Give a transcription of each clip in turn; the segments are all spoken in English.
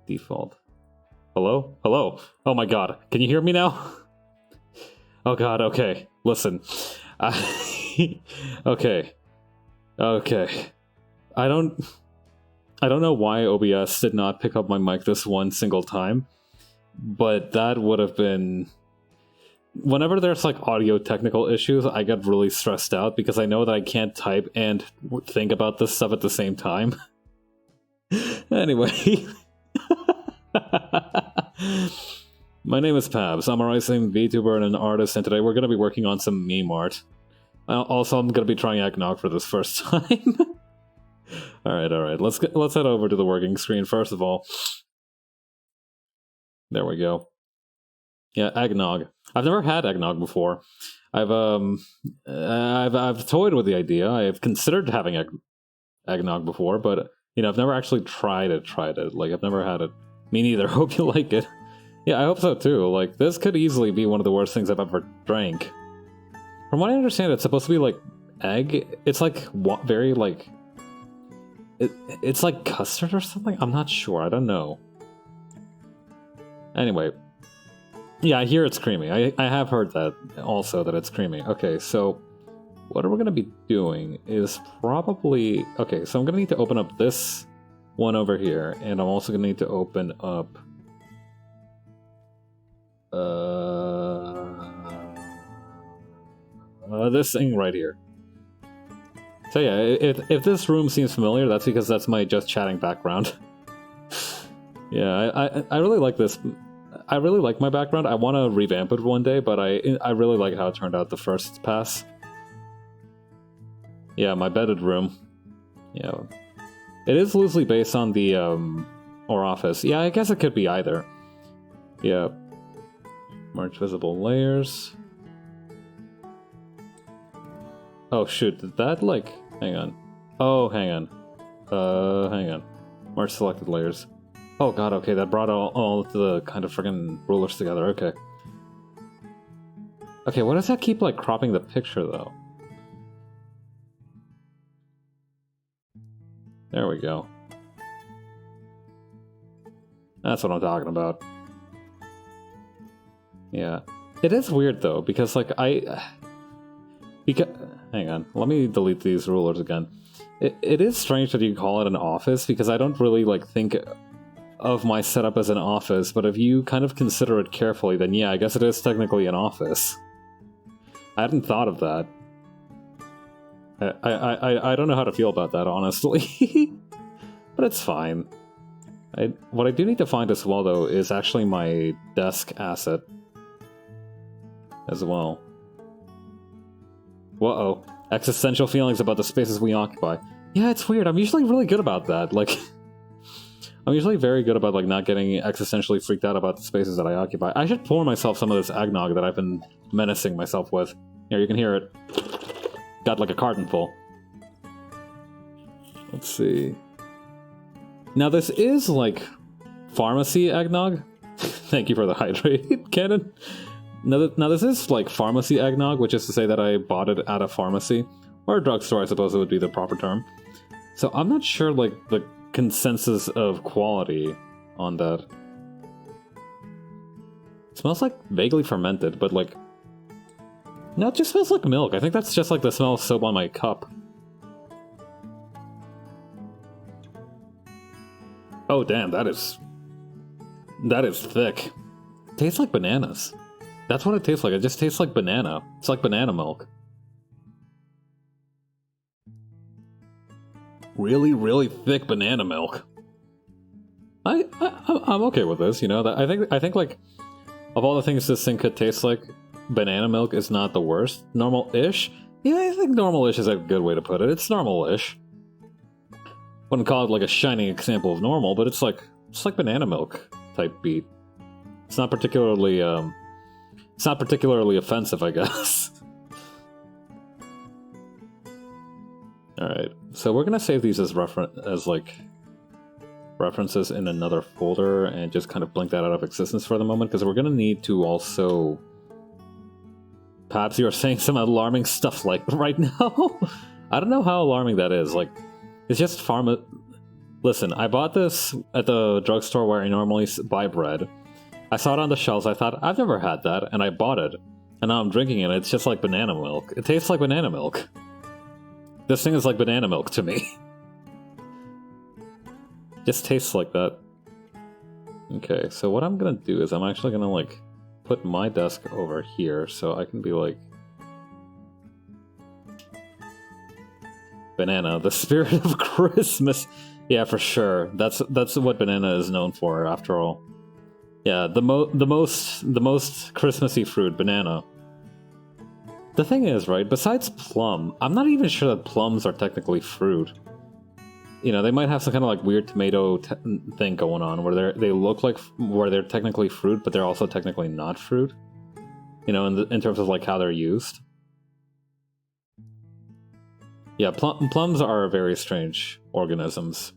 Default. Hello? Hello? Oh my god. Can you hear me now? Oh god, okay. Listen. Okay. Okay. I don't know why OBS did not pick up my mic this one single time, but that would have been... Whenever there's like audio technical issues, I get really stressed out because I know that I can't type and think about this stuff at the same time. Anyway. My name is Pabs. I'm a rising VTuber and an artist, and today we're going to be working on some meme art. Also, I'm going to be trying eggnog for this first time. Alright. Let's head over to the working screen first of all. There we go. Yeah, eggnog. I've never had eggnog before. I've toyed with the idea. I've considered having eggnog before, but I've never actually tried it. Like, I've never had it. Me neither. Hope you like it. Yeah, I hope so too. Like, this could easily be one of the worst things I've ever drank. From what I understand, it's supposed to be like egg. It's like very like it's like custard or something. I'm not sure. I don't know. Anyway. Yeah, I hear it's creamy. I have heard that also, that it's creamy. Okay, so what we're going to be doing is probably... Okay, so I'm going to need to open up this one over here, and I'm also going to need to open up... this thing right here. So yeah, if this room seems familiar, that's because that's my just chatting background. Yeah, I really like this... I really like my background. I want to revamp it one day, but I really like how it turned out the first pass. Yeah, my bedded room. Yeah. It is loosely based on the, or office. Yeah, I guess it could be either. Yeah. Merge visible layers. Oh shoot, did that like... Hang on. Oh, hang on. Hang on. Merge selected layers. Oh god, okay, that brought all of the kind of friggin' rulers together, okay. Okay, what does that keep, like, cropping the picture, though? There we go. That's what I'm talking about. Yeah. It is weird, though, because, like, hang on, let me delete these rulers again. It is strange that you call it an office, because I don't really, like, think... of my setup as an office, but if you kind of consider it carefully, then yeah, I guess it is technically an office. I hadn't thought of that. I don't know how to feel about that, honestly. But it's fine. What I do need to find as well, though, is actually my desk asset. As well. Whoa-oh. Existential feelings about the spaces we occupy. Yeah, it's weird. I'm usually really good about that. Like... I'm usually very good about, like, not getting existentially freaked out about the spaces that I occupy. I should pour myself some of this eggnog that I've been menacing myself with. Here, you can hear it. Got, like, a carton full. Let's see. Now, this is, like, pharmacy eggnog. Thank you for the hydrate cannon. Now, this is, like, pharmacy eggnog, which is to say that I bought it at a pharmacy. Or a drugstore, I suppose it would be the proper term. So, I'm not sure, like, the consensus of quality on that. It smells like vaguely fermented, but like... No, it just smells like milk. I think that's just like the smell of soap on my cup. Oh damn, that is thick. It tastes like bananas. That's what it tastes like. It just tastes like banana. It's like banana milk. Really, really thick banana milk. I'm okay with this, you know. I think like of all the things this thing could taste like, banana milk is not the worst. Normal-ish. Yeah, I think normal-ish is a good way to put it. It's normal-ish. Wouldn't call it like a shining example of normal, but it's like banana milk type beat. It's not particularly offensive, I guess. Alright, so we're gonna save these as references in another folder and just kind of blink that out of existence for the moment, because we're gonna need to also... Perhaps you are saying some alarming stuff like right now? I don't know how alarming that is, like, it's just Listen, I bought this at the drugstore where I normally buy bread. I saw it on the shelves, I thought, I've never had that, and I bought it. And now I'm drinking it, it's just like banana milk. It tastes like banana milk. This thing is like banana milk to me. Just tastes like that. Okay, so what I'm gonna do is I'm actually gonna, like, put my desk over here so I can be like... Banana, the spirit of Christmas. Yeah, for sure. That's what banana is known for, after all. Yeah, the most Christmassy fruit, banana. The thing is, right, besides plum, I'm not even sure that plums are technically fruit. You know, they might have some kind of like weird tomato thing going on where they look like where they're technically fruit, but they're also technically not fruit. You know, in terms of like how they're used. Yeah, plums are very strange organisms,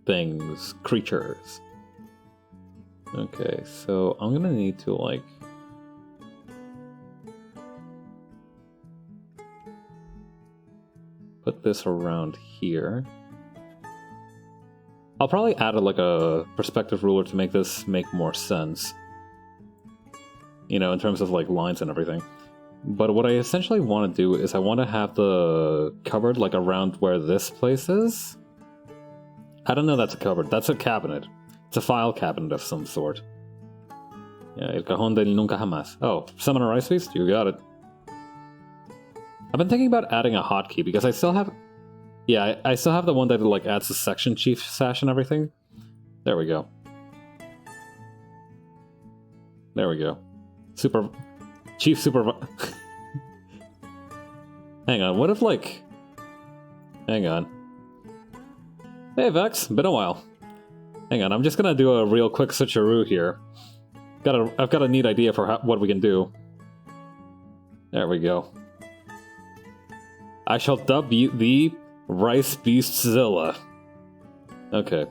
things, creatures. Okay, so I'm gonna need to like... put this around here. I'll probably add like a perspective ruler to make this make more sense. You know, in terms of like lines and everything. But what I essentially want to do is I want to have the cupboard like around where this place is. I don't know that's a cupboard, that's a cabinet. It's a file cabinet of some sort. Yeah, el cajón del nunca jamás. Oh, summon a rice feast? You got it. I've been thinking about adding a hotkey because I still have... Yeah, I still have the one that like adds the section chief sash and everything. There we go. There we go. Chief super... Hang on, what if like... Hang on. Hey Vex, been a while. Hang on, I'm just gonna do a real quick switcheroo here. I've got a neat idea for what we can do. There we go. I shall dub you the Rice Beastzilla. Okay.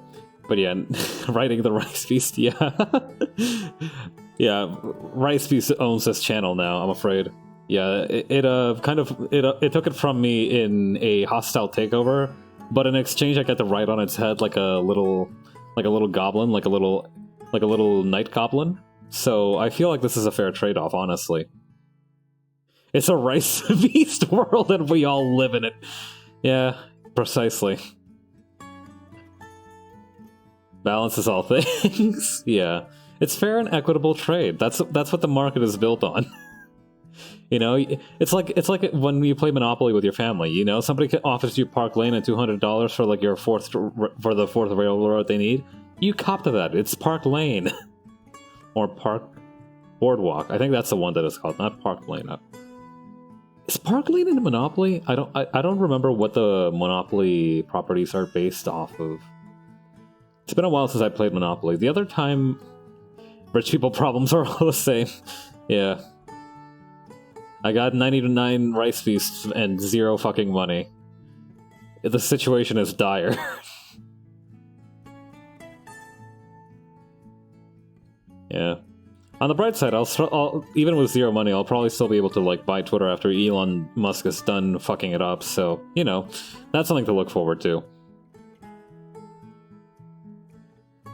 But yeah, writing the Rice Beast, yeah. Yeah, Rice Beast owns this channel now, I'm afraid. Yeah, it took it from me in a hostile takeover, but in exchange I get to write on its head like a little goblin, like a little night goblin. So I feel like this is a fair trade-off, honestly. It's a Rice Beast world and we all live in it. Yeah, precisely. Balance is all things. Yeah. It's fair and equitable trade. That's what the market is built on. You know, it's like when you play Monopoly with your family, you know, somebody offers you Park Lane and $200 for like for the fourth railroad they need. You cop to that. It's Park Lane. Or Park Boardwalk. I think that's the one that it's called, not Park Lane. Is Park Lane in Monopoly? I don't remember what the Monopoly properties are based off of. It's been a while since I played Monopoly. The other time, rich people problems are all the same. Yeah. I got 99 rice feasts and 0 fucking money. The situation is dire. Yeah. On the bright side, I'll even with 0 money, I'll probably still be able to like buy Twitter after Elon Musk is done fucking it up. So, you know, that's something to look forward to.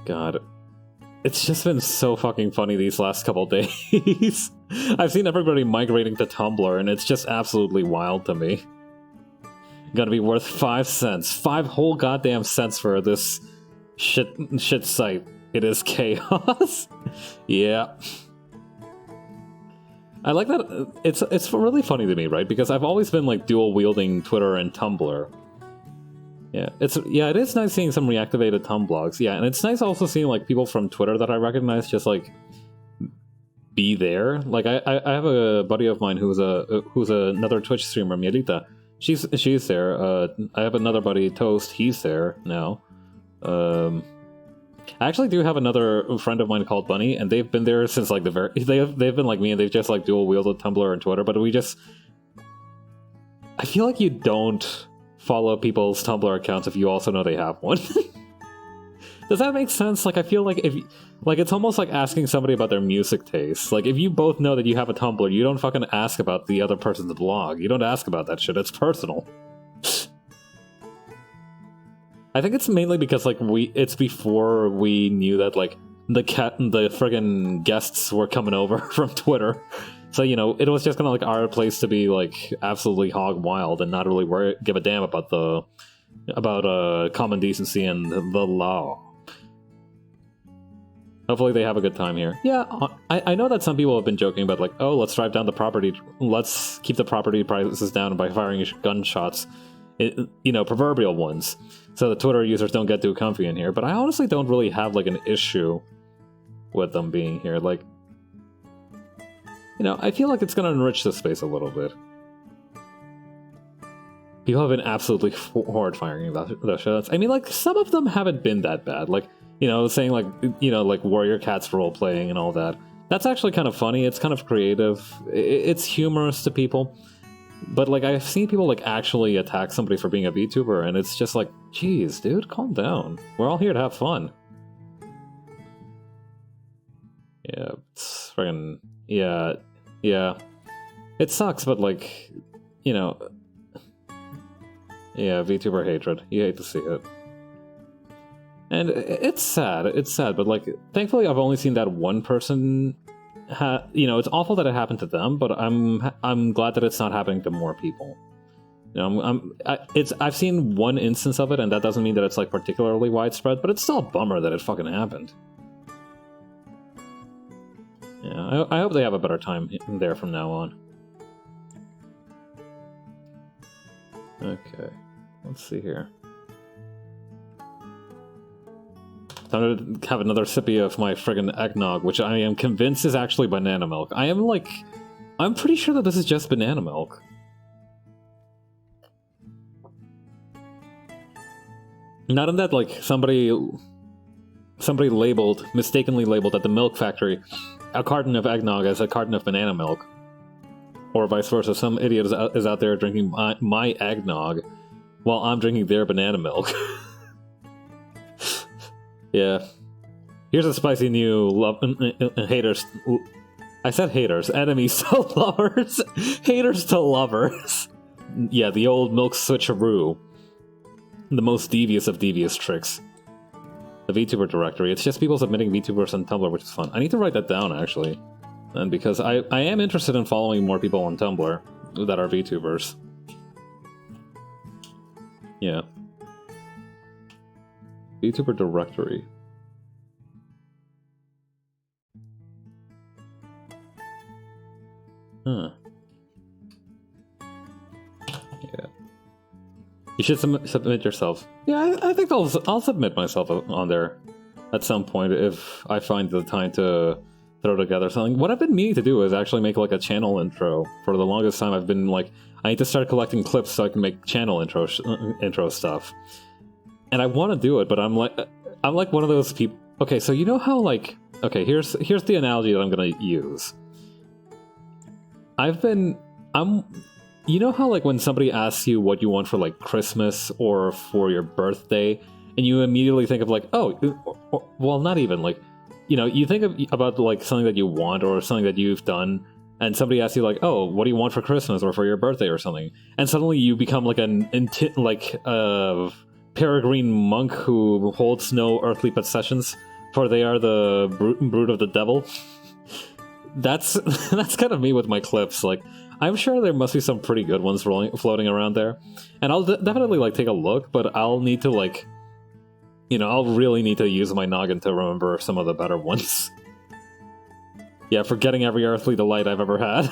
God. It's just been so fucking funny these last couple days. I've seen everybody migrating to Tumblr, and it's just absolutely wild to me. Gonna be worth 5 cents. 5 whole goddamn cents for this shit site. It is chaos. Yeah. I like that. It's really funny to me, right? Because I've always been like dual-wielding Twitter and Tumblr. Yeah, it is nice seeing some reactivated Tum blogs. Yeah, and it's nice also seeing like people from Twitter that I recognize just like be there. Like I have a buddy of mine who's another Twitch streamer, Mielita. She's there. I have another buddy, Toast. He's there now. I actually do have another friend of mine called Bunny, and they've been there since like they've been like me, and they've just like dual wielded Tumblr and Twitter. But I feel like you don't follow people's Tumblr accounts if you also know they have one. Does that make sense? Like, I feel like it's almost like asking somebody about their music taste. Like, if you both know that you have a Tumblr, you don't fucking ask about the other person's blog. You don't ask about that shit. It's personal. I think it's mainly because like it's before we knew that like the friggin' guests were coming over from Twitter. So, you know, it was just kind of like our place to be like absolutely hog wild and not really give a damn about common decency and the law. Hopefully they have a good time here. Yeah, I know that some people have been joking about like, oh, let's drive down the property, let's keep the property prices down by firing gunshots, you know, proverbial ones, so the Twitter users don't get too comfy in here. But I honestly don't really have like an issue with them being here. Like, you know, I feel like it's going to enrich the space a little bit. People have been absolutely hard firing those shots. I mean, like, some of them haven't been that bad. Like, you know, saying like, you know, like Warrior Cats role playing and all that. That's actually kind of funny. It's kind of creative. It's humorous to people. But like, I've seen people like actually attack somebody for being a VTuber, and it's just like, geez, dude, calm down. We're all here to have fun. Yeah, it's friggin', yeah. It sucks, but like, you know, yeah, VTuber hatred. You hate to see it. And it's sad, but like, thankfully I've only seen that one person, you know, it's awful that it happened to them, but I'm glad that it's not happening to more people. You know, I've seen one instance of it, and that doesn't mean that it's like particularly widespread, but it's still a bummer that it fucking happened. Yeah, I hope they have a better time there from now on. Okay, let's see here. I'm gonna have another sippy of my friggin' eggnog, which I am convinced is actually banana milk. I'm pretty sure that this is just banana milk. Not in that, like, somebody mistakenly labeled at the milk factory a carton of eggnog as a carton of banana milk. Or vice versa, some idiot is out there drinking my eggnog while I'm drinking their banana milk. Yeah. Here's a spicy new haters. I said haters. Enemies to lovers. Haters to lovers. Yeah, the old milk switcheroo. The most devious of devious tricks. The VTuber directory. It's just people submitting VTubers on Tumblr, which is fun. I need to write that down, actually. And because I am interested in following more people on Tumblr that are VTubers. Yeah. VTuber directory. Huh. Yeah. You should submit yourself. Yeah, I think I'll submit myself on there at some point if I find the time to throw together something. What I've been meaning to do is actually make like a channel intro. For the longest time I've been like, I need to start collecting clips so I can make channel intro stuff. And I want to do it, but I'm like one of those people. Okay, so you know how like, okay, here's the analogy that I'm gonna use. You know how like when somebody asks you what you want for like Christmas or for your birthday, and you immediately think of like, oh, well, not even like, you know, you think about like something that you want or something that you've done, and somebody asks you like, oh, what do you want for Christmas or for your birthday or something, and suddenly you become like peregrine monk who holds no earthly possessions, for they are the brood of the devil. That's kind of me with my clips. Like, I'm sure there must be some pretty good ones floating around there, and I'll definitely like take a look. But I'll need to like, you know, I'll really need to use my noggin to remember some of the better ones. Yeah, forgetting every earthly delight I've ever had.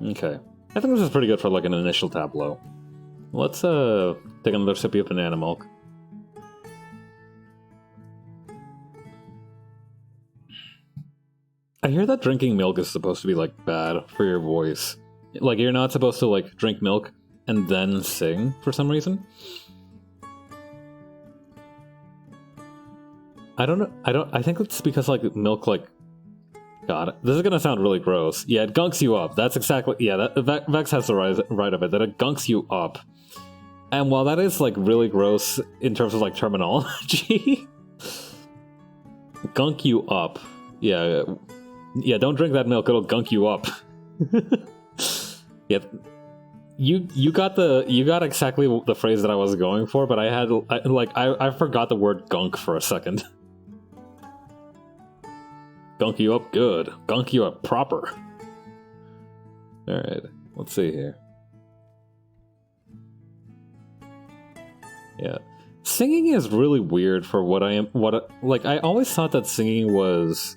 Okay. I think this is pretty good for like an initial tableau. Let's take another sip of banana milk. I hear that drinking milk is supposed to be like bad for your voice. Like you're not supposed to like drink milk and then sing for some reason. I don't know. I think it's because like milk like, God, this is gonna sound really gross. Yeah, it gunks you up. That's exactly, yeah, Vex has the right of it, that it gunks you up. And while that is like really gross in terms of like terminology, gunk you up. Yeah, don't drink that milk, it'll gunk you up. Yeah, you got exactly the phrase that I was going for, but I forgot the word gunk for a second. Gunk you up good. Gunk you up proper. Alright, let's see here. Yeah. Singing is really weird for what I am. I always thought that singing was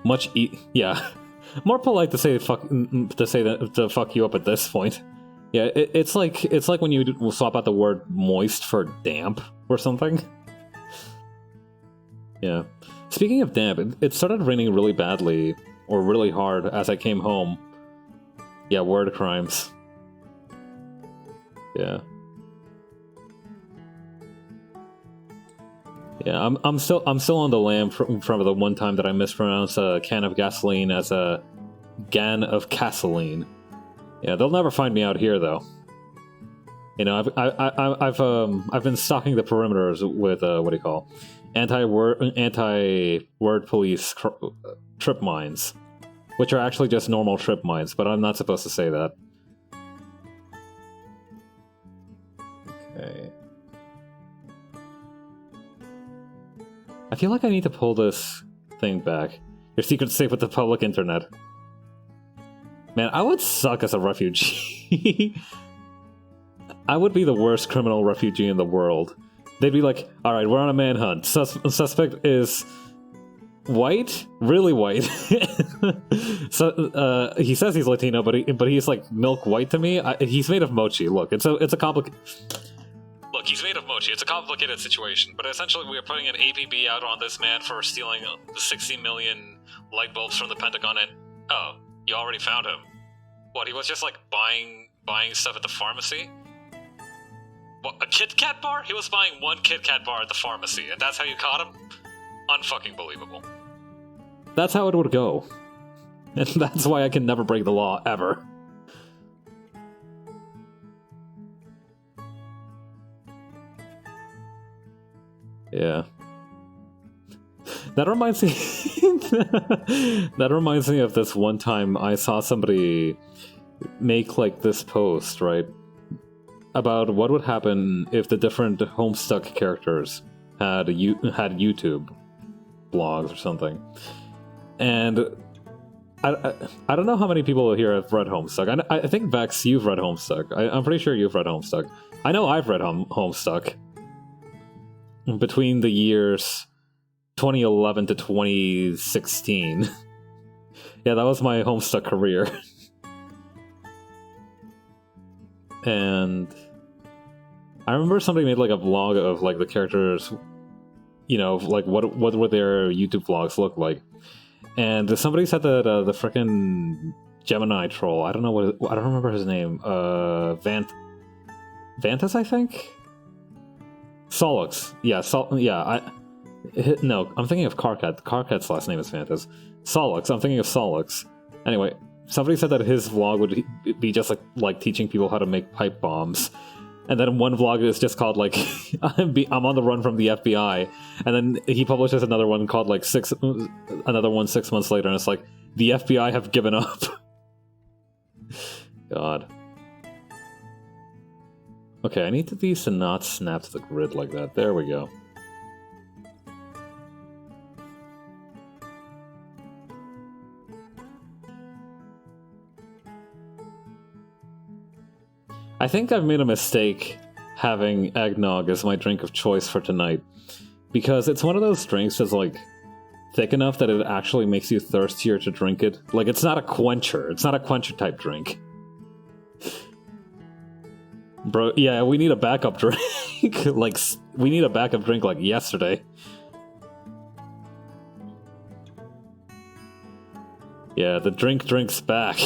much more polite to say fuck to fuck you up at this point. Yeah, it's like when you swap out the word moist for damp or something. Yeah. Speaking of damp, it started raining really badly or really hard as I came home. Yeah, word crimes. Yeah. Yeah, I'm still on the lam from the one time that I mispronounced a can of gasoline as a gan of gasoline. Yeah, they'll never find me out here though. You know, I've been stalking the perimeters with what do you call anti-word police trip mines, which are actually just normal trip mines, but I'm not supposed to say that. Okay. I feel like I need to pull this thing back. Your secret's safe with the public internet. Man, I would suck as a refugee. I would be the worst criminal refugee in the world. They'd be like, alright, we're on a manhunt. Suspect is white? Really white. So, he says he's Latino, but he's like milk white to me. He's made of mochi. Look, it's a complicated... Look, he's made of mochi. It's a complicated situation, but essentially we are putting an APB out on this man for stealing 60 million light bulbs from the Pentagon, and... Oh, you already found him. What, he was just like buying stuff at the pharmacy? What, a Kit Kat bar? He was buying one Kit Kat bar at the pharmacy, and that's how you caught him? Unfucking believable. That's how it would go. And that's why I can never break the law, ever. Yeah. That reminds me... that reminds me of this one time I saw somebody make, like, this post, right? About what would happen if the different Homestuck characters had YouTube blogs or something. And I don't know how many people here have read Homestuck. I think, Vex, you've read Homestuck. I'm pretty sure you've read Homestuck. I know I've read Homestuck. Between the years 2011 to 2016. Yeah, that was my Homestuck career. And I remember somebody made like a vlog of like the characters, you know, like what would their YouTube vlogs look like. And somebody said that the frickin' Gemini troll, I don't remember his name, Vantas, I think? Solix. Yeah, no, I'm thinking of Carcat. Carcat's last name is Vantas. Solix, I'm thinking of Solix. Anyway, somebody said that his vlog would be just like teaching people how to make pipe bombs. And then one vlog is just called like, I'm on the run from the FBI. And then he publishes another one called like 6 months later, and it's like, the FBI have given up. God. Okay, I need these to not snap to the grid like that. There we go. I think I've made a mistake having eggnog as my drink of choice for tonight. Because it's one of those drinks that's like thick enough that it actually makes you thirstier to drink it. Like, it's not a quencher. It's not a quencher type drink. Bro, yeah, we need a backup drink. Like, we need a backup drink like yesterday. Yeah, the drink's back.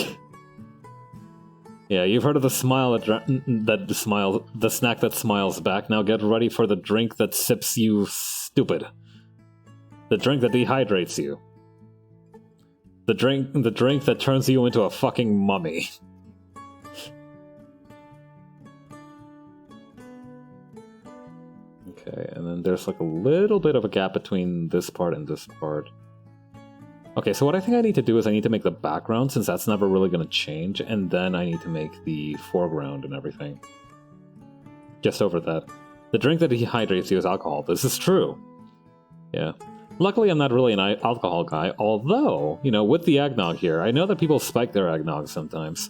Yeah, you've heard of the smile the snack that smiles back. Now get ready for the drink that sips you stupid. The drink that dehydrates you. The drink that turns you into a fucking mummy. Okay, and then there's like a little bit of a gap between this part and this part. Okay, so what I think I need to do is I need to make the background, since that's never really going to change, and then I need to make the foreground and everything. Just over that. The drink that dehydrates you is alcohol. This is true. Yeah. Luckily, I'm not really an alcohol guy, although, you know, with the eggnog here, I know that people spike their eggnog sometimes.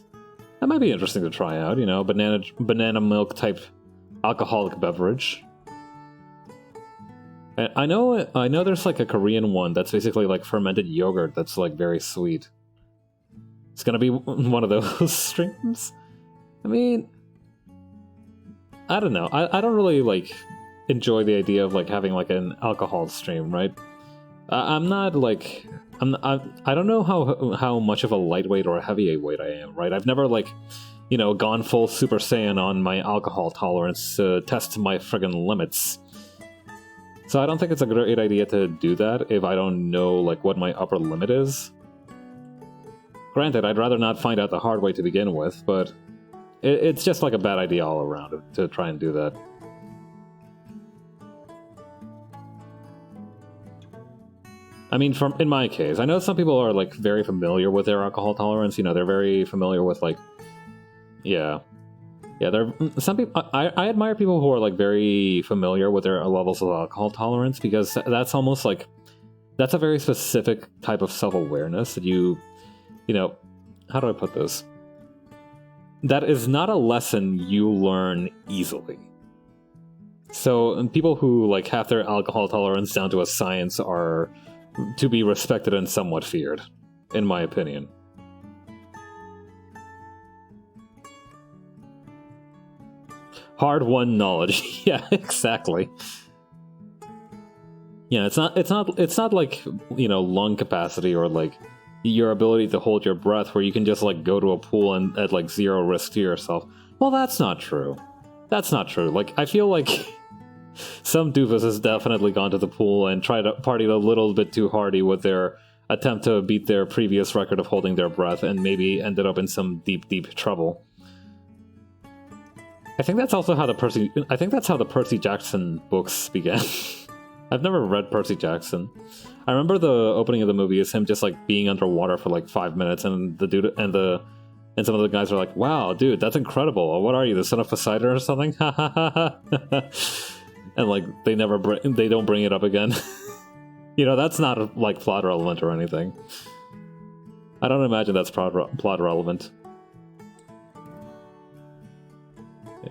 That might be interesting to try out, you know, banana milk type alcoholic beverage. And I know there's like a Korean one that's basically like fermented yogurt that's like very sweet. It's gonna be one of those streams. I mean, I don't know. I don't really like enjoy the idea of like having like an alcohol stream, right? I'm not like I don't know how much of a lightweight or a heavyweight I am, right? I've never like, you know, gone full Super Saiyan on my alcohol tolerance to test my friggin' limits. So I don't think it's a great idea to do that if I don't know like what my upper limit is. Granted, I'd rather not find out the hard way to begin with, but it's just like a bad idea all around to try and do that. I mean, in my case, I know some people are like very familiar with their alcohol tolerance. You know, they're very familiar with like, yeah. There some people. I admire people who are like very familiar with their levels of alcohol tolerance, because that's almost like that's a very specific type of self-awareness that you know, how do I put this? That is not a lesson you learn easily. So people who like have their alcohol tolerance down to a science are to be respected and somewhat feared, in my opinion. Hard-won knowledge. Yeah, exactly. Yeah, it's not like, you know, lung capacity or like your ability to hold your breath where you can just like go to a pool and at like zero risk to yourself. Well, that's not true. That's not true. Like, I feel like some doofus has definitely gone to the pool and tried to party a little bit too hardy with their attempt to beat their previous record of holding their breath and maybe ended up in some deep, deep trouble. I think that's also how the Percy Jackson books began. I've never read Percy Jackson. I remember the opening of the movie is him just like being underwater for like 5 minutes, and the dude and some of the guys are like, "Wow, dude, that's incredible. What are you, the son of Poseidon or something?" And like they don't bring it up again. You know, that's not like plot relevant or anything. I don't imagine that's plot relevant.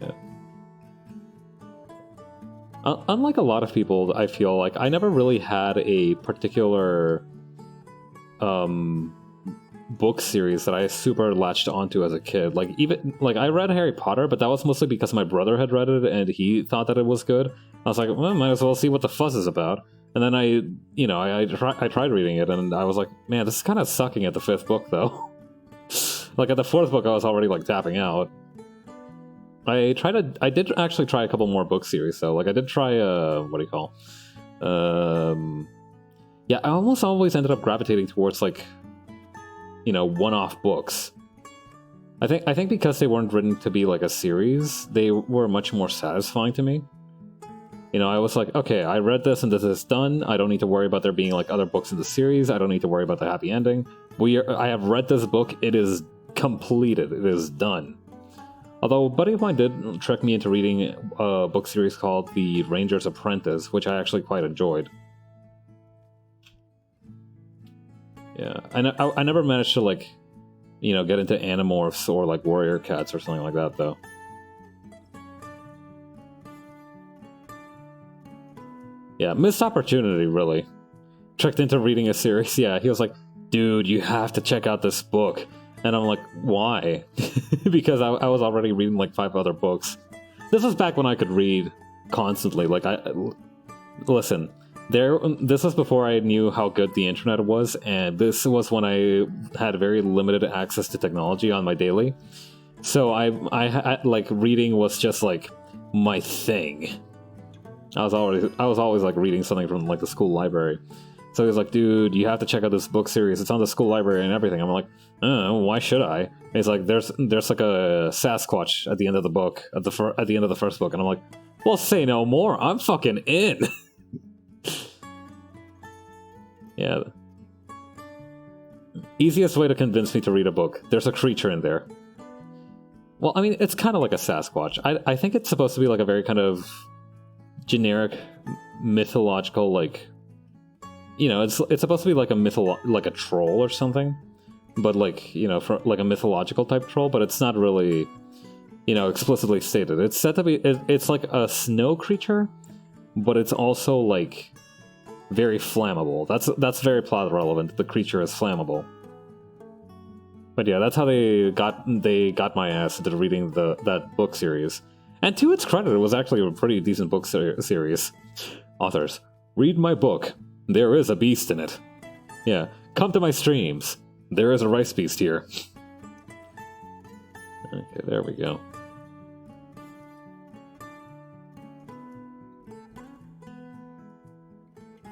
Yeah. Unlike a lot of people, I feel like I never really had a particular book series that I super latched onto as a kid. Like, even like I read Harry Potter, but that was mostly because my brother had read it and he thought that it was good. I was like, well, might as well see what the fuss is about. And then I tried reading it, and I was like, man, this is kind of sucking at the 5th book though. Like at the 4th book, I was already like tapping out. I did actually try a couple more book series though. Like I did try what do you call? Yeah, I almost always ended up gravitating towards like, you know, one-off books. I think because they weren't written to be like a series, they were much more satisfying to me. You know, I was like, okay, I read this and this is done. I don't need to worry about there being like other books in the series. I don't need to worry about the happy ending. I have read this book. It is completed. It is done. Although a buddy of mine did trick me into reading a book series called The Ranger's Apprentice, which I actually quite enjoyed. Yeah, I never managed to, like, you know, get into Animorphs or, like, Warrior Cats or something like that, though. Yeah, missed opportunity, really. Tricked into reading a series, yeah. He was like, dude, you have to check out this book. And I'm like, why? Because I was already reading like 5 other books. This was back when I could read constantly. Like, listen, this was before I knew how good the internet was, and this was when I had very limited access to technology on my daily. So I like reading was just like my thing. I was always like reading something from like the school library. So he was like, dude, you have to check out this book series. It's on the school library and everything. I'm like, why should I? And he's like, there's like a Sasquatch at the end of the book, at the end of the first book. And I'm like, Well, say no more. I'm fucking in. Yeah. Easiest way to convince me to read a book. There's a creature in there. Well, I mean, it's kind of like a Sasquatch. I think it's supposed to be like a very kind of generic mythological, like, you know, it's supposed to be like like a troll or something, but like, you know, for like a mythological type troll, but it's not really, you know, explicitly stated. It's said to be, it's like a snow creature, but it's also like very flammable. That's very plot relevant. The creature is flammable. But yeah, that's how they got my ass into reading that book series. And to its credit, it was actually a pretty decent book series. Authors, read my book. There is a beast in it. Yeah, come to my streams. There is a rice beast here. Okay, there we go.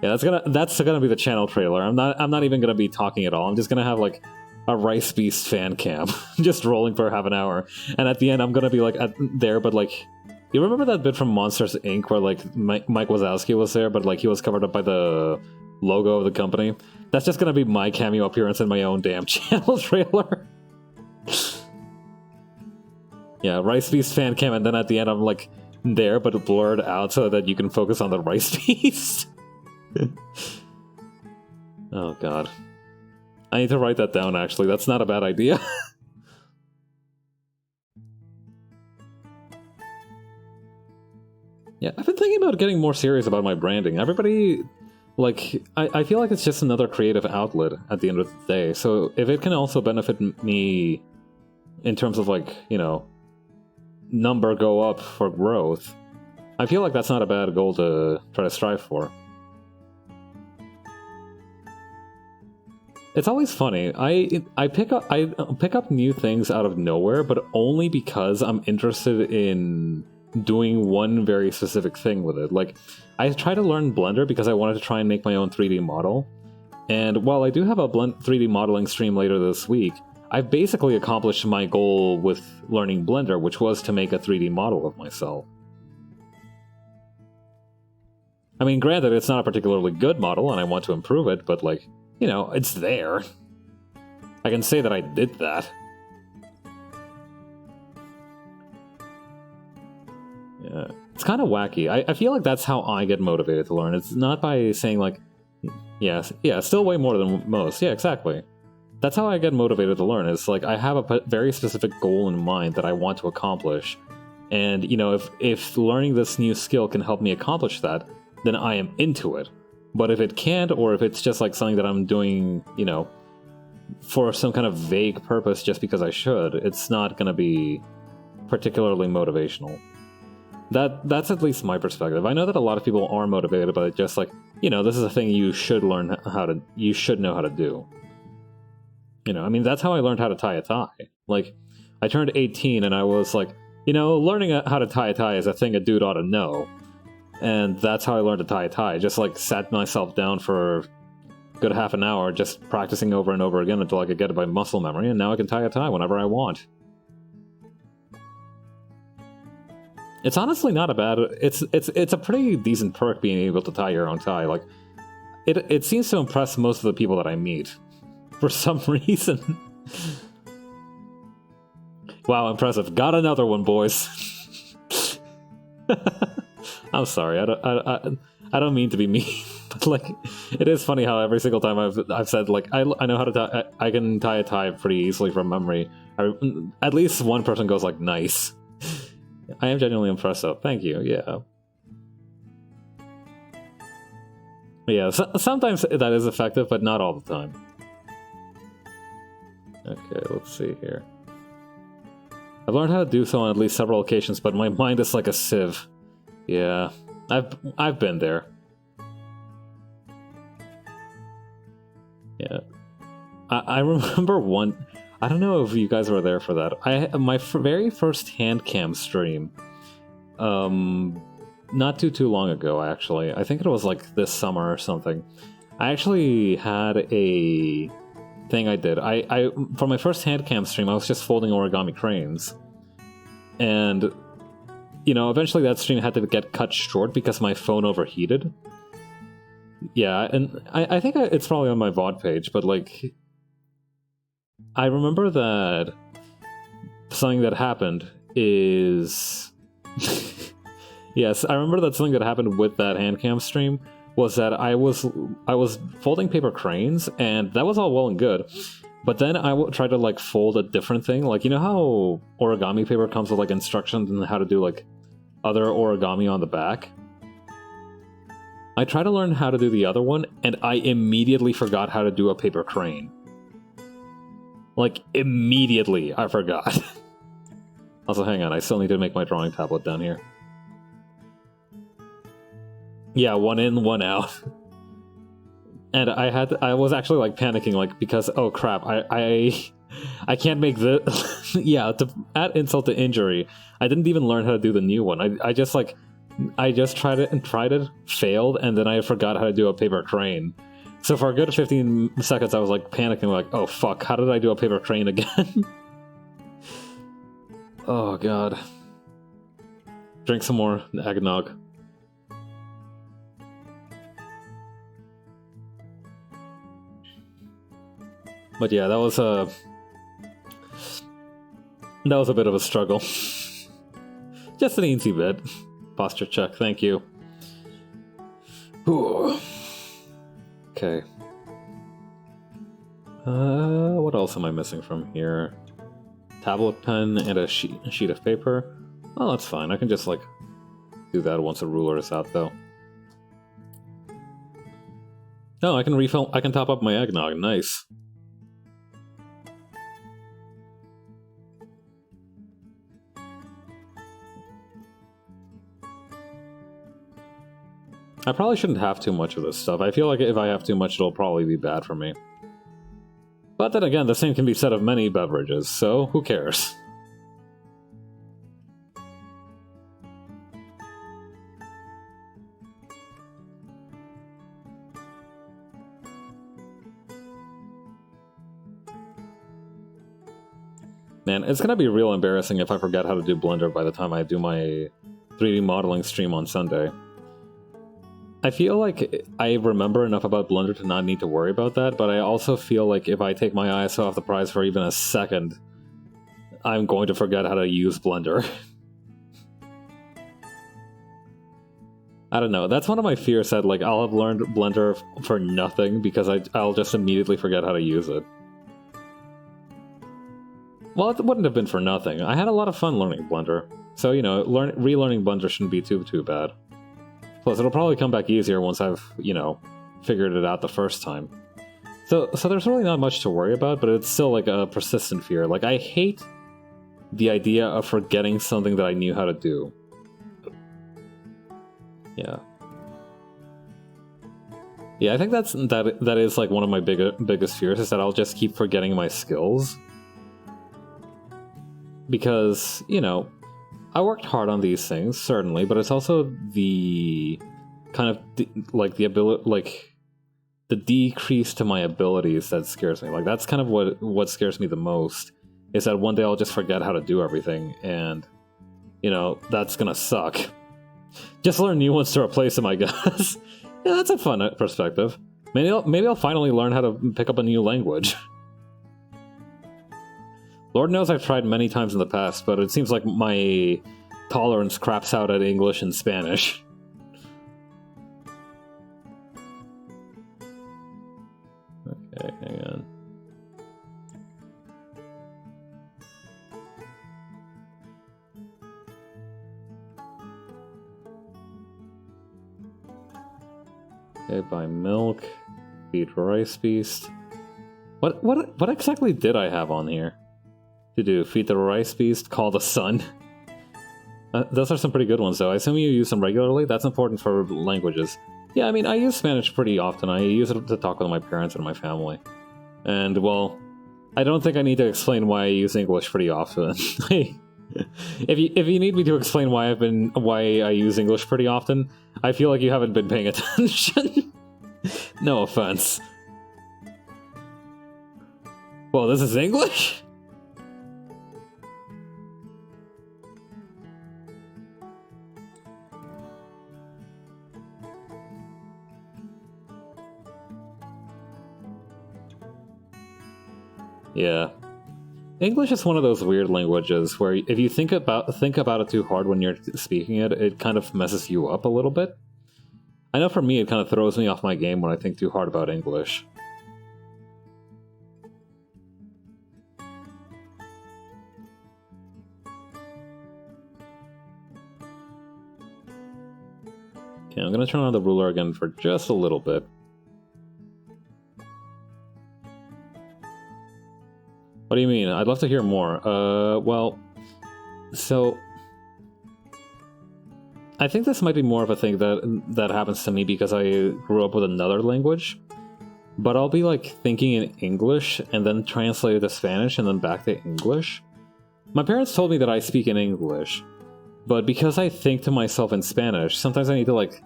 Yeah, that's gonna be the channel trailer. I'm not even gonna be talking at all. I'm just gonna have like a Rice Beast fan cam just rolling for half an hour, and at the end I'm gonna be like there, but like, you remember that bit from Monsters Inc. where like Mike Wazowski was there, but like he was covered up by the logo of the company? That's just gonna be my cameo appearance in my own damn channel trailer. Yeah, Rice Beast fan cam, and then at the end I'm like there, but blurred out so that you can focus on the Rice Beast. Oh god. I need to write that down, actually. That's not a bad idea. Yeah, I've been thinking about getting more serious about my branding. Everybody, like, I feel like it's just another creative outlet at the end of the day. So if it can also benefit me in terms of, like, you know, number go up for growth, I feel like that's not a bad goal to try to strive for. It's always funny. I pick up new things out of nowhere, but only because I'm interested in doing one very specific thing with it. Like, I tried to learn Blender because I wanted to try and make my own 3D model. And while I do have a 3D modeling stream later this week, I've basically accomplished my goal with learning Blender, which was to make a 3D model of myself. I mean, granted, it's not a particularly good model, and I want to improve it, but like, you know, it's there. I can say that I did that. Yeah, it's kind of wacky. I feel like that's how I get motivated to learn. It's not by saying like, yeah, still way more than most. Yeah, exactly. That's how I get motivated to learn. It's like I have a very specific goal in mind that I want to accomplish. And, you know, if learning this new skill can help me accomplish that, then I am into it. But if it can't, or if it's just like something that I'm doing, you know, for some kind of vague purpose just because I should, it's not going to be particularly motivational. That's at least my perspective. I know that a lot of people are motivated by it, just like, you know, this is a thing you should learn you should know how to do. You know, I mean, that's how I learned how to tie a tie. Like, I turned 18 and I was like, you know, learning how to tie a tie is a thing a dude ought to know. And that's how I learned to tie a tie. Just like sat myself down for a good half an hour, just practicing over and over again until I could get it by muscle memory, and now I can tie a tie whenever I want. It's honestly not a bad. It's a pretty decent perk being able to tie your own tie. Like, it seems to impress most of the people that I meet, for some reason. Wow, impressive! Got another one, boys. I'm sorry, I don't mean to be mean, but like, it is funny how every single time I've said like I know how to tie, I can tie a tie pretty easily from memory. At least one person goes like, nice. I am genuinely impressed though. Thank you. Yeah. Yeah. Sometimes that is effective, but not all the time. Okay, let's see here. I've learned how to do so on at least several occasions, but my mind is like a sieve. Yeah, I've been there. Yeah, I remember one. I don't know if you guys were there for that. My very first hand cam stream, not too long ago actually. I think it was like this summer or something. I actually had a thing I did. I for my first hand cam stream, I was just folding origami cranes, and you know, eventually that stream had to get cut short because my phone overheated. Yeah, and I think it's probably on my VOD page, but like, I remember that something that happened is... Yes, I remember that something that happened with that handcam stream was that I was folding paper cranes, and that was all well and good. But then I tried to like fold a different thing, like, you know how origami paper comes with like instructions on how to do like other origami on the back? I tried to learn how to do the other one, and I immediately forgot how to do a paper crane. Like, immediately I forgot. Also, hang on, I still need to make my drawing tablet down here. Yeah, one in, one out. And I was actually like panicking, like, because, oh crap, I can't make the... Yeah, to add insult to injury, I didn't even learn how to do the new one. I just tried it and tried it, failed, and then I forgot how to do a paper crane. So for a good 15 seconds I was like panicking, like, oh fuck, how did I do a paper crane again? Oh god. Drink some more eggnog. But yeah, that was a bit of a struggle. Just an easy bit. Posture check, thank you. Ooh. Okay. What else am I missing from here? Tablet pen and a sheet of paper. Oh, that's fine. I can just like do that once the ruler is out, though. Oh, I can refill. I can top up my eggnog. Nice. I probably shouldn't have too much of this stuff. I feel like if I have too much, it'll probably be bad for me. But then again, the same can be said of many beverages, so who cares? Man, it's gonna be real embarrassing if I forget how to do Blender by the time I do my 3D modeling stream on Sunday. I feel like I remember enough about Blender to not need to worry about that, but I also feel like if I take my eyes off the prize for even a second, I'm going to forget how to use Blender. I don't know, that's one of my fears, that like I'll have learned Blender for nothing because I'll just immediately forget how to use it. Well, it wouldn't have been for nothing. I had a lot of fun learning Blender, so you know, relearning Blender shouldn't be too bad. Plus, it'll probably come back easier once I've, you know, figured it out the first time. So there's really not much to worry about, but it's still like a persistent fear. Like, I hate the idea of forgetting something that I knew how to do. Yeah. Yeah, I think that is like one of my biggest fears, is that I'll just keep forgetting my skills. Because, you know, I worked hard on these things, certainly, but it's also the kind of the decrease to my abilities that scares me. Like, that's kind of what scares me the most, is that one day I'll just forget how to do everything, and, you know, that's gonna suck. Just learn new ones to replace them, I guess. Yeah, that's a fun perspective. Maybe I'll finally learn how to pick up a new language. Lord knows I've tried many times in the past, but it seems like my tolerance craps out at English and Spanish. Okay, hang on. Okay, buy milk, feed rice beast. What exactly did I have on here? To do feed the rice beast, call the sun. Those are some pretty good ones, though. I assume you use them regularly? That's important for languages. Yeah, I mean, I use Spanish pretty often. I use it to talk with my parents and my family. And, well, I don't think I need to explain why I use English pretty often. If you need me to explain why I use English pretty often, I feel like you haven't been paying attention. No offense. Well, this is English? Yeah. English is one of those weird languages where if you think about it too hard when you're speaking it, it kind of messes you up a little bit. I know for me, it kind of throws me off my game when I think too hard about English. Okay, I'm gonna turn on the ruler again for just a little bit. What do you mean? I'd love to hear more. Well, so I think this might be more of a thing that happens to me because I grew up with another language. But I'll be like thinking in English and then translate it to Spanish and then back to English. My parents told me that I speak in English, but because I think to myself in Spanish, sometimes I need to like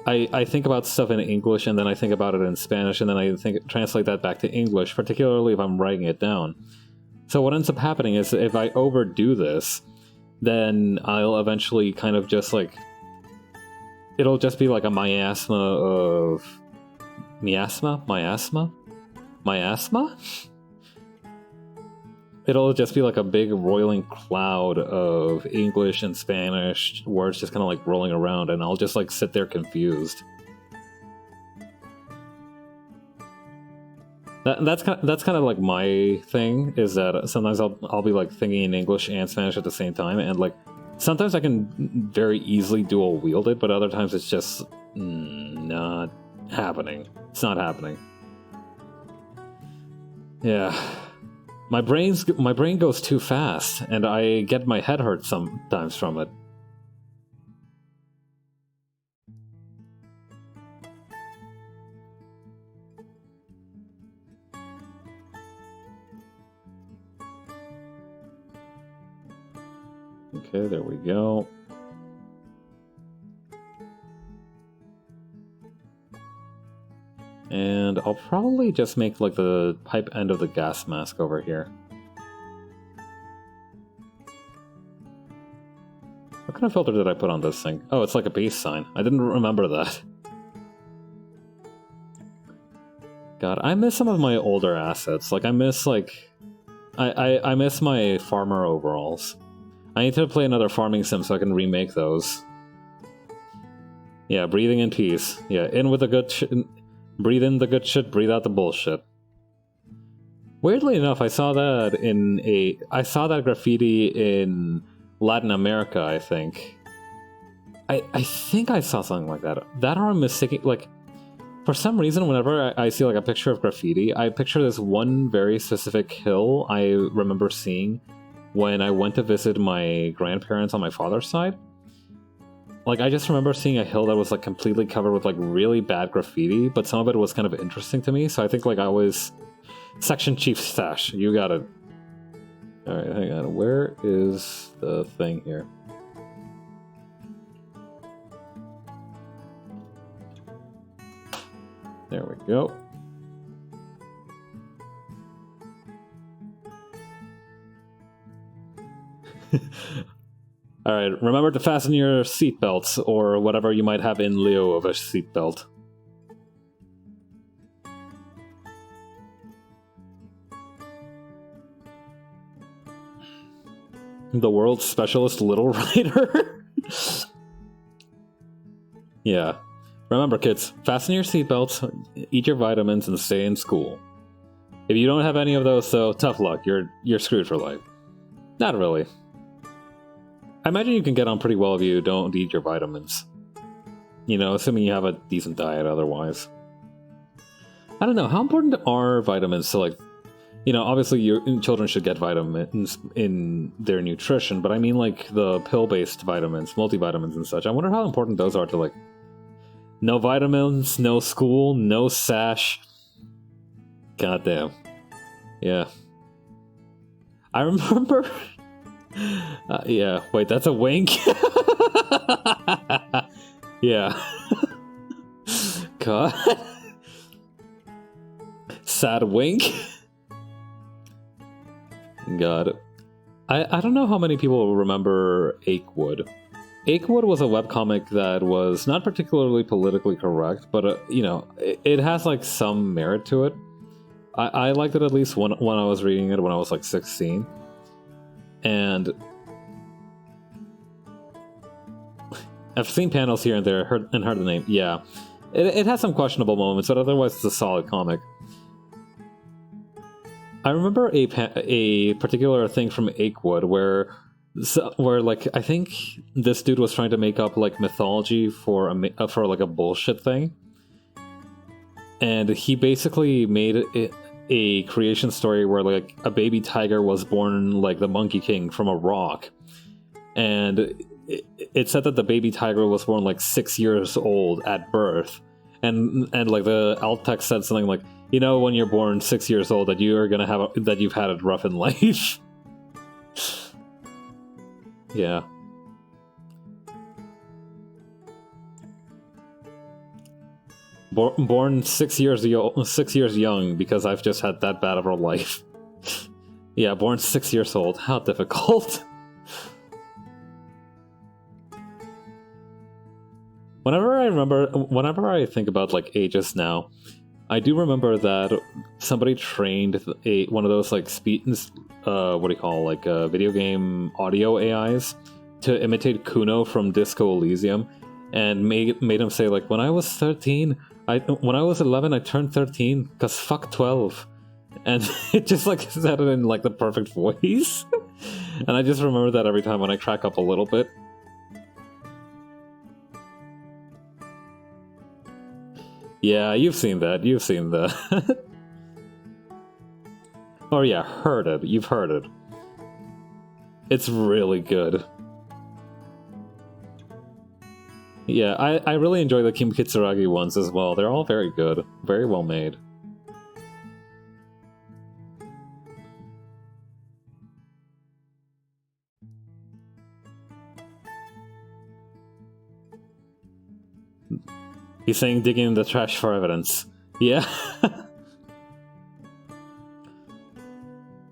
I think about stuff in English and then I think about it in Spanish and then I translate that back to English, particularly if I'm writing it down. So what ends up happening is if I overdo this, then I'll eventually kind of just like... It'll just be like a miasma of... Miasma? It'll just be like a big roiling cloud of English and Spanish words just kind of like rolling around, and I'll just like sit there confused. That's kind of like my thing, is that sometimes I'll be like thinking in English and Spanish at the same time, and like sometimes I can very easily dual wield it, but other times it's just not happening. It's not happening. Yeah. My brain goes too fast, and I get my head hurt sometimes from it. Okay, there we go. And I'll probably just make like the pipe end of the gas mask over here. What kind of filter did I put on this thing? Oh, it's like a peace sign. I didn't remember that. God, I miss some of my older assets. Like I miss like... I miss my farmer overalls. I need to play another farming sim so I can remake those. Yeah, breathing in peace. Yeah, in with the good shit. Breathe in the good shit, breathe out the bullshit. Weirdly enough, I saw that graffiti in Latin America, I think. I think I saw something like that. That or I'm mistaken, like, for some reason, whenever I see like a picture of graffiti, I picture this one very specific hill I remember seeing when I went to visit my grandparents on my father's side. Like, I just remember seeing a hill that was, like, completely covered with, like, really bad graffiti, but some of it was kind of interesting to me, so I think, like, I was... Section Chief Stash, you got it. Alright, hang on, where is the thing here? There we go. Alright, remember to fasten your seatbelts, or whatever you might have in lieu of a seatbelt. The world's specialist little rider? Yeah. Remember, kids, fasten your seatbelts, eat your vitamins, and stay in school. If you don't have any of those, though, tough luck. You're screwed for life. Not really. I imagine you can get on pretty well if you don't eat your vitamins. You know, assuming you have a decent diet otherwise. I don't know, how important are vitamins to, like... You know, obviously your children should get vitamins in their nutrition, but I mean, like, the pill-based vitamins, multivitamins and such. I wonder how important those are to, like... No vitamins, no school, no sash. Goddamn. Yeah. I remember... yeah, wait, that's a wink? Yeah. God. Sad wink? God. I don't know how many people remember Achewood. Achewood was a webcomic that was not particularly politically correct, but, you know, it has, like, some merit to it. I liked it at least when I was reading it when I was like 16. And I've seen panels here and there, heard the name. Yeah, it has some questionable moments, but otherwise it's a solid comic. I remember a particular thing from Achewood where like I think this dude was trying to make up like mythology for like a bullshit thing, and he basically made a creation story where like a baby tiger was born like the Monkey King from a rock, and it said that the baby tiger was born like 6 years old at birth, and like the alt text said something like, you know, when you're born 6 years old that you are gonna have that you've had it rough in life. Yeah. Born 6 years young because I've just had that bad of a life. Yeah, born 6 years old. How difficult. Whenever I think about like ages now, I do remember that somebody trained one of those like video game audio AIs to imitate Kuno from Disco Elysium, and made him say like, when I was 13, when I was 11, I turned 13 because fuck 12, and it just like said it in like the perfect voice, and I just remember that every time when I crack up a little bit. Yeah, you've seen that. You've seen that. Oh yeah, heard it. You've heard it. It's really good. Yeah, I really enjoy the Kim Kitsuragi ones as well. They're all very good. Very well made. He's saying digging in the trash for evidence. Yeah.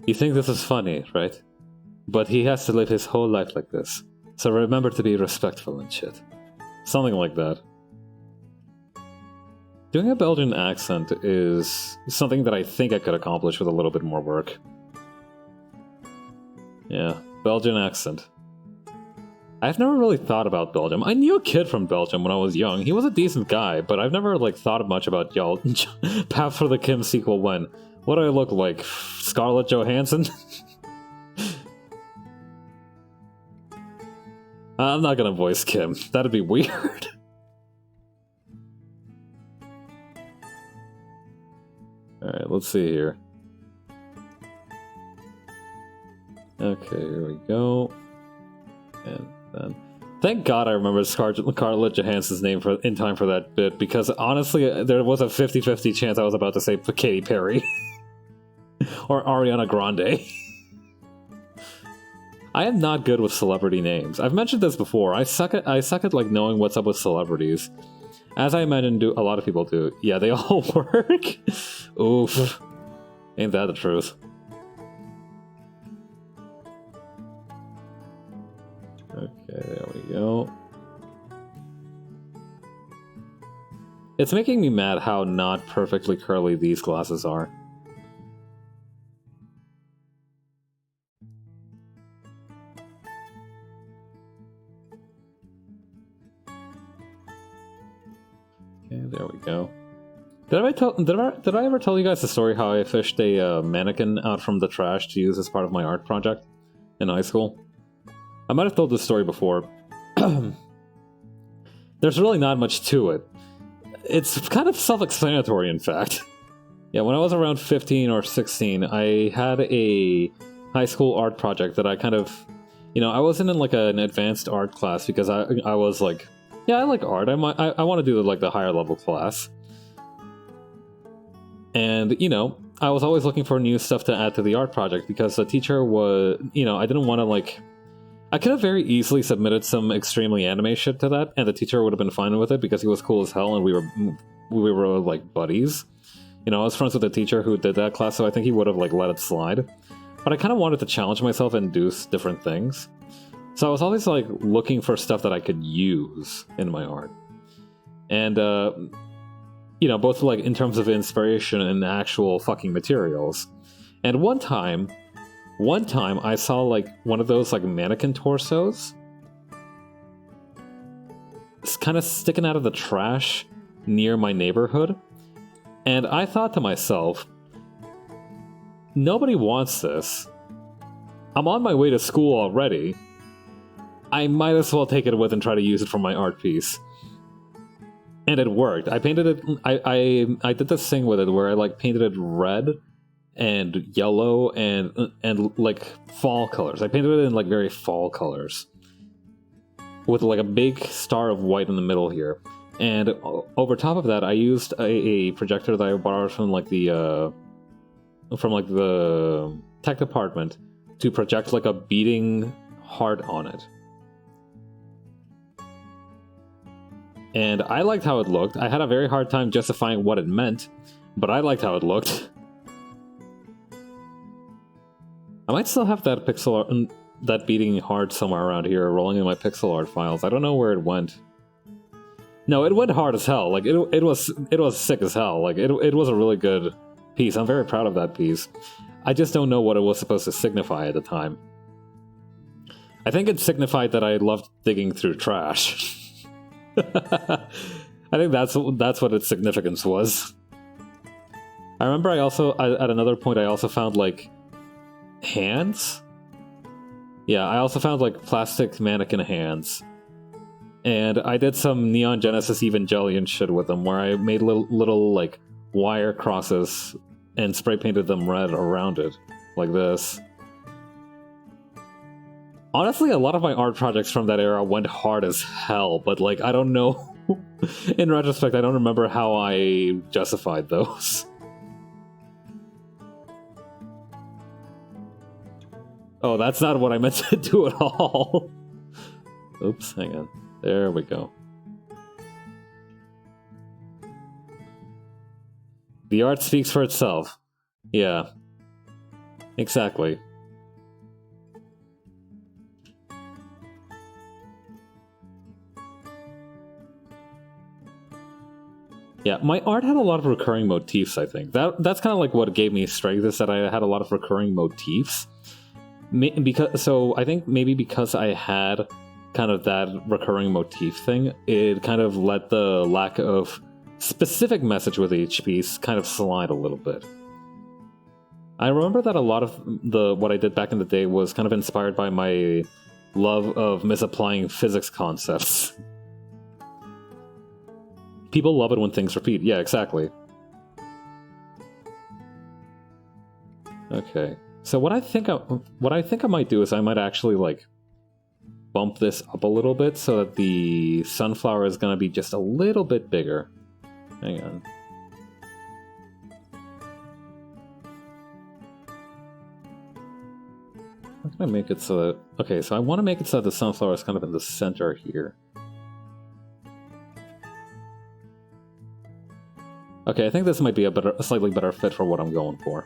You think this is funny, right? But he has to live his whole life like this. So remember to be respectful and shit. Something like that. Doing a Belgian accent is something that I think I could accomplish with a little bit more work. Yeah, Belgian accent. I've never really thought about Belgium. I knew a kid from Belgium when I was young. He was a decent guy, but I've never like thought much about y'all. Path for the Kim sequel when? What do I look like? Scarlett Johansson? I'm not gonna voice Kim. That'd be weird. Alright, let's see here. Okay, here we go. And then... Thank God I remembered Scarlett Johansson's name in time for that bit, because honestly, there was a 50-50 chance I was about to say Katy Perry. Or Ariana Grande. I am not good with celebrity names. I've mentioned this before. I suck at like knowing what's up with celebrities. As I imagine a lot of people do. Yeah, they all work. Oof. Ain't that the truth? Okay, there we go. It's making me mad how not perfectly curly these glasses are. Okay, there we go. Did I ever tell you guys the story how I fished a mannequin out from the trash to use as part of my art project in high school? I might have told this story before. There's really not much to it. It's kind of self-explanatory, in fact. Yeah, when I was around 15 or 16, I had a high school art project that I kind of... You know, I wasn't in like an advanced art class because I was like... Yeah, I like art. I want to do like the higher level class. And, you know, I was always looking for new stuff to add to the art project because the teacher was... You know, I didn't want to like... I could have very easily submitted some extremely anime shit to that, and the teacher would have been fine with it because he was cool as hell and we were like buddies. You know, I was friends with the teacher who did that class, so I think he would have like let it slide. But I kind of wanted to challenge myself and do different things. So I was always like looking for stuff that I could use in my art. And, you you know, both like in terms of inspiration and actual fucking materials. And one time I saw like one of those like mannequin torsos. It's kind of sticking out of the trash near my neighborhood. And I thought to myself, nobody wants this. I'm on my way to school already. I might as well take it with and try to use it for my art piece. And it worked. I painted it. I did this thing with it where I like painted it red and yellow and like fall colors. I painted it in like very fall colors with like a big star of white in the middle here. And over top of that, I used a projector that I borrowed from like the tech department to project like a beating heart on it. And I liked how it looked. I had a very hard time justifying what it meant, but I liked how it looked. I might still have that pixel art, that beating heart somewhere around here, rolling in my pixel art files. I don't know where it went. No, it went hard as hell. Like it was sick as hell. Like it was a really good piece. I'm very proud of that piece. I just don't know what it was supposed to signify at the time. I think it signified that I loved digging through trash. I think that's what its significance was. I remember at another point I also found like hands. Yeah, I also found like plastic mannequin hands. And I did some Neon Genesis Evangelion shit with them where I made little like wire crosses and spray painted them red around it. Like this. Honestly, a lot of my art projects from that era went hard as hell, but like, I don't know. In retrospect, I don't remember how I justified those. Oh, that's not what I meant to do at all. Oops, hang on. There we go. The art speaks for itself. Yeah. Exactly. Yeah, my art had a lot of recurring motifs, I think. That's kind of like what gave me strength, is that I had a lot of recurring motifs. So I think maybe because I had kind of that recurring motif thing, it kind of let the lack of specific message with each piece kind of slide a little bit. I remember that a lot of what I did back in the day was kind of inspired by my love of misapplying physics concepts. People love it when things repeat. Yeah, exactly. Okay. So what I think I might do is I might actually like bump this up a little bit so that the sunflower is gonna be just a little bit bigger. Hang on. How can I make it so that... Okay, so I want to make it so that the sunflower is kind of in the center here. Okay, I think this might be a slightly better fit for what I'm going for.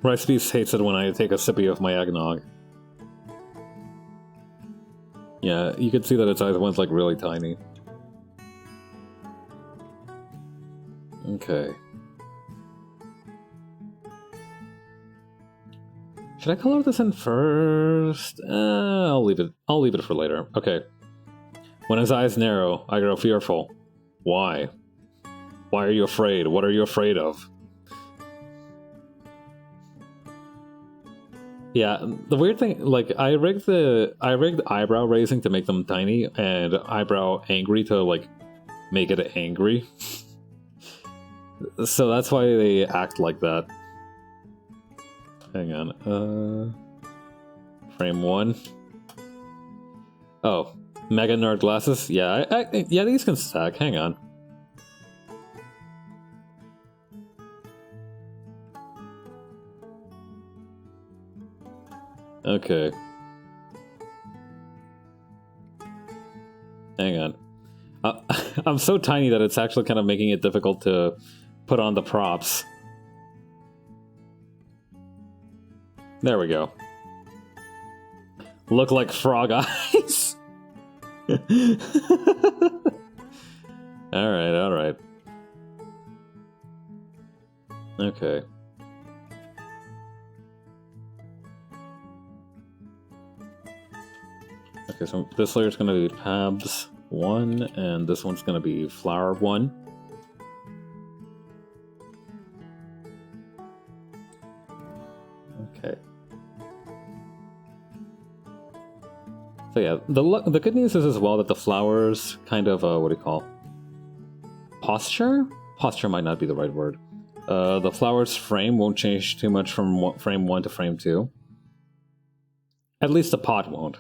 Rice Beast hates it when I take a sippy of my eggnog. Yeah, you can see that its eyes went like really tiny. Okay. Should I color this in first? I'll leave it for later. Okay. When his eyes narrow, I grow fearful. Why? Why are you afraid? What are you afraid of? Yeah, the weird thing, like, I rigged eyebrow raising to make them tiny, and eyebrow angry to, like, make it angry. So that's why they act like that. Hang on, frame 1. Oh, Mega Nerd glasses? Yeah, yeah, these can stack, hang on. Okay. Hang on. I'm so tiny that it's actually kind of making it difficult to put on the props. There we go. look like frog eyes. Alright, alright. Okay. Okay, so this layer's gonna be Pabs 1, and this one's gonna be Flower 1. Okay. So yeah, the good news is as well that the flowers kind of, what do you call? Posture? Posture might not be the right word. The flower's frame won't change too much from frame 1 to frame 2. At least the pot won't.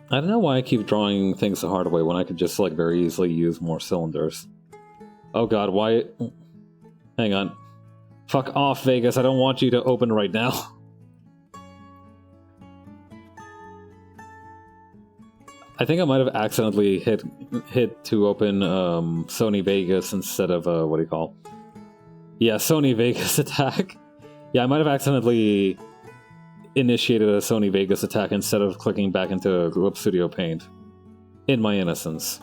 I don't know why I keep drawing things the hard way when I could just, like, very easily use more cylinders. Oh god, why... Hang on. Fuck off, Vegas, I don't want you to open right now. I think I might have accidentally hit to open Sony Vegas instead of, what do you call? Yeah, Sony Vegas attack. Yeah, I might have accidentally initiated a Sony Vegas attack instead of clicking back into Clip Studio Paint. In my innocence.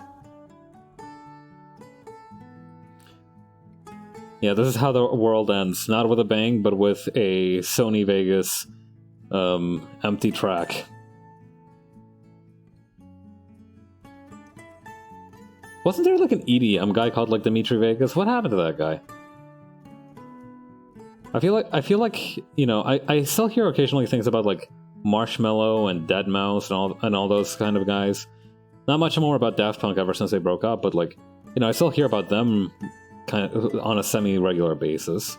Yeah, this is how the world ends. Not with a bang, but with a Sony Vegas empty track. Wasn't there like an EDM guy called like Dimitri Vegas? What happened to that guy? I feel like you know, I still hear occasionally things about like Marshmello and Deadmau5 and all those kind of guys. Not much more about Daft Punk ever since they broke up, but like, you know, I still hear about them kind of on a semi-regular basis.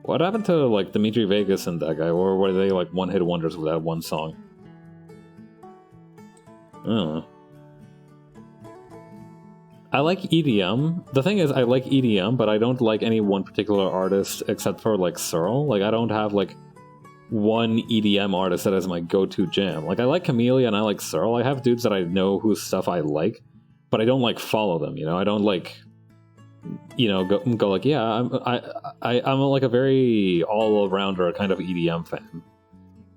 What happened to like Dimitri Vegas and that guy, or were they like one-hit wonders with that one song? I don't know. I like EDM. The thing is, I like EDM, but I don't like any one particular artist except for like Searle. Like, I don't have like one EDM artist that is my go-to jam. Like, I like Camellia and I like Searle. I have dudes that I know whose stuff I like, but I don't like follow them. You know, I don't like, you know, go like, yeah, I'm like a very all-arounder kind of EDM fan.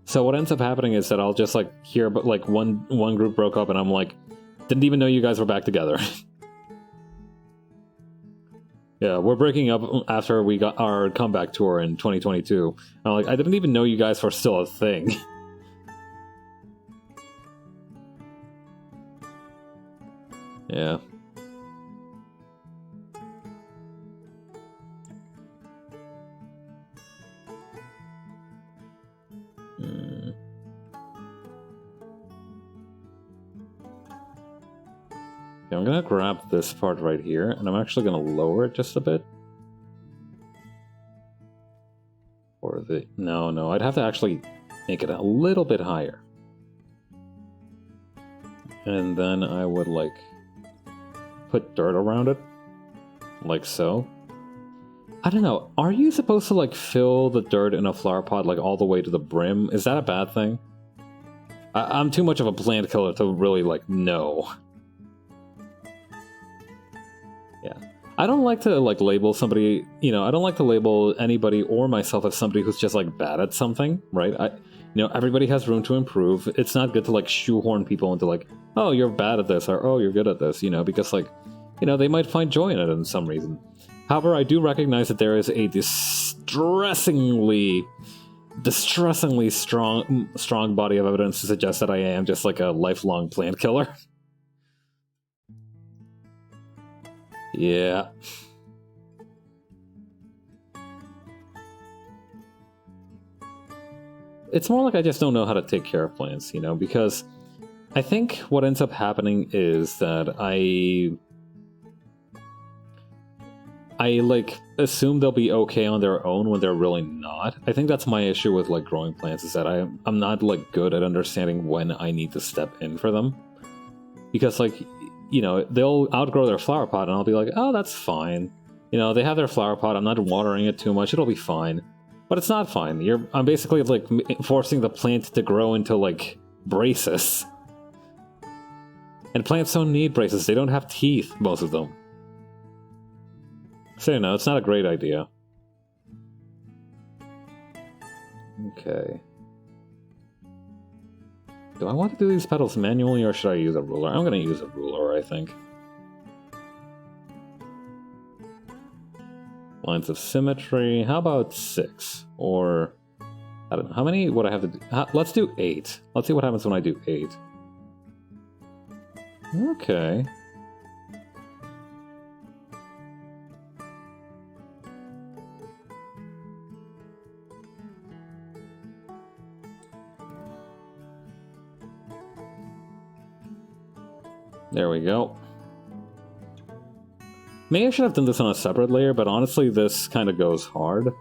So what ends up happening is that I'll just like hear about like one group broke up and I'm like, didn't even know you guys were back together. Yeah, we're breaking up after we got our comeback tour in 2022. I'm like, I didn't even know you guys were still a thing. Yeah. Okay, I'm gonna grab this part right here, and I'm actually gonna lower it just a bit. Or the... No, I'd have to actually make it a little bit higher. And then I would, like, put dirt around it. Like so. I don't know, are you supposed to, like, fill the dirt in a flower pot, like, all the way to the brim? Is that a bad thing? I'm too much of a plant killer to really, like, know. Yeah. I don't like to, like, label somebody, you know, I don't like to label anybody or myself as somebody who's just, like, bad at something, right? You know, everybody has room to improve. It's not good to, like, shoehorn people into, like, oh, you're bad at this, or oh, you're good at this, you know, because, like, you know, they might find joy in it in some reason. However, I do recognize that there is a distressingly strong body of evidence to suggest that I am just, like, a lifelong plant killer. Yeah. It's more like I just don't know how to take care of plants, you know, because I think what ends up happening is that I like assume they'll be okay on their own when they're really not. I think that's my issue with like growing plants, is that I'm not like good at understanding when I need to step in for them. Because like, you know, they'll outgrow their flower pot and I'll be like, oh, that's fine. You know, they have their flower pot, I'm not watering it too much, it'll be fine. But it's not fine. I'm basically like forcing the plant to grow into like braces. And plants don't need braces, they don't have teeth, most of them. So, no, it's not a great idea. Okay. Do I want to do these petals manually, or should I use a ruler? I'm going to use a ruler, I think. Lines of symmetry. How about 6? Or, I don't know. How many would I have to do? Let's do 8. Let's see what happens when I do 8. Okay. There we go. Maybe I should have done this on a separate layer, but honestly, this kind of goes hard.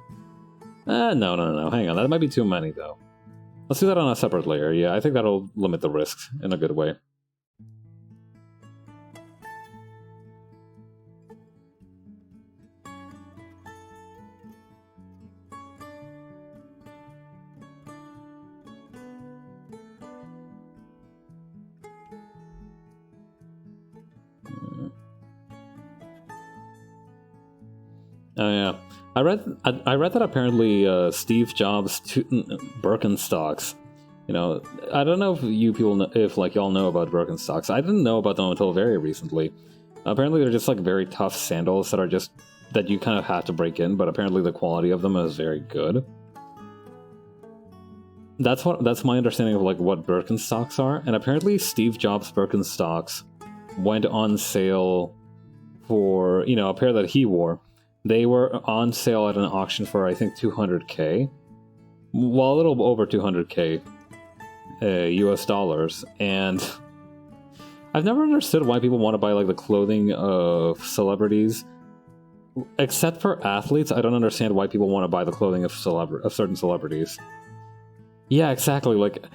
No. Hang on, that might be too many, though. Let's do that on a separate layer. Yeah, I think that'll limit the risks in a good way. Oh yeah, I read that apparently Steve Jobs' Birkenstocks. You know, I don't know if you people know, if like y'all know about Birkenstocks. I didn't know about them until very recently. Apparently, they're just like very tough sandals that are just that you kind of have to break in. But apparently, the quality of them is very good. That's my understanding of like what Birkenstocks are. And apparently, Steve Jobs' Birkenstocks went on sale for, you know, a pair that he wore. They were on sale at an auction for, I think, 200K. Well, a little over 200K US dollars. And I've never understood why people want to buy, like, the clothing of celebrities. Except for athletes, I don't understand why people want to buy the clothing of certain celebrities. Yeah, exactly. Like,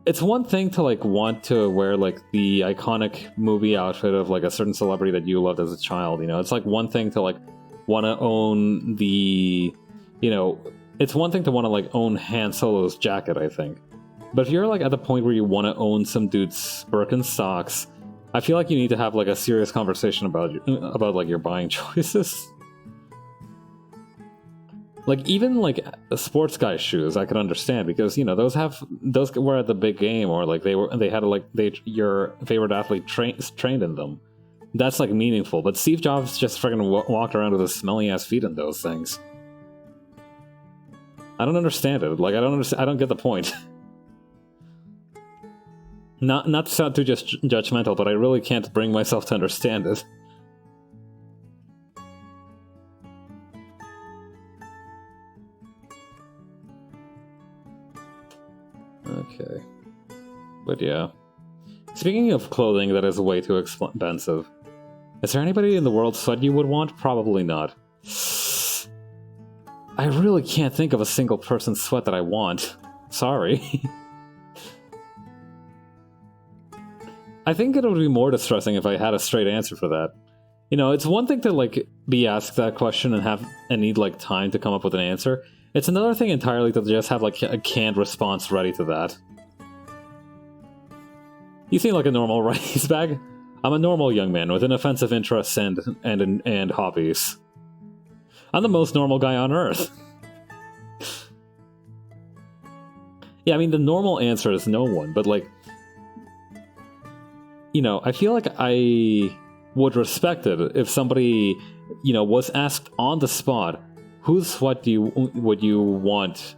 it's one thing to, like, want to wear, like, the iconic movie outfit of, like, a certain celebrity that you loved as a child, you know? It's, like, one thing to, like, want to own the, you know, it's one thing to want to like own Han Solo's jacket, I think. But if you're like at the point where you want to own some dude's Birkenstocks, I feel like you need to have like a serious conversation about like your buying choices. Like even like sports guy shoes, I could understand because you know those were at the big game or like they had your favorite athlete trained in them. That's, like, meaningful, but Steve Jobs just freaking walked around with his smelly-ass feet in those things. I don't understand it. Like, I don't get the point. Not to sound too just judgmental, but I really can't bring myself to understand it. Okay. But yeah. Speaking of clothing that is way too expensive, is there anybody in the world sweat you would want? Probably not. I really can't think of a single person's sweat that I want. Sorry. I think it would be more distressing if I had a straight answer for that. You know, it's one thing to, like, be asked that question and need, like, time to come up with an answer. It's another thing entirely to just have, like, a canned response ready to that. You seem like a normal rice bag. I'm a normal young man with inoffensive interests and hobbies. I'm the most normal guy on Earth. Yeah, I mean, the normal answer is no one, but, like, you know, I feel like I would respect it if somebody, you know, was asked on the spot, whose sweat would you want?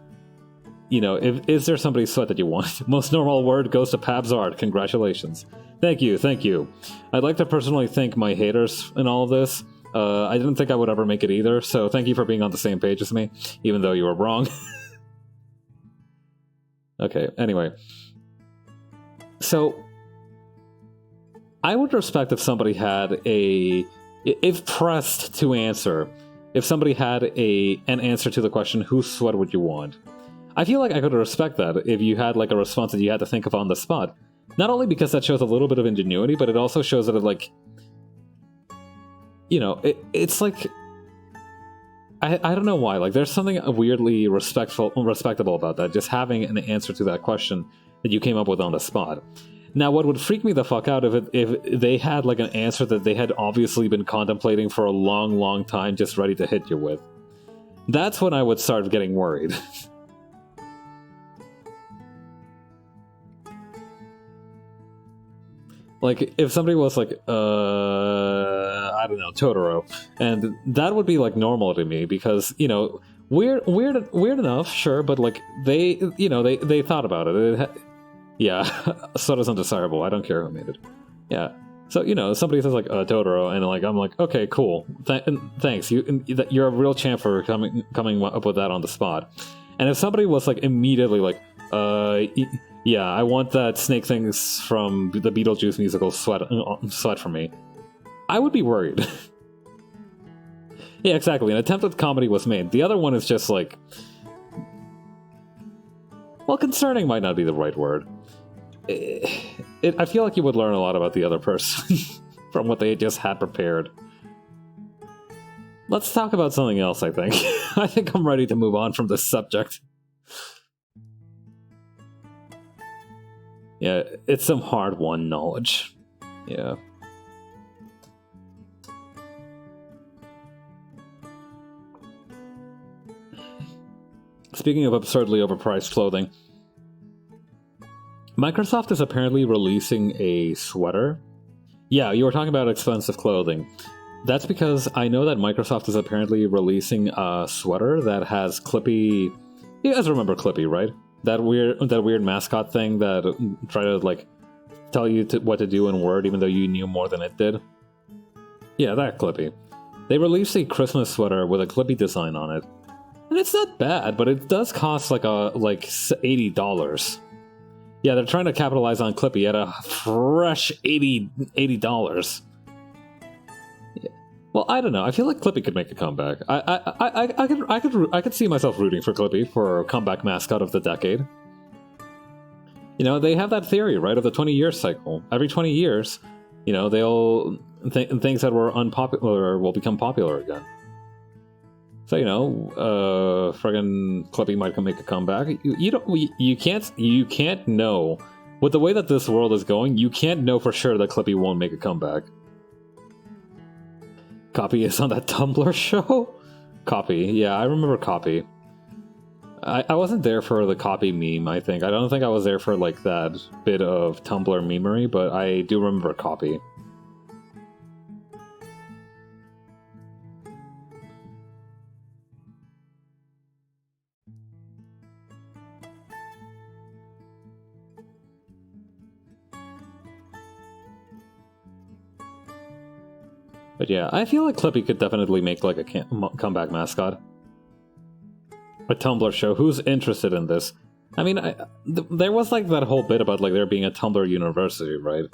You know, is there somebody's sweat that you want? Most normal word goes to Pabzard. Congratulations. Thank you. I'd like to personally thank my haters in all of this. I didn't think I would ever make it either, so thank you for being on the same page as me, even though you were wrong. Okay, anyway. So, I would respect if somebody had if pressed to answer, if somebody had an answer to the question, whose sweat would you want? I feel like I could respect that if you had like a response that you had to think of on the spot. Not only because that shows a little bit of ingenuity, but it also shows that it, like, you know, it's like, I don't know why, like, there's something weirdly respectable about that, just having an answer to that question that you came up with on the spot. Now, what would freak me the fuck out if they had like an answer that they had obviously been contemplating for a long, long time, just ready to hit you with. That's when I would start getting worried. Like, if somebody was like, I don't know, Totoro, and that would be like normal to me because, you know, weird enough, sure, but like they thought about it. Yeah, so does Undesirable. I don't care who made it. Yeah, so you know, somebody says like Totoro, and like I'm like, okay, cool, thanks. You're a real champ for coming up with that on the spot. And if somebody was like immediately like, yeah, I want that Snake Things from the Beetlejuice musical sweat for me, I would be worried. Yeah, exactly. An attempt at comedy was made. The other one is just like, well, concerning might not be the right word. I feel like you would learn a lot about the other person from what they just had prepared. Let's talk about something else, I think. I think I'm ready to move on from this subject. Yeah, it's some hard-won knowledge. Yeah. Speaking of absurdly overpriced clothing, Microsoft is apparently releasing a sweater. Yeah, you were talking about expensive clothing. That's because I know that Microsoft is apparently releasing a sweater that has Clippy... You guys remember Clippy, right? That weird mascot thing that tried to, like, tell you what to do in Word even though you knew more than it did? Yeah, that Clippy. They released a Christmas sweater with a Clippy design on it. And it's not bad, but it does cost like $80. Yeah, they're trying to capitalize on Clippy at a fresh $80. Yeah. Well, I don't know. I feel like Clippy could make a comeback. I could see myself rooting for Clippy for comeback mascot of the decade. You know, they have that theory, right, of the 20-year cycle. Every 20 years, you know, things that were unpopular will become popular again. So, you know, friggin' Clippy might make a comeback. You can't know. With the way that this world is going, you can't know for sure that Clippy won't make a comeback. Copy is on that Tumblr show? Copy, yeah, I remember Copy. I wasn't there for the Copy meme, I think. I don't think I was there for, like, that bit of Tumblr memery, but I do remember Copy. But yeah, I feel like Clippy could definitely make like a comeback mascot. A Tumblr show. Who's interested in this? I mean, there was like that whole bit about like there being a Tumblr university, right?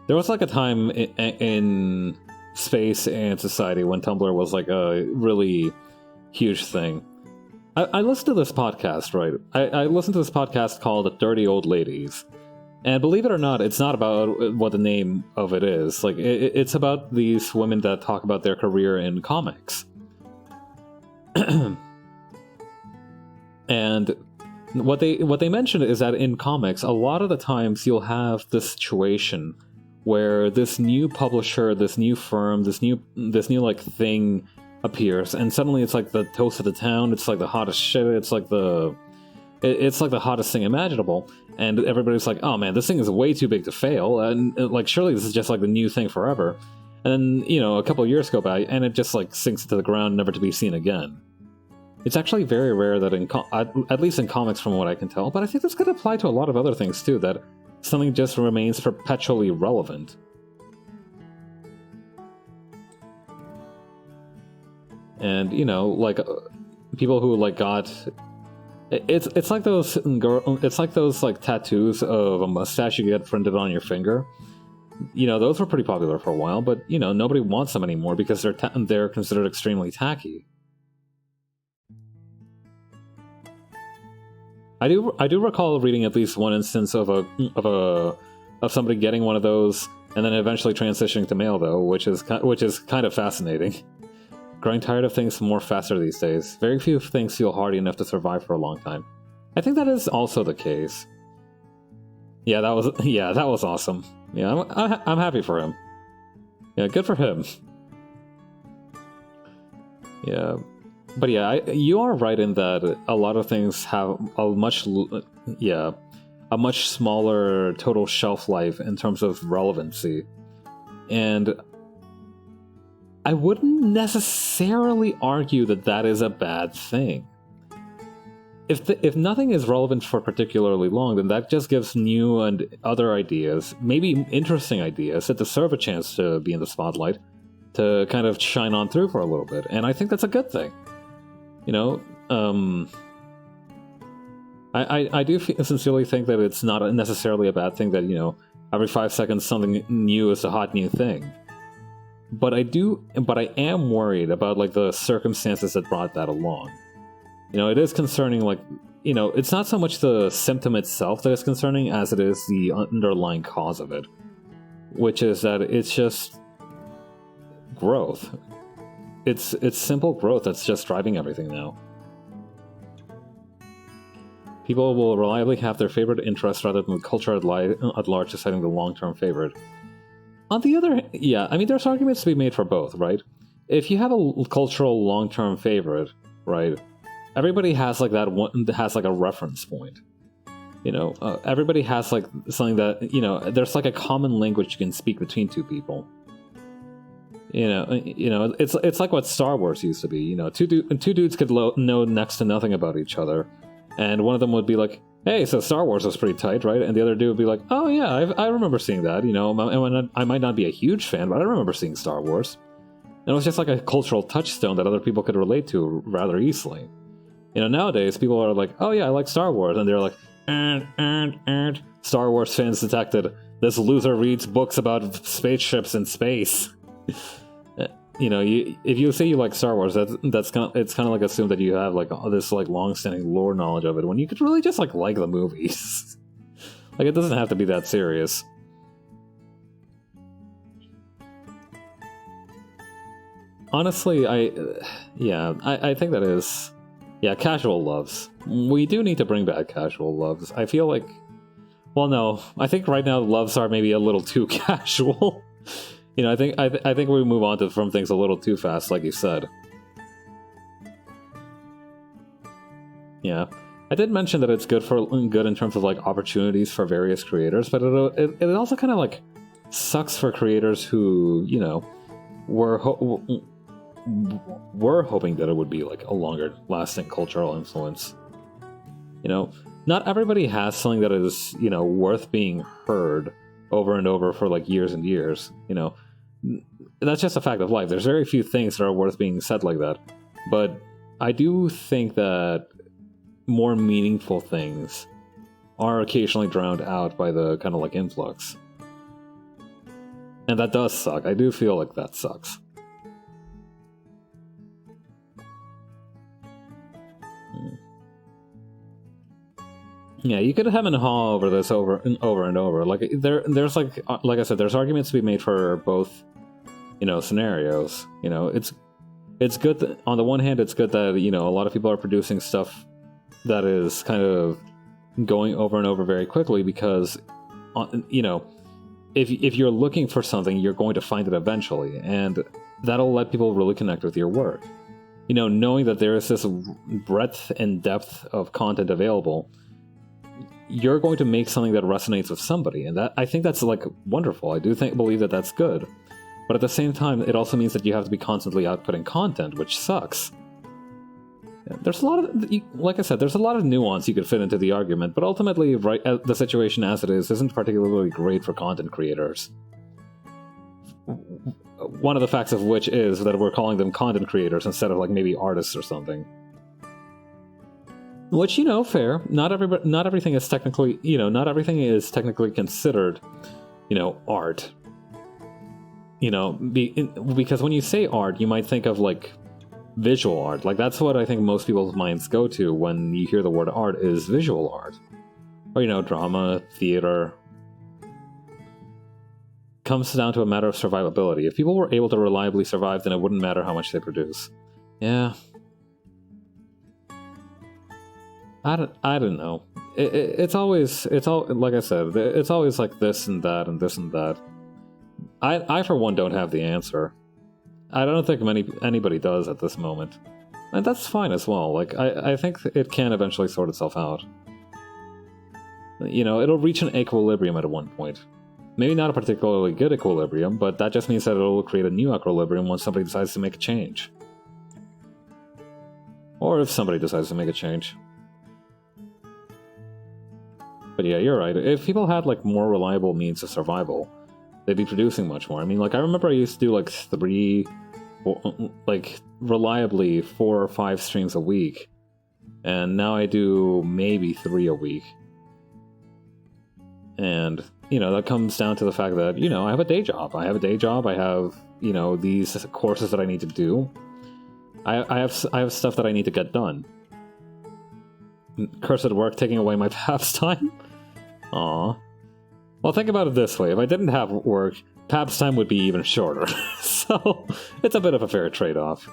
There was like a time in space and society when Tumblr was like a really huge thing. I listened to this podcast, right? I listened to this podcast called Dirty Old Ladies. And believe it or not, it's not about what the name of it is. Like, it's about these women that talk about their career in comics. And what they mentioned is that in comics, a lot of the times you'll have this situation where this new publisher, this new firm, this new like thing appears, and suddenly it's like the toast of the town. It's like the hottest shit. It's like the hottest thing imaginable. And everybody's like, oh man, this thing is way too big to fail, and like surely this is just like the new thing forever. And then, you know, a couple of years go by, and it just like sinks to the ground, never to be seen again. It's actually very rare that at least in comics from what I can tell, but I think this could apply to a lot of other things too, that something just remains perpetually relevant. And, you know, like, people who like got... It's like those like tattoos of a mustache you get printed on your finger. You know, those were pretty popular for a while, but you know, nobody wants them anymore because they're considered extremely tacky. I do recall reading at least one instance of somebody getting one of those and then eventually transitioning to male, though, which is kind of fascinating. Growing tired of things more faster these days. Very few things feel hardy enough to survive for a long time. I think that is also the case. Yeah, that was awesome. Yeah, I'm happy for him. Yeah, good for him. Yeah, but yeah, you are right in that a lot of things have a much smaller total shelf life in terms of relevancy, and I wouldn't necessarily argue that that is a bad thing. If nothing is relevant for particularly long, then that just gives new and other ideas, maybe interesting ideas, that deserve a chance to be in the spotlight, to kind of shine on through for a little bit. And I think that's a good thing. You know, I do sincerely think that it's not necessarily a bad thing that, you know, every 5 seconds something new is a hot new thing. But I am worried about, like, the circumstances that brought that along. You know, it is concerning, like, you know, it's not so much the symptom itself that is concerning as it is the underlying cause of it. Which is that it's just growth. It's simple growth that's just driving everything now. People will reliably have their favorite interests rather than the culture at large deciding the long-term favorite. On the other hand, yeah, I mean, there's arguments to be made for both, right? If you have a cultural long-term favorite, right, everybody has, like, that one, has, like, a reference point. You know, everybody has, like, something that, you know, there's, like, a common language you can speak between two people. You know, it's like what Star Wars used to be. You know, two dudes could know next to nothing about each other, and one of them would be like, "Hey, so Star Wars was pretty tight, right?" And the other dude would be like, "Oh yeah, I remember seeing that. You know, I might not be a huge fan, but I remember seeing Star Wars." And it was just like a cultural touchstone that other people could relate to rather easily. You know, nowadays people are like, "Oh yeah, I like Star Wars," and they're like, and Star Wars fans detected. This loser reads books about spaceships in space. You know, if you say you like Star Wars, it's kind of like assume that you have, like, this, like, long-standing lore knowledge of it, when you could really just, like the movies. Like, it doesn't have to be that serious. Honestly, I think that is, yeah, casual loves. We do need to bring back casual loves. I feel like, well, no, I think right now loves are maybe a little too casual. You know, I think we move on from things a little too fast, like you said. Yeah, I did mention that it's good in terms of, like, opportunities for various creators, but it also kind of, like, sucks for creators who, you know, were hoping that it would be, like, a longer lasting cultural influence. You know, not everybody has something that is, you know, worth being heard over and over for, like, years and years. You know, that's just a fact of life. There's very few things that are worth being said like that. But I do think that more meaningful things are occasionally drowned out by the kind of, like, influx. And that does suck. I do feel like that sucks. Yeah, you could hem and haw over this over and over. Like, there's like I said, there's arguments to be made for both, you know, scenarios. You know, it's good that, on the one hand, it's good that, you know, a lot of people are producing stuff that is kind of going over and over very quickly, because, you know, if you're looking for something, you're going to find it eventually, and that'll let people really connect with your work. You know, knowing that there is this breadth and depth of content available, you're going to make something that resonates with somebody, and that, I think that's, like, wonderful. I do believe that that's good, but at the same time, it also means that you have to be constantly outputting content, which sucks. There's a lot of, like I said, there's a lot of nuance you could fit into the argument, but ultimately, right, the situation as it is isn't particularly great for content creators. One of the facts of which is that we're calling them content creators instead of, like, maybe artists or something. Which, you know, fair. Not everything is technically, you know, not everything is technically considered, you know, art. You know, because when you say art, you might think of, like, visual art. Like, that's what I think most people's minds go to when you hear the word art, is visual art. Or, you know, drama, theater. Comes down to a matter of survivability. If people were able to reliably survive, then it wouldn't matter how much they produce. Yeah. I don't know. It's all like I said. It's always like this and that and this and that. I for one don't have the answer. I don't think anybody does at this moment, and that's fine as well. Like I think it can eventually sort itself out. You know, it'll reach an equilibrium at one point. Maybe not a particularly good equilibrium, but that just means that it'll create a new equilibrium once somebody decides to make a change. Or if somebody decides to make a change. But yeah, you're right. If people had like more reliable means of survival, they'd be producing much more. I mean, like I remember I used to do like reliably 4 or 5 streams a week, and now I do maybe 3 a week. And, you know, that comes down to the fact that, you know, I have a day job. I have, you know, these courses that I need to do. I have stuff that I need to get done. Cursed work taking away my pastime? Aw. Well, think about it this way. If I didn't have work, pastime would be even shorter. So, it's a bit of a fair trade-off.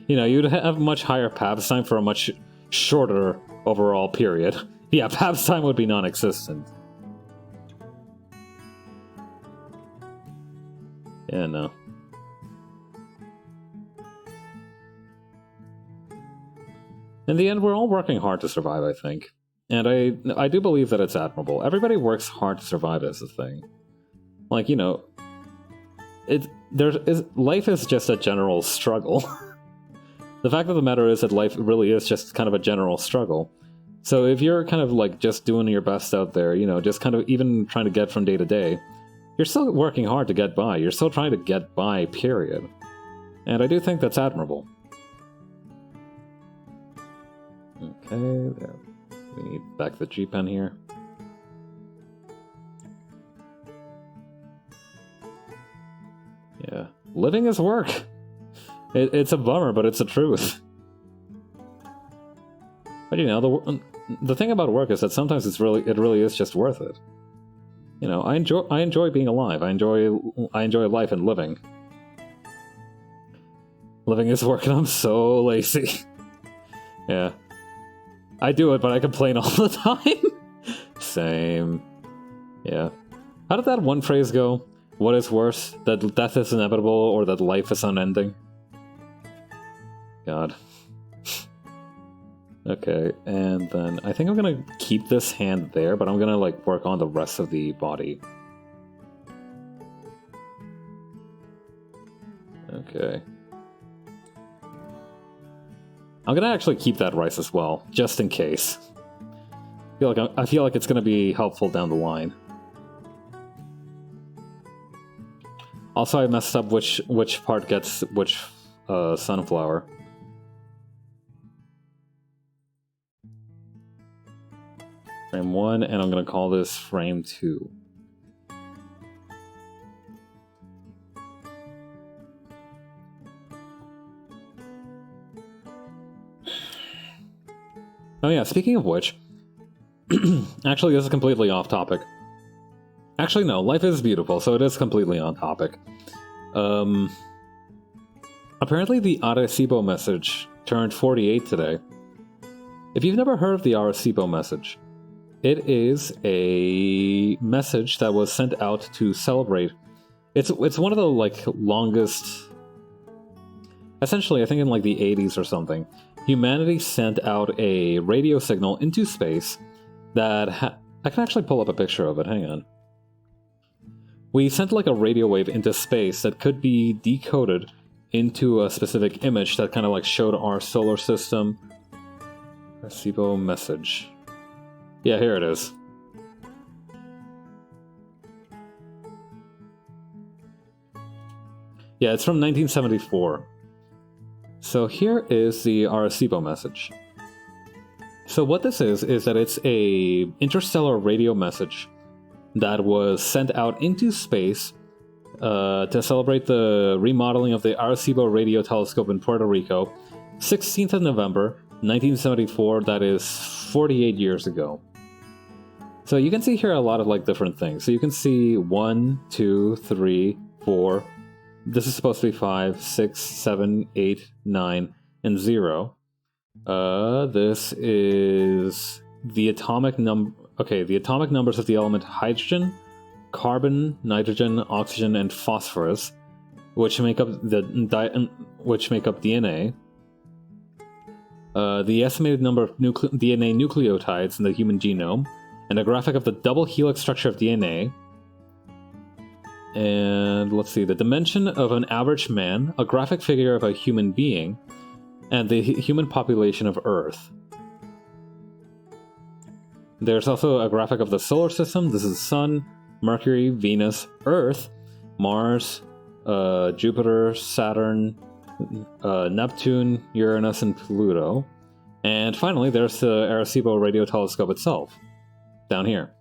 You know, you'd have much higher pastime for a much shorter overall period. Yeah, pastime would be non-existent. Yeah, no. In the end, we're all working hard to survive, I think. And I do believe that it's admirable. Everybody works hard to survive as a thing. Like, you know, life is just a general struggle. The fact of the matter is that life really is just kind of a general struggle. So if you're kind of like just doing your best out there, you know, just kind of even trying to get from day to day, you're still working hard to get by. You're still trying to get by, period. And I do think that's admirable. Okay, there. We need back the G-pen here. Yeah. Living is work. It's a bummer, but it's the truth. But you know, the thing about work is that sometimes it really is just worth it. You know, I enjoy being alive. I enjoy life and living. Living is work, and I'm so lazy. Yeah. I do it, but I complain all the time. Same. Yeah. How did that one phrase go? What is worse, that death is inevitable or that life is unending? God. Okay, and then I think I'm gonna keep this hand there, but I'm gonna like work on the rest of the body. Okay. I'm gonna actually keep that rice as well, just in case. I feel like it's gonna be helpful down the line. Also, I messed up which part gets which sunflower. Frame 1, and I'm gonna call this frame 2. Oh yeah, speaking of which, actually this is completely off topic. Actually no, life is beautiful, so it is completely on topic. Apparently the Arecibo message turned 48 today. If you've never heard of the Arecibo message, it is a message that was sent out to celebrate. It's one of the like longest. Essentially, I think in like the 80s or something, humanity sent out a radio signal into space that I can actually pull up a picture of it. Hang on. We sent like a radio wave into space that could be decoded into a specific image that kind of like showed our solar system. Arecibo message. Yeah, here it is. Yeah, it's from 1974. So here is the Arecibo message. So what this is that it's a interstellar radio message that was sent out into space to celebrate the remodeling of the Arecibo radio telescope in Puerto Rico, 16th of November, 1974. That is 48 years ago. So you can see here a lot of like different things. So you can see 1, 2, 3, 4, This is supposed to be 5, 6, 7, 8, 9, and 0. This is the atomic number. Okay, the atomic numbers of the element hydrogen, carbon, nitrogen, oxygen, and phosphorus, which make up DNA. The estimated number of DNA nucleotides in the human genome, and a graphic of the double helix structure of DNA. And let's see, the dimension of an average man, a graphic figure of a human being, and the human population of Earth. There's also a graphic of the solar system. This is Sun, Mercury, Venus, Earth, Mars, Jupiter, Saturn, Neptune, Uranus, and Pluto. And finally, there's the Arecibo radio telescope itself, down here.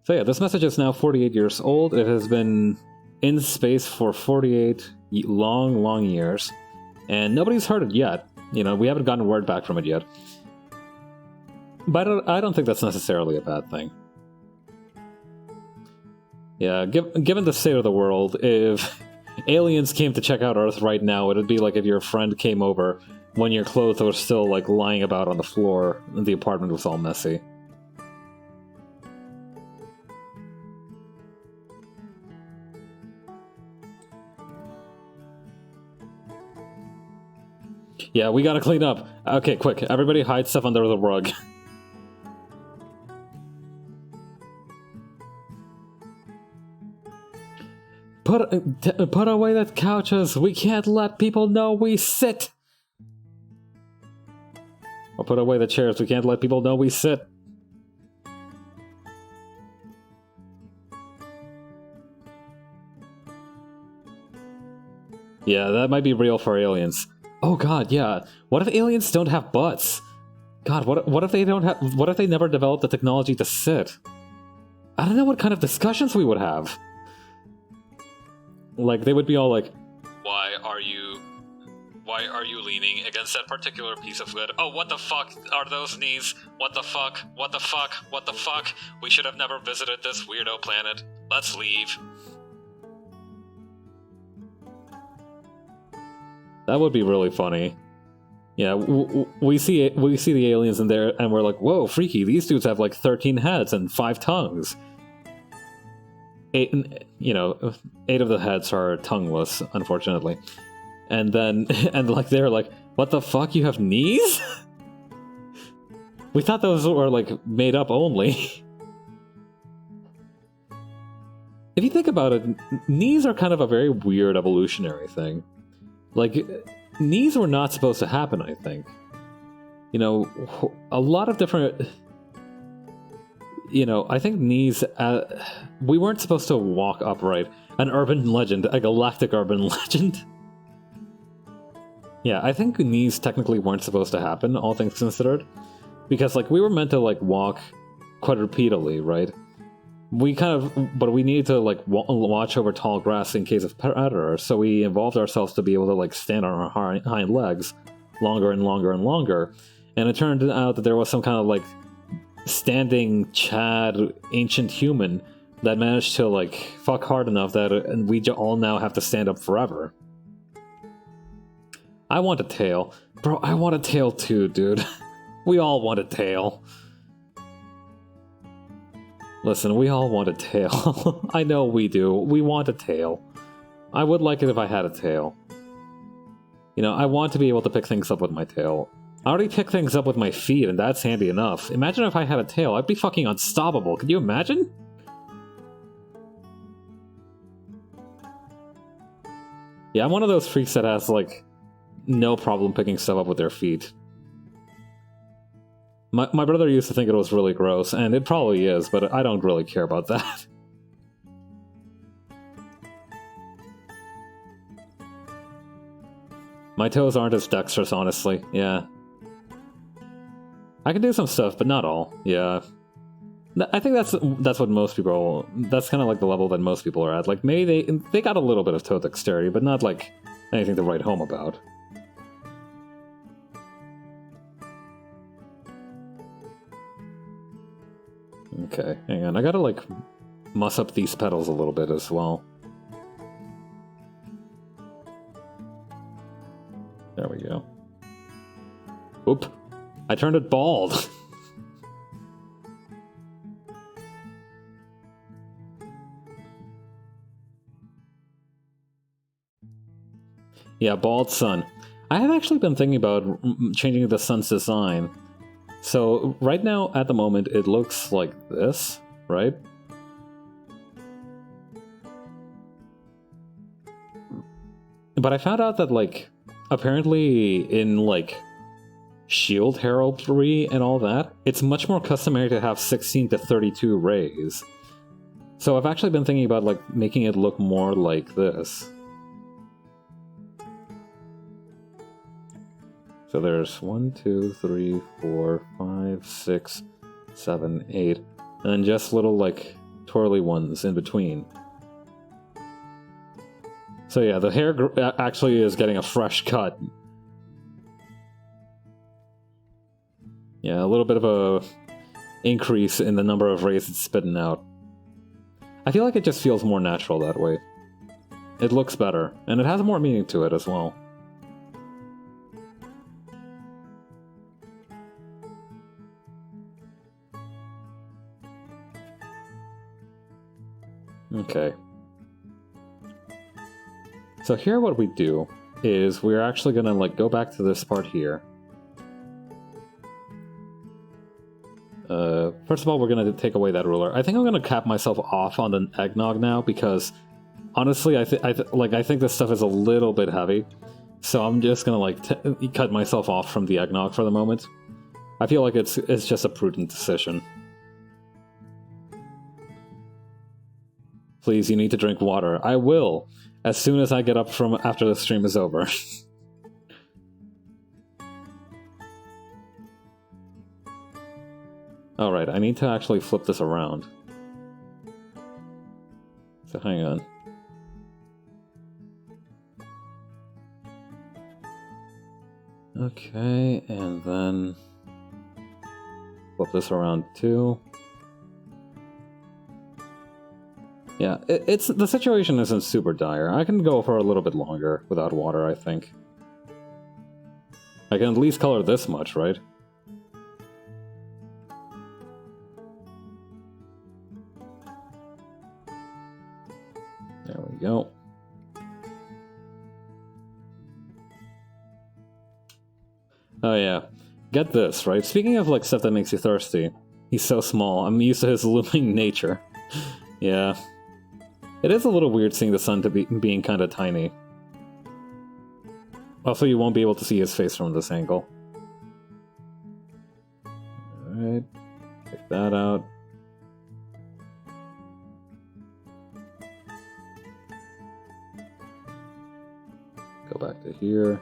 So yeah, this message is now 48 years old. It has been in space for 48 long, long years, and nobody's heard it yet. You know, we haven't gotten word back from it yet. But I don't think that's necessarily a bad thing. Yeah, given the state of the world, if aliens came to check out Earth right now, it'd be like if your friend came over when your clothes were still like lying about on the floor and the apartment was all messy. Yeah, we gotta clean up. Okay, quick, everybody hide stuff under the rug. Put away the couches. We can't let people know we sit. Or put away the chairs. We can't let people know we sit. Yeah, that might be real for aliens. Oh god, yeah. What if aliens don't have butts? God, what if they don't have? What if they never developed the technology to sit? I don't know what kind of discussions we would have. Like, they would be all like, Why are you leaning against that particular piece of wood? Oh, what the fuck are those knees? What the fuck? What the fuck? What the fuck? We should have never visited this weirdo planet. Let's leave. That would be really funny. Yeah, we see the aliens in there, and we're like, whoa, freaky, these dudes have like 13 heads and 5 tongues. 8 of the heads are tongueless, unfortunately. And then, like, they're like, what the fuck, you have knees? We thought those were, like, made up only. If you think about it, knees are kind of a very weird evolutionary thing. Like, knees were not supposed to happen, I think. You know, a lot of different... You know, I think knees... we weren't supposed to walk upright. An urban legend, a galactic urban legend. Yeah, I think knees technically weren't supposed to happen, all things considered. Because, like, we were meant to, like, walk quadrupedally, right? But we needed to, like, watch over tall grass in case of predators, so we evolved ourselves to be able to, like, stand on our hind legs longer and longer and longer. And it turned out that there was some kind of, like, standing Chad ancient human that managed to, like, fuck hard enough that and we all now have to stand up forever. I want a tail. Bro, I want a tail too, dude. We all want a tail. Listen, we all want a tail. I know we do. We want a tail. I would like it if I had a tail. You know, I want to be able to pick things up with my tail. I already pick things up with my feet, and that's handy enough. Imagine if I had a tail. I'd be fucking unstoppable. Could you imagine? Yeah, I'm one of those freaks that has, like, no problem picking stuff up with their feet. My brother used to think it was really gross, and it probably is, but I don't really care about that. My toes aren't as dexterous, honestly. Yeah. I can do some stuff, but not all. Yeah. I think that's what most people... That's kind of like the level that most people are at. Like, maybe they got a little bit of toe dexterity, but not, like, anything to write home about. Okay, hang on. I gotta, like, muss up these pedals a little bit as well. Oop. I turned it bald. Yeah, bald sun. I have actually been thinking about changing the sun's design. So right now, at the moment, it looks like this, right? But I found out that, like, apparently in, like, shield heraldry and all that, it's much more customary to have 16 to 32 rays. So I've actually been thinking about, like, making it look more like this. So there's 1, 2, 3, 4, 5, 6, 7, 8, and then just little, like, twirly ones in between. So yeah, the hair actually is getting a fresh cut. Yeah, a little bit of a increase in the number of rays it's spitting out. I feel like it just feels more natural that way. It looks better, and it has more meaning to it as well. Okay. So here what we do is we're actually gonna like go back to this part here. First of all, we're gonna take away that ruler. I think I'm gonna cap myself off on the eggnog now because honestly, I think this stuff is a little bit heavy. So I'm just gonna like cut myself off from the eggnog for the moment. I feel like it's just a prudent decision. Please, you need to drink water. I will, as soon as I get up from after the stream is over. Alright, I need to actually flip this around. So hang on. Okay, and then flip this around too. Yeah, it's the situation isn't super dire. I can go for a little bit longer without water, I think. I can at least color this much, right? There we go. Oh yeah. Get this, right? Speaking of like stuff that makes you thirsty, he's so small. I'm used to his looming nature. Yeah. It is a little weird seeing the sun being kind of tiny. Also, you won't be able to see his face from this angle. Alright. Take that out. Go back to here.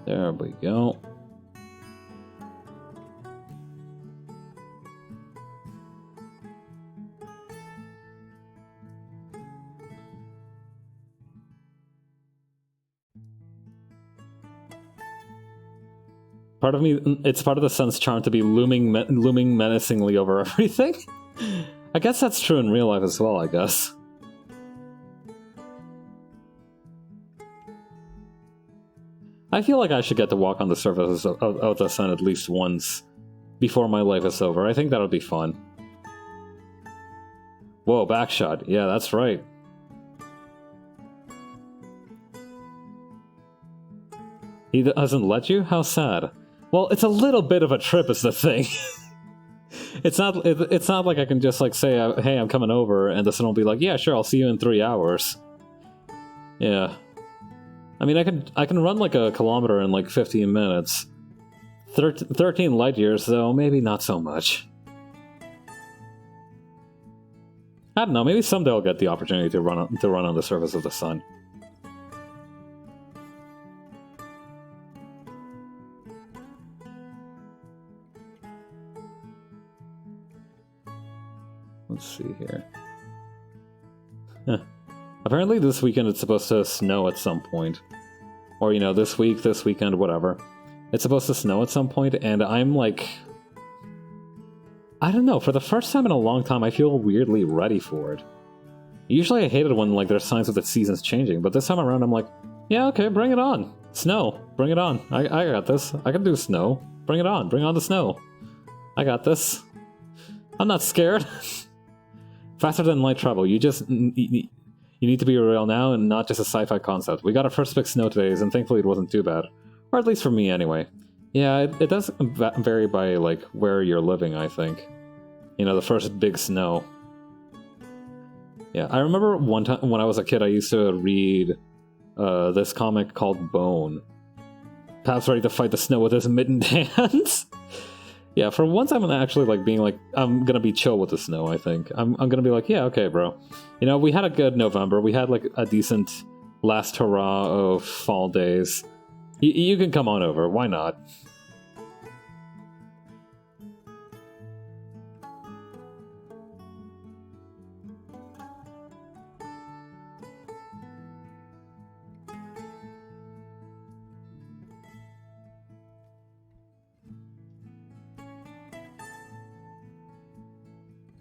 There we go. Part of me, it's part of the sun's charm to be looming menacingly over everything. I guess that's true in real life as well, I guess. I feel like I should get to walk on the surface of the sun at least once before my life is over. I think that would be fun. Whoa, backshot. Yeah, that's right. He doesn't let you? How sad. Well, it's a little bit of a trip is the thing. It's not like I can just like say, hey, I'm coming over, and the sun will be like, yeah, sure, I'll see you in 3 hours. Yeah. I mean, I can run like a kilometer in like 15 minutes. 13 light years, though, maybe not so much. I don't know, maybe someday I'll get the opportunity to run on the surface of the sun. Let's see here. Huh. Apparently this weekend it's supposed to snow at some point. Or, you know, this weekend, whatever. It's supposed to snow at some point, and I'm like... I don't know, for the first time in a long time, I feel weirdly ready for it. Usually I hate it when like there's signs of the seasons changing, but this time around I'm like, yeah, okay, bring it on. Snow, bring it on. I got this. I can do snow. Bring it on. Bring on the snow. I got this. I'm not scared. Faster than light travel. You just... You need to be real now and not just a sci-fi concept. We got our first big snow today, and thankfully it wasn't too bad. Or at least for me, anyway. Yeah, it does vary by, like, where you're living, I think. You know, the first big snow. Yeah, I remember one time when I was a kid, I used to read this comic called Bone. Pap's ready to fight the snow with his mittened hands. Yeah, for once I'm actually like being like, I'm gonna be chill with the snow, I think. I'm gonna be like, yeah, okay, bro. You know, we had a good November. We had like a decent last hurrah of fall days. You can come on over, why not?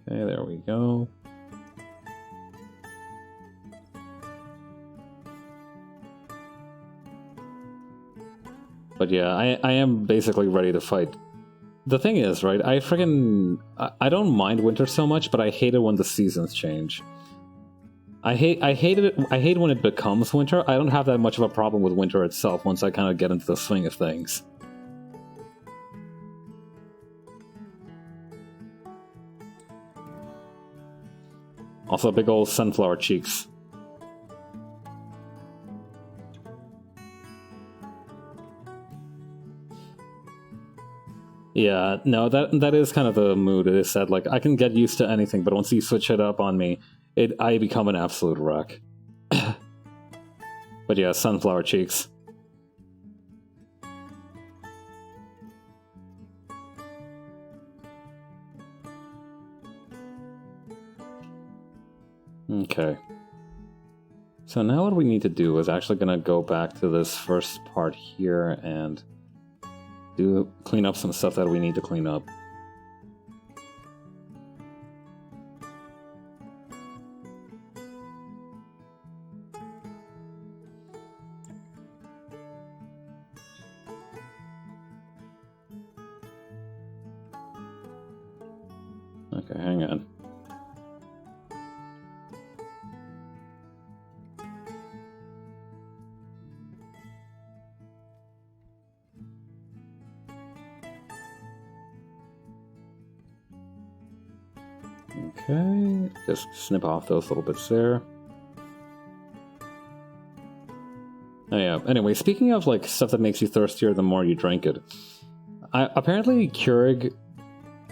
Okay, there we go. But yeah, I am basically ready to fight. The thing is, right, I don't mind winter so much, but I hate it when the seasons change. I hate when it becomes winter. I don't have that much of a problem with winter itself once I kind of get into the swing of things. Also, big old sunflower cheeks. Yeah, no, that is kind of the mood. It is said, like, I can get used to anything, but once you switch it up on me, I become an absolute wreck. But yeah, sunflower cheeks. Okay. So now what we need to do is actually going to go back to this first part here and clean up some stuff that we need to clean up. Okay, hang on. Okay, just snip off those little bits there. Oh yeah, anyway, speaking of like stuff that makes you thirstier the more you drink it, apparently Keurig,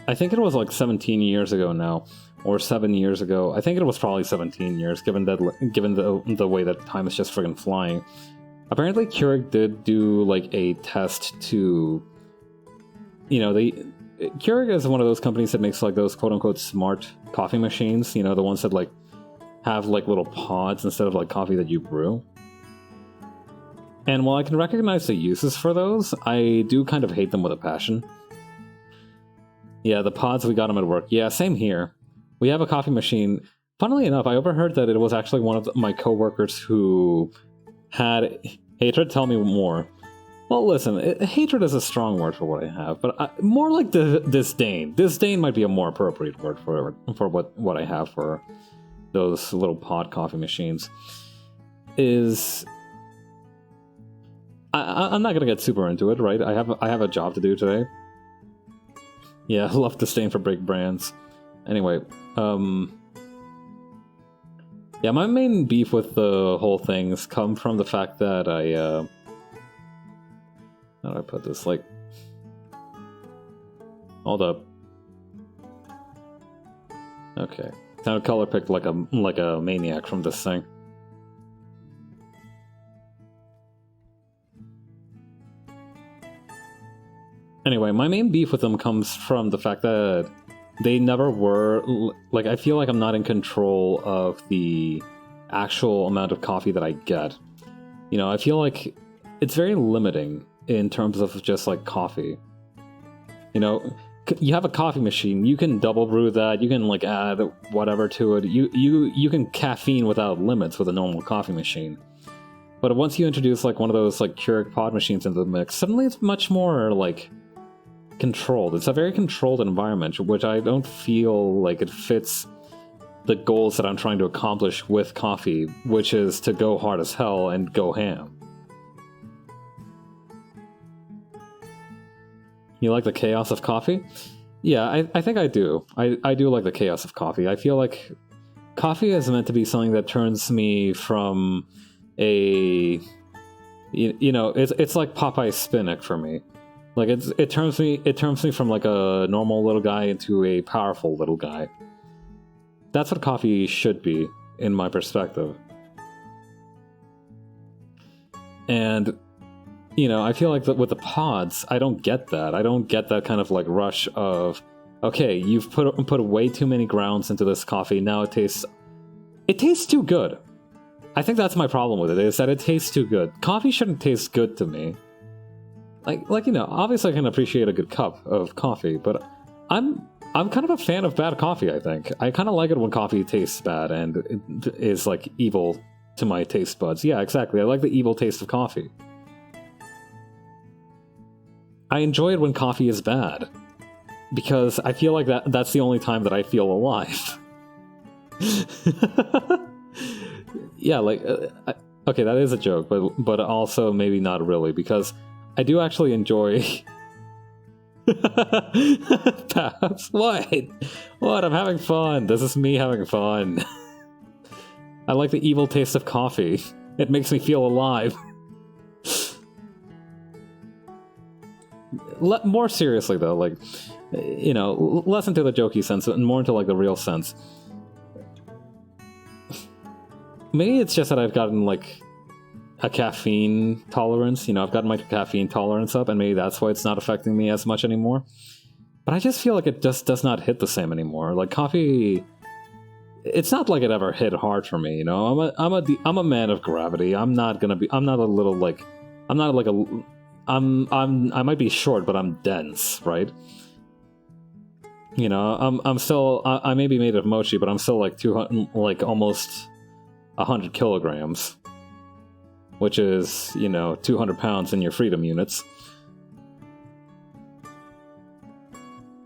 I think it was like 17 years ago now, or 7 years ago. I think it was probably 17 years, given the way that time is just friggin' flying. Apparently Keurig did do like a test to, you know, Keurig is one of those companies that makes like those quote-unquote smart coffee machines, you know, the ones that like have like little pods instead of like coffee that you brew. And while I can recognize the uses for those, I do kind of hate them with a passion. Yeah, the pods, we got them at work. Yeah, same here. We have a coffee machine. Funnily enough, I overheard that it was actually one of my coworkers who had hatred. Tell me more. Well, listen, hatred is a strong word for what I have, but more like disdain. Disdain might be a more appropriate word for what I have for those little pod coffee machines. I'm not gonna get super into it, right? I have a job to do today. Yeah, I love disdain for big brands. Anyway, yeah, my main beef with the whole things come from the fact that how do I put this? Like, hold up. Okay, kind of color picked like a maniac from this thing. Anyway, my main beef with them comes from the fact that they never were, like, I feel like I'm not in control of the actual amount of coffee that I get. You know, I feel like it's very limiting in terms of just, like, coffee. You know, you have a coffee machine, you can double brew that, you can like add whatever to it. You can caffeine without limits with a normal coffee machine. But once you introduce like one of those like Keurig pod machines into the mix, suddenly it's much more like controlled. It's a very controlled environment, which I don't feel like it fits the goals that I'm trying to accomplish with coffee, which is to go hard as hell and go ham. You like the chaos of coffee? Yeah, I think I do. I do like the chaos of coffee. I feel like coffee is meant to be something that turns me from a... it's like Popeye spinach for me. Like it turns me from like a normal little guy into a powerful little guy. That's what coffee should be, in my perspective. And, I feel like that with the pods, I don't get that. I don't get that kind of like rush of, okay, you've put way too many grounds into this coffee, now it tastes too good. I think that's my problem with it, is that it tastes too good. Coffee shouldn't taste good to me. Like obviously I can appreciate a good cup of coffee, but I'm kind of a fan of bad coffee, I think. I kind of like it when coffee tastes bad and it is, like, evil to my taste buds. Yeah, exactly. I like the evil taste of coffee. I enjoy it when coffee is bad, because I feel like that's the only time that I feel alive. Yeah, like... okay, that is a joke, but also maybe not really, because I do actually enjoy... Perhaps. What? I'm having fun. This is me having fun. I like the evil taste of coffee. It makes me feel alive. More seriously though, like, less into the jokey sense and more into like the real sense. Maybe it's just that I've gotten like a caffeine tolerance. I've gotten my caffeine tolerance up, and maybe that's why it's not affecting me as much anymore. But I just feel like it just does not hit the same anymore. Like coffee, it's not like it ever hit hard for me. I'm a man of gravity. I might be short, but I'm dense, right? I'm still, I may be made of mochi, but I'm still like 200, like almost 100 kilograms. Which is, 200 pounds in your freedom units.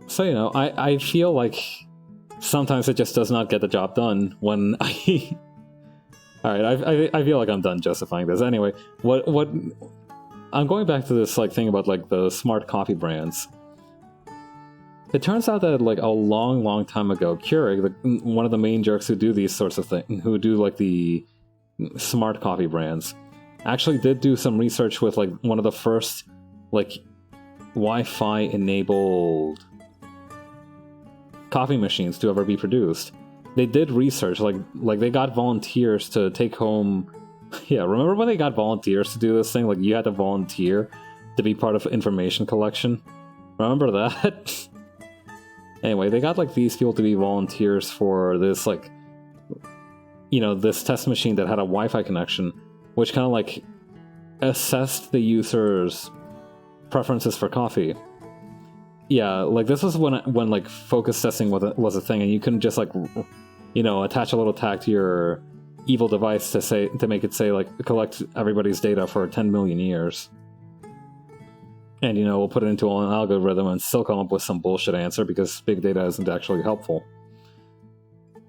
So, I feel like sometimes it just does not get the job done when I... Alright, I feel like I'm done justifying this. Anyway, what... I'm going back to this, like, thing about, like, the smart coffee brands. It turns out that, like, a long, long time ago, Keurig, one of the main jerks who do these sorts of things, who do, like, the smart coffee brands, actually did do some research with like one of the first like Wi-Fi enabled coffee machines to ever be produced. They did research, like they got volunteers to take home. Yeah, remember when they got volunteers to do this thing? Like you had to volunteer to be part of information collection. Remember that? Anyway, they got like these people to be volunteers for this like this test machine that had a Wi-Fi connection, which kind of like assessed the user's preferences for coffee. Yeah, like this was when like focus testing was a thing, and you couldn't just like attach a little tag to your evil device to make it say like collect everybody's data for 10 million years, and we'll put it into an algorithm and still come up with some bullshit answer because big data isn't actually helpful.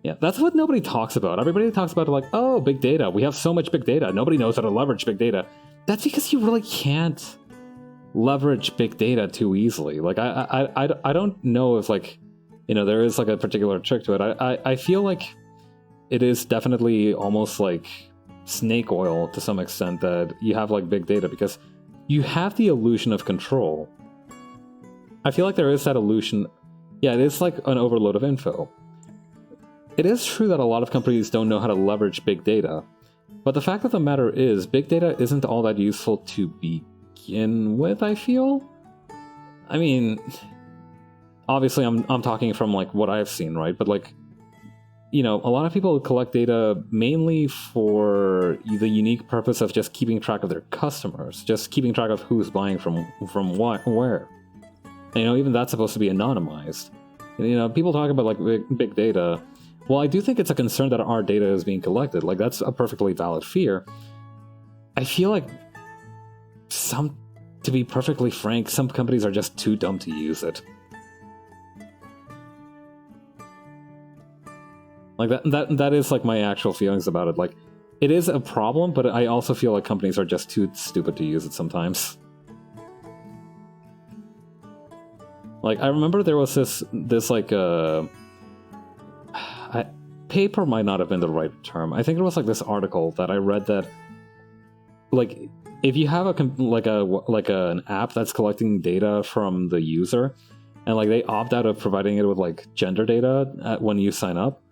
Yeah, that's what nobody talks about. Everybody talks about like, oh, big data. We have so much big data. Nobody knows how to leverage big data. That's because you really can't leverage big data too easily. Like, I don't know if like, there is like a particular trick to it. I feel like it is definitely almost like snake oil to some extent that you have like big data because you have the illusion of control. I feel like there is that illusion. Yeah, it is like an overload of info. It is true that a lot of companies don't know how to leverage big data, but the fact of the matter is, big data isn't all that useful to begin with, I feel. I mean, obviously I'm talking from like what I've seen, right? But like, a lot of people collect data mainly for the unique purpose of just keeping track of their customers, just keeping track of who's buying from what, where. And, even that's supposed to be anonymized. And, people talk about like big data. Well, I do think it's a concern that our data is being collected. Like, that's a perfectly valid fear. I feel like to be perfectly frank, some companies are just too dumb to use it. Like, that is like my actual feelings about it. Like, it is a problem, but I also feel like companies are just too stupid to use it sometimes. Like, I remember there was this like paper might not have been the right term. I think it was like this article that I read that, like, if you have an app that's collecting data from the user, and like they opt out of providing it with like gender data when you sign up,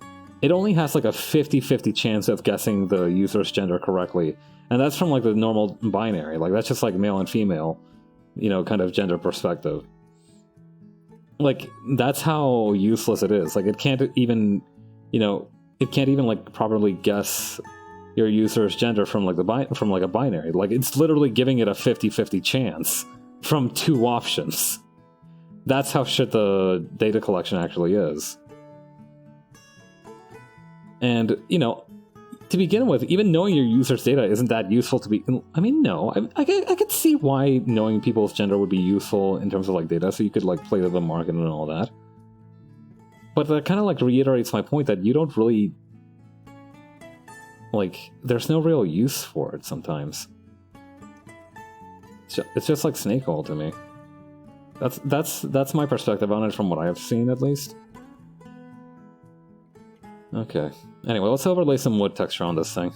it only has like a 50-50 chance of guessing the user's gender correctly, and that's from like the normal binary. Like, that's just like male and female, kind of gender perspective. Like, that's how useless it is. Like, it can't even like properly guess your user's gender from like a binary. Like, it's literally giving it a 50-50 chance from two options. That's how shit the data collection actually is. And, to begin with, even knowing your user's data isn't that useful to be... I mean, no. I could see why knowing people's gender would be useful in terms of, like, data, so you could, like, play with the market and all that. But that kind of, like, reiterates my point that you don't really... Like, there's no real use for it sometimes. It's just like snake oil to me. That's my perspective on it from what I have seen, at least. Okay. Anyway, let's overlay some wood texture on this thing.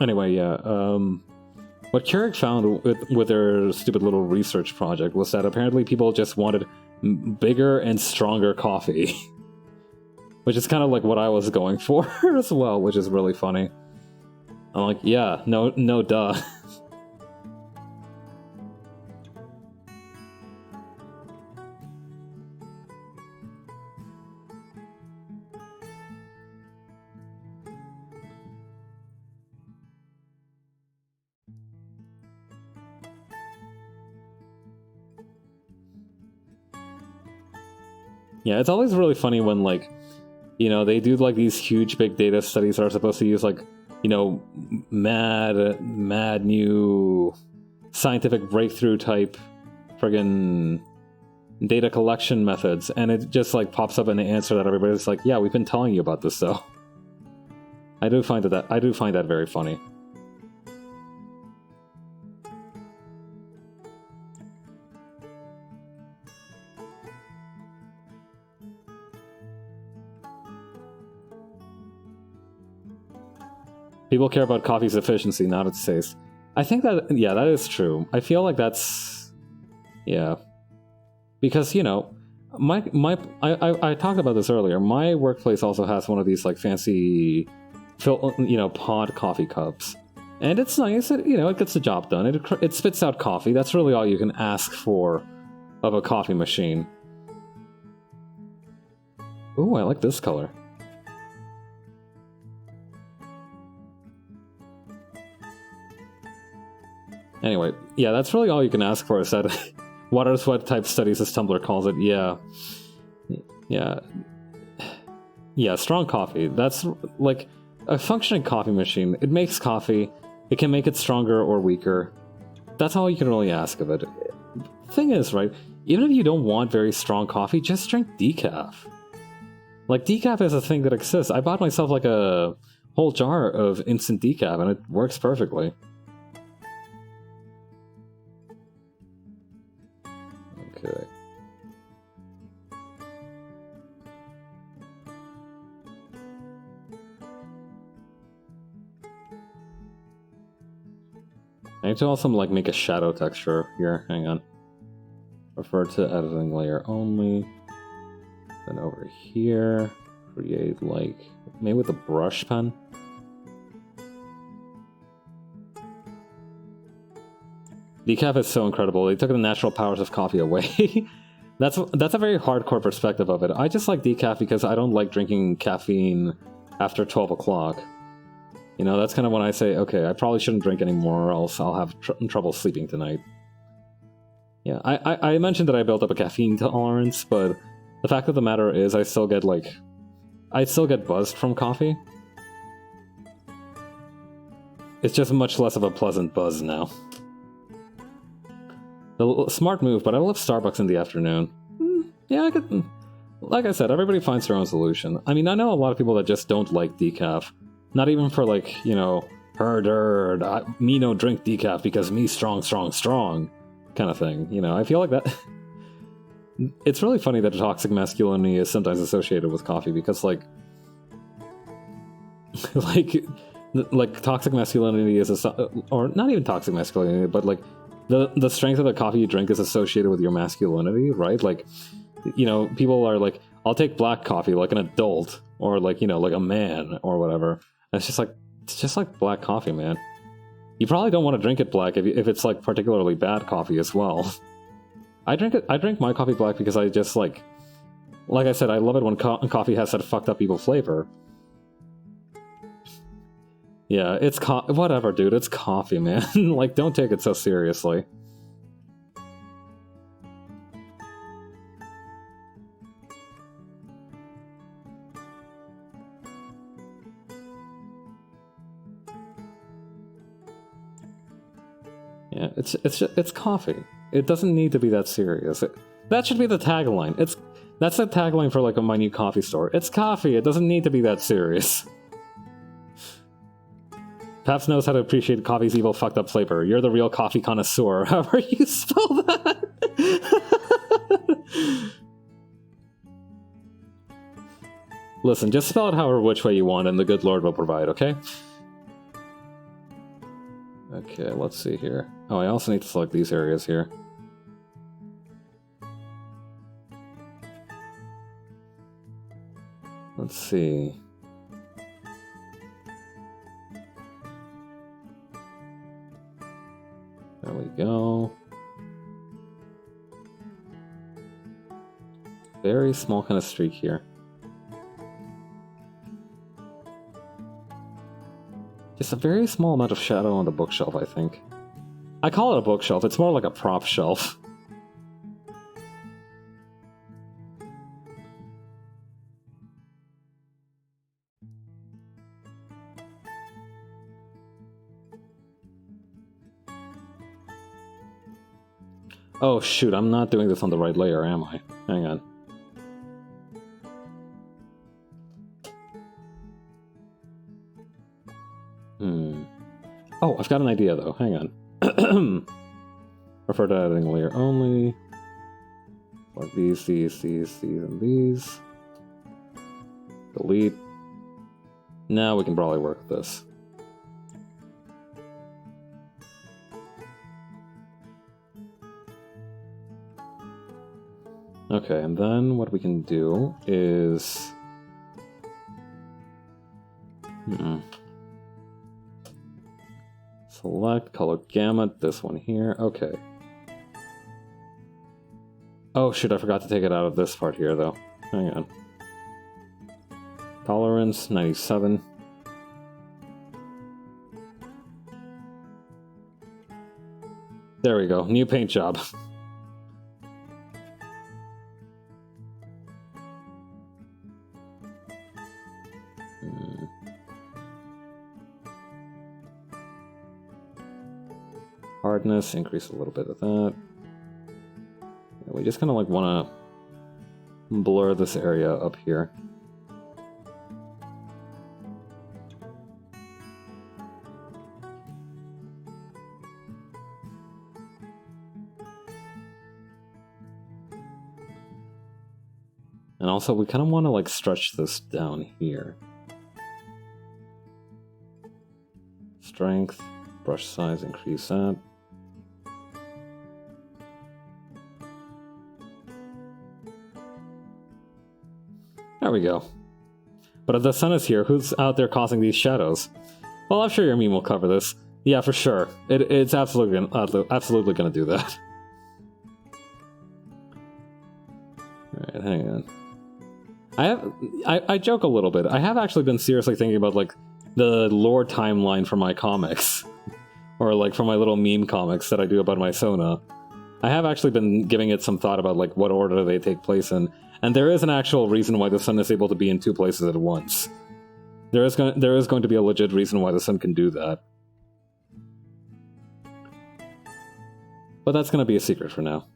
Anyway, yeah, what Keurig found with their stupid little research project was that apparently people just wanted bigger and stronger coffee. Which is kind of like what I was going for as well, which is really funny. I'm like, yeah, no duh. Yeah, it's always really funny when, like, they do, like, these huge big data studies that are supposed to use, like, mad new scientific breakthrough type friggin' data collection methods, and it just, like, pops up in the answer that everybody's like, yeah, we've been telling you about this, though. I do find that very funny. People care about coffee's efficiency, not its taste. I think that, yeah, that is true. I feel like that's, yeah. Because, I talked about this earlier. My workplace also has one of these, like, fancy, pod coffee cups. And it's nice, it gets the job done. It spits out coffee. That's really all you can ask for of a coffee machine. Ooh, I like this color. Anyway, yeah, that's really all you can ask for, is that water sweat type studies, as Tumblr calls it. Yeah. Yeah, strong coffee. That's like a functioning coffee machine. It makes coffee. It can make it stronger or weaker. That's all you can really ask of it. Thing is, right, even if you don't want very strong coffee, just drink decaf. Like, decaf is a thing that exists. I bought myself like a whole jar of instant decaf, and it works perfectly. Okay. I need to also, like, make a shadow texture here. Hang on. Refer to editing layer only. Then over here, create, like, maybe with a brush pen. Decaf is so incredible. They took the natural powers of coffee away. That's a very hardcore perspective of it. I just like decaf because I don't like drinking caffeine after 12 o'clock. That's kind of when I say, okay, I probably shouldn't drink anymore or else I'll have trouble sleeping tonight. Yeah, I mentioned that I built up a caffeine tolerance, but the fact of the matter is I still get, like... I still get buzzed from coffee. It's just much less of a pleasant buzz now. The smart move, but I love Starbucks in the afternoon. Yeah, I could... Like I said, everybody finds their own solution. I mean, I know a lot of people that just don't like decaf. Not even for, like, you know, me no drink decaf because me strong, strong, strong kind of thing. You know, I feel like that... It's really funny that toxic masculinity is sometimes associated with coffee because, like... like toxic masculinity is... or not even toxic masculinity, but, like, the strength of the coffee you drink is associated with your masculinity, right? Like... You know, people are like, I'll take black coffee like an adult, or like, you know, like a man, or whatever. And it's just like black coffee, man. You probably don't want to drink it black if it's like particularly bad coffee as well. I drink my coffee black because I just like I said, I love it when coffee has that fucked up evil flavor. Yeah, it's whatever, dude. It's coffee, man. Like, don't take it so seriously. Yeah, it's coffee. It doesn't need to be that serious. That should be the tagline. That's the tagline for like my new coffee store. It's coffee. It doesn't need to be that serious. Paps knows how to appreciate coffee's evil, fucked up flavor. You're the real coffee connoisseur. However you spell that. Listen, just spell it however which way you want, and the good Lord will provide. Okay. Okay, let's see here. Oh, I also need to select these areas here. Let's see. There we go. Very small kind of streak here. Just a very small amount of shadow on the bookshelf, I think. I call it a bookshelf, it's more like a prop shelf. Oh shoot, I'm not doing this on the right layer, am I? Hang on. Oh, I've got an idea though. Hang on. Refer to editing layer only. Like these, and these. Delete. Now we can probably work with this. Okay, and then what we can do is... Select color gamut, this one here. Okay. Oh shit, I forgot to take it out of this part here though. Hang on. Tolerance, 97. There we go, new paint job. Hardness, increase a little bit of that. Yeah, we just kind of like want to blur this area up here. And also we kind of want to like stretch this down here. Strength, brush size, increase that. There we go. But if the sun is here, who's out there causing these shadows? Well, I'm sure your meme will cover this. Yeah, for sure. It's absolutely gonna do that. Alright, hang on. I joke a little bit. I have actually been seriously thinking about, like, the lore timeline for my comics. Or, like, for my little meme comics that I do about my Sona. I have actually been giving it some thought about like what order they take place in, and there is an actual reason why the sun is able to be in two places at once. There is going to be a legit reason why the sun can do that. But that's going to be a secret for now.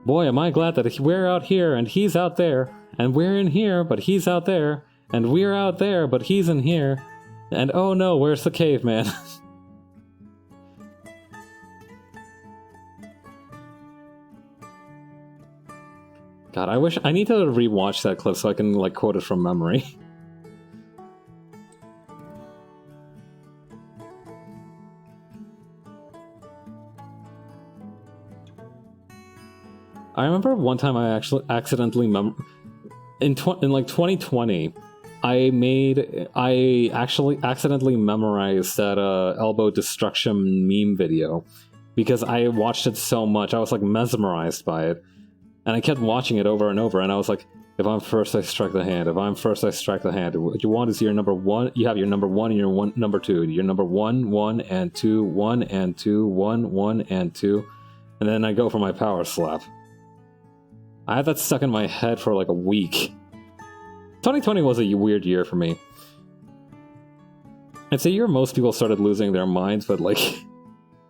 Boy, am I glad that we're out here and he's out there, and we're in here, but he's out there, and we're out there, but he's in here, and oh no, where's the caveman? God, I need to rewatch that clip so I can like quote it from memory. I remember one time I actually accidentally in like 2020, I actually accidentally memorized that elbow destruction meme video because I watched it so much. I was like mesmerized by it, and I kept watching it over and over. And I was like, if I'm first, I strike the hand. If I'm first, I strike the hand. What you want is your number one. You have your number one and your number two. Your number 1, 1 and 2, 1 and 2, 1, 1 and 2, and then I go for my power slap. I had that stuck in my head for like a week. 2020 was a weird year for me. It's a year most people started losing their minds, but like...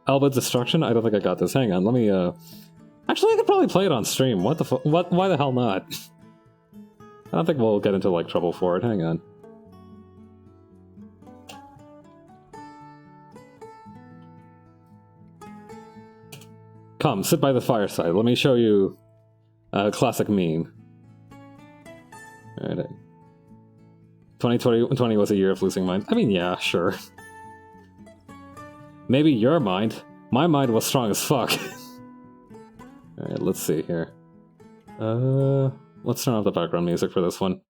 elbow destruction? I don't think I got this. Hang on, let me actually, I could probably play it on stream. What the why the hell not? I don't think we'll get into like trouble for it. Hang on. Come, sit by the fireside. Let me show you a classic meme. Alright. 2020 was a year of losing minds. I mean, yeah, sure. Maybe your mind. My mind was strong as fuck. Alright, let's see here. Let's turn off the background music for this one.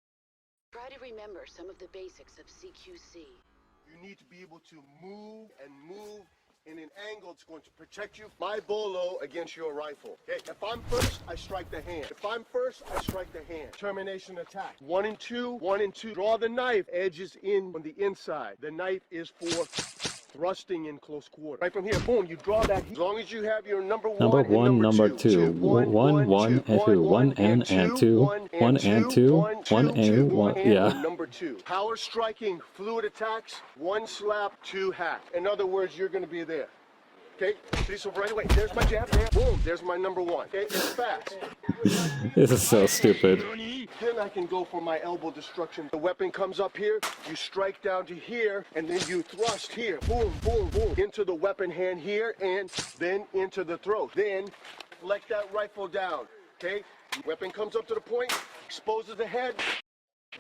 Try to remember some of the basics of CQC. You need to be able to move in an angle that's going to protect you. My bolo against your rifle. Okay, if I'm first, I strike the hand. If I'm first, I strike the hand. Termination attack. 1 and 2, 1 and 2. Draw the knife. Edge is in on the inside. The knife is for thrusting in close quarter. Right from here, boom, you draw that. As long as you have your number 1 Number 1, and number 2. 2. 1, 1, and 2. 1 and 2. 1 and 2. 1 and 1. Yeah. Number 2. Power striking, fluid attacks, 1 slap, 2 hack. In other words, you're going to be there. Okay, see, so right away, there's my jab, boom, there's my number 1. Okay, it's fast. This is so stupid. Then I can go for my elbow destruction. The weapon comes up here, you strike down to here, and then you thrust here. Boom, boom, boom. Into the weapon hand here, and then into the throat. Then, let that rifle down, okay? Weapon comes up to the point, exposes the head.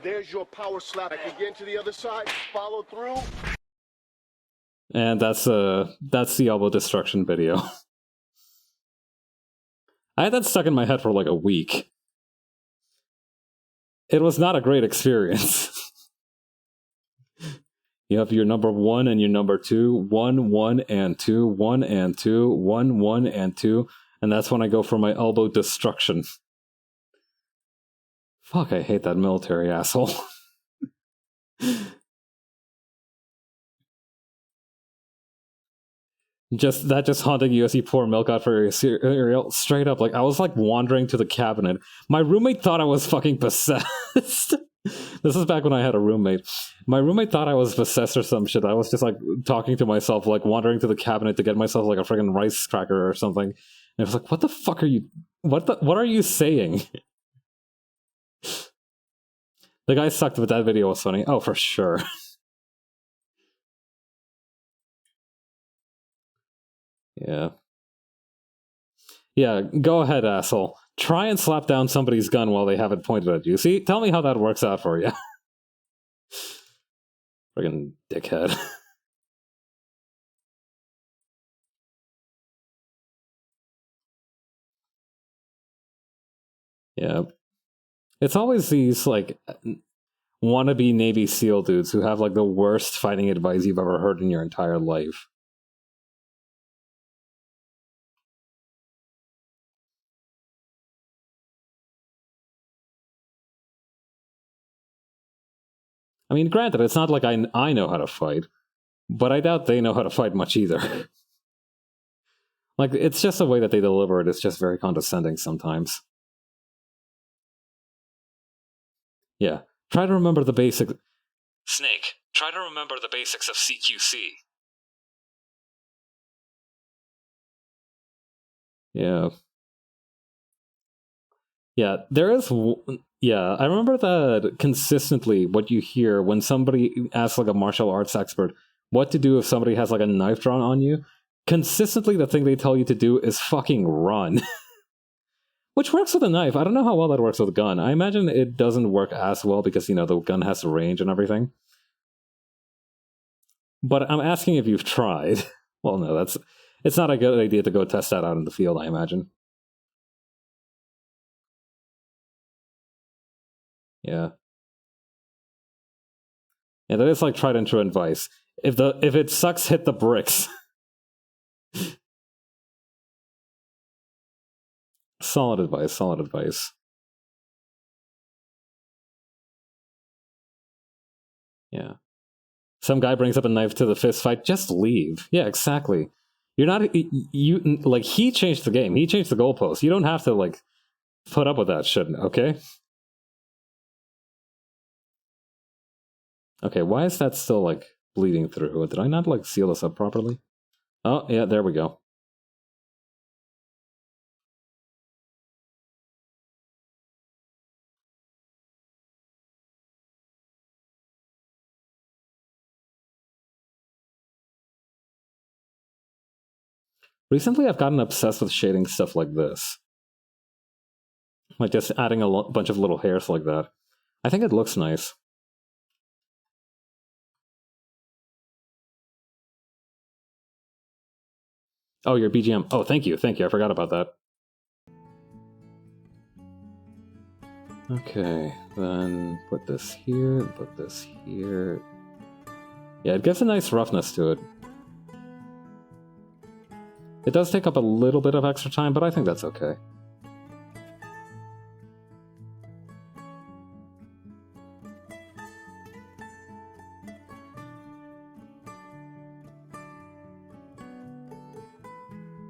There's your power slap. Back again to the other side, follow through. And that's the elbow destruction video. I had that stuck in my head for like a week. It was not a great experience. You have your number 1 and your number 2. 1, 1 and 2. 1 and 2. 1, 1 and 2. And that's when I go for my elbow destruction. Fuck, I hate that military asshole. Just haunting you as you pour milk out for your cereal. Straight up, like, I was like wandering to the cabinet. My roommate thought I was fucking possessed. This is back when I had a roommate. My roommate thought I was possessed or some shit. I was just like talking to myself, like wandering to the cabinet to get myself like a friggin' rice cracker or something. And I was like, what the fuck are you... What are you saying? The guy sucked, but that video was funny. Oh, for sure. Yeah. Yeah, go ahead, asshole. Try and slap down somebody's gun while they have it pointed at you. See, tell me how that works out for you. Friggin' dickhead. Yeah. It's always these, like, wannabe Navy SEAL dudes who have, like, the worst fighting advice you've ever heard in your entire life. I mean, granted, it's not like I know how to fight, but I doubt they know how to fight much either. Like, it's just the way that they deliver it. It's just very condescending sometimes. Yeah. Try to remember the basics. Snake, try to remember the basics of CQC. Yeah. Yeah, there is. Yeah, I remember that consistently what you hear when somebody asks, like, a martial arts expert what to do if somebody has, like, a knife drawn on you. Consistently, the thing they tell you to do is fucking run. Which works with a knife. I don't know how well that works with a gun. I imagine it doesn't work as well because, you know, the gun has range and everything. But I'm asking if you've tried. Well, no, it's not a good idea to go test that out in the field, I imagine. Yeah. Yeah, that is like tried and true advice. If it sucks, hit the bricks. Solid advice, solid advice. Yeah. Some guy brings up a knife to the fist fight, just leave. Yeah, exactly. You're not you like he changed the game. He changed the goalpost. You don't have to like put up with that shit, okay? Okay, why is that still like bleeding through? Did I not like seal this up properly? Oh, yeah, there we go. Recently, I've gotten obsessed with shading stuff like this. Like just adding a bunch of little hairs like that. I think it looks nice. Oh, your BGM. Oh, thank you, thank you. I forgot about that. Okay, then put this here, put this here. Yeah, it gives a nice roughness to it. It does take up a little bit of extra time, but I think that's okay.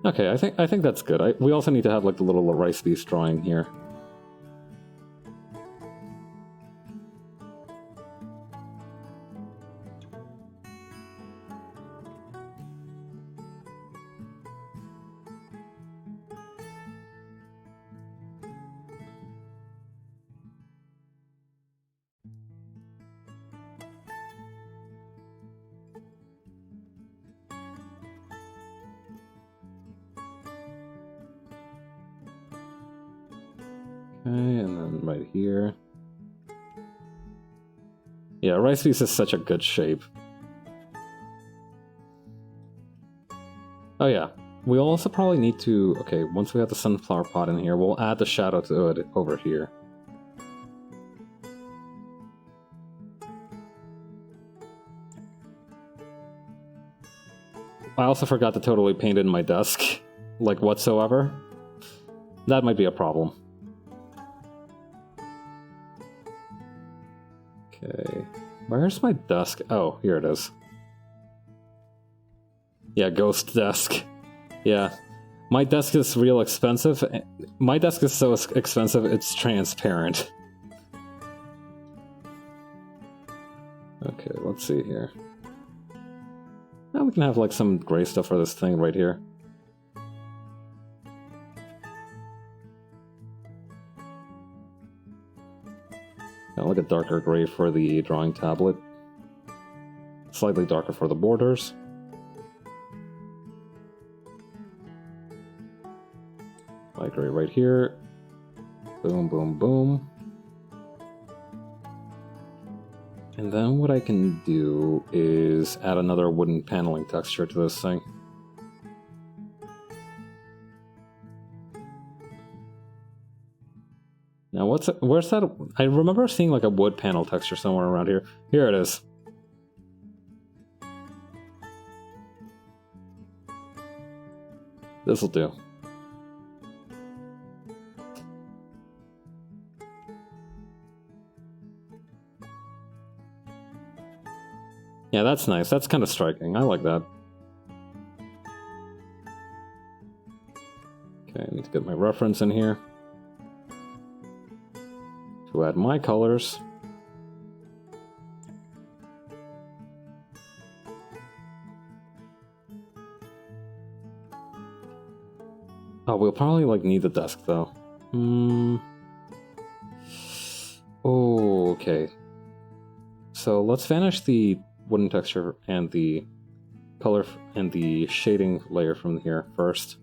Okay, I think that's good. We also need to have like the little rice piece drawing here. Okay, and then right here. Yeah, rice piece is such a good shape. Oh yeah, we also probably need to... Okay, once we have the sunflower pot in here, we'll add the shadow to it over here. I also forgot to totally paint in my desk, like whatsoever. That might be a problem. Okay, where's my desk? Oh, here it is. Yeah, ghost desk. Yeah, my desk is real expensive. My desk is so expensive, it's transparent. Okay, let's see here. Now we can have like some gray stuff for this thing right here. Now like a darker gray for the drawing tablet. Slightly darker for the borders. Light gray right here. Boom, boom, boom. And then what I can do is add another wooden paneling texture to this thing. Now where's that? I remember seeing like a wood panel texture somewhere around here. Here it is. This'll do. Yeah, that's nice. That's kind of striking. I like that. Okay, I need to get my reference in here to add my colors. Oh, we'll probably like need the desk though. Oh, okay. So let's vanish the wooden texture and the color and the shading layer from here first.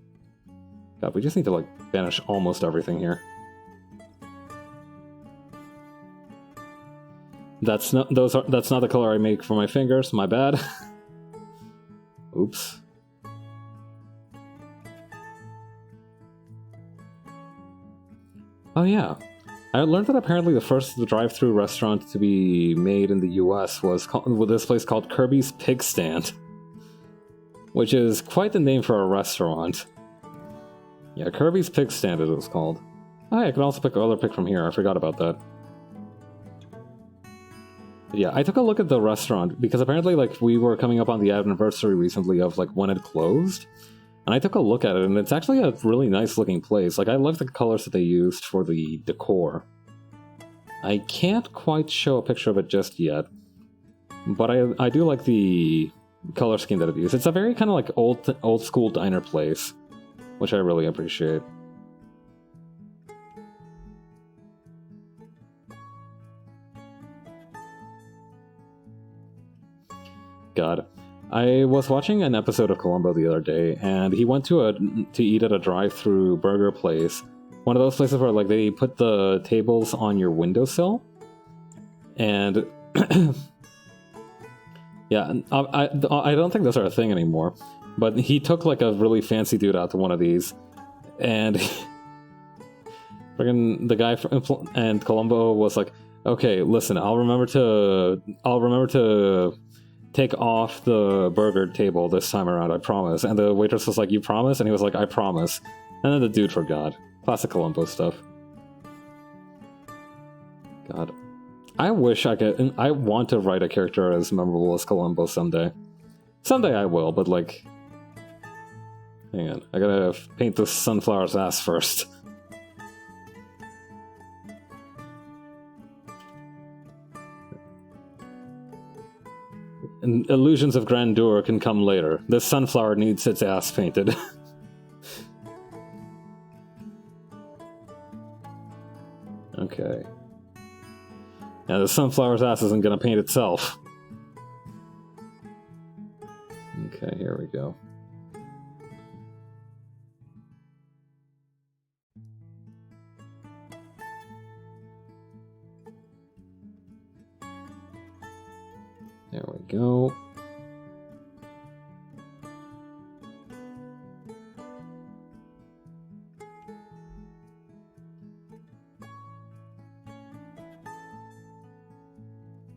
God, we just need to like vanish almost everything here. That's not that's not the color I make for my fingers. My bad. Oops. Oh yeah, I learned that apparently the first drive-through restaurant to be made in the U.S. was with this place called Kirby's Pig Stand, which is quite the name for a restaurant. Yeah, Kirby's Pig Stand it was called. Oh, yeah, I can also pick another pick from here. I forgot about that. But yeah, I took a look at the restaurant because apparently, like, we were coming up on the anniversary recently of like when it closed. And I took a look at it, and it's actually a really nice-looking place. Like, I love the colors that they used for the decor. I can't quite show a picture of it just yet, but I do like the color scheme that it used. It's a very kind of like old-school diner place, which I really appreciate. God. I was watching an episode of Columbo the other day, and he went to eat at a drive-through burger place. One of those places where like they put the tables on your windowsill, and yeah, I don't think those are a thing anymore. But he took like a really fancy dude out to one of these, and friggin' the guy and Columbo was like, "Okay, listen, I'll remember to take off the burger table this time around, I promise." And the waitress was like, "You promise?" And he was like, "I promise." And then the dude forgot. Classic Columbo stuff. God. I wish I could... I want to write a character as memorable as Columbo someday. Someday I will, but like... Hang on. I gotta paint this sunflower's ass first. And illusions of grandeur can come later. This sunflower needs its ass painted. Okay. Now the sunflower's ass isn't gonna paint itself. Okay, here we go. There we go.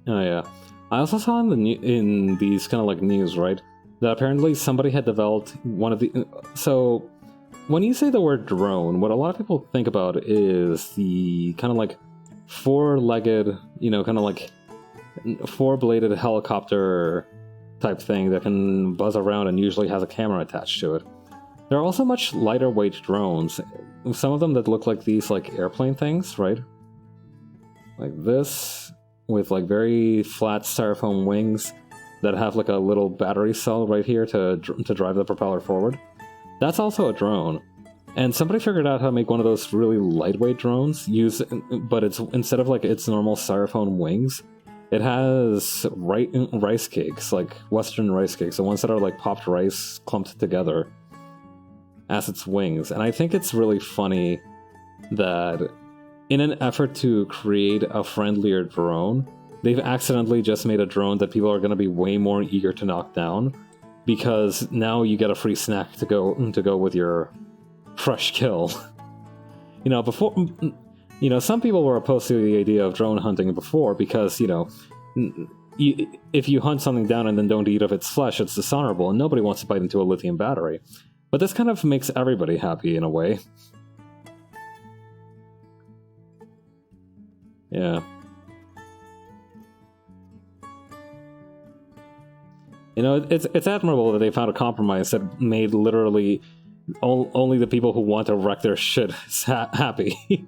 Oh yeah, I also saw in these kind of like news, right, that apparently somebody had developed one of the. So when you say the word drone, what a lot of people think about is the kind of like four-legged, kind of like four-bladed helicopter type thing that can buzz around and usually has a camera attached to it. There are also much lighter weight drones. Some of them that look like these like airplane things, right? Like this, with like very flat styrofoam wings that have like a little battery cell right here to drive the propeller forward. That's also a drone. And somebody figured out how to make one of those really lightweight drones, but it's instead of like its normal styrofoam wings, it has rice cakes, like Western rice cakes, the ones that are like popped rice clumped together as its wings. And I think it's really funny that in an effort to create a friendlier drone, they've accidentally just made a drone that people are going to be way more eager to knock down, because now you get a free snack to go with your fresh kill. Before... some people were opposed to the idea of drone hunting before because, if you hunt something down and then don't eat of its flesh, it's dishonorable, and nobody wants to bite into a lithium battery. But this kind of makes everybody happy in a way. Yeah. You know, it's admirable that they found a compromise that made literally only the people who want to wreck their shit happy.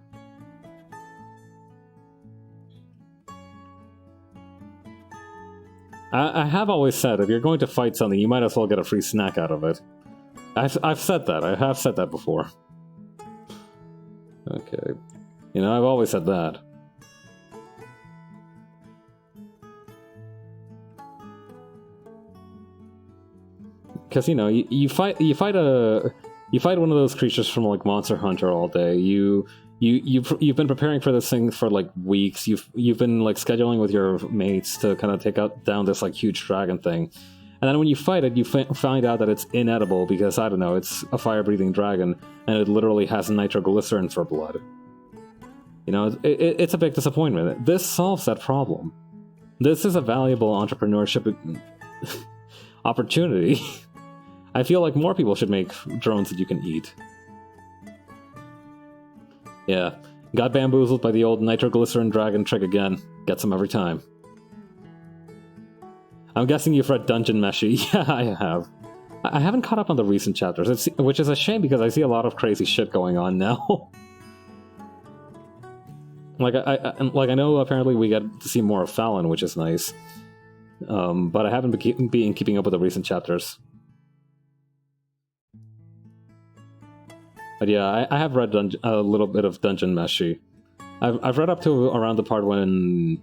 I have always said, if you're going to fight something, you might as well get a free snack out of it. I've said that. I have said that before. Okay. You know, I've always said that. Because, you know, you fight one of those creatures from, like, Monster Hunter all day. You've been preparing for this thing for like weeks. You've been like scheduling with your mates to kind of take down this like huge dragon thing, and then when you fight it, you find out that it's inedible because I don't know, it's a fire-breathing dragon and it literally has nitroglycerin for blood. You know, it's a big disappointment. This solves that problem. This is a valuable entrepreneurship opportunity. I feel like more people should make drones that you can eat. Yeah, got bamboozled by the old nitroglycerin dragon trick again. Gets him every time. I'm guessing you've read Dungeon Meshi. Yeah, I have. I haven't caught up on the recent chapters, which is a shame because I see a lot of crazy shit going on now. I know apparently we get to see more of Fallon, which is nice. But I haven't been keeping up with the recent chapters. But yeah, I have read a little bit of Dungeon Meshi. I've read up to around the part when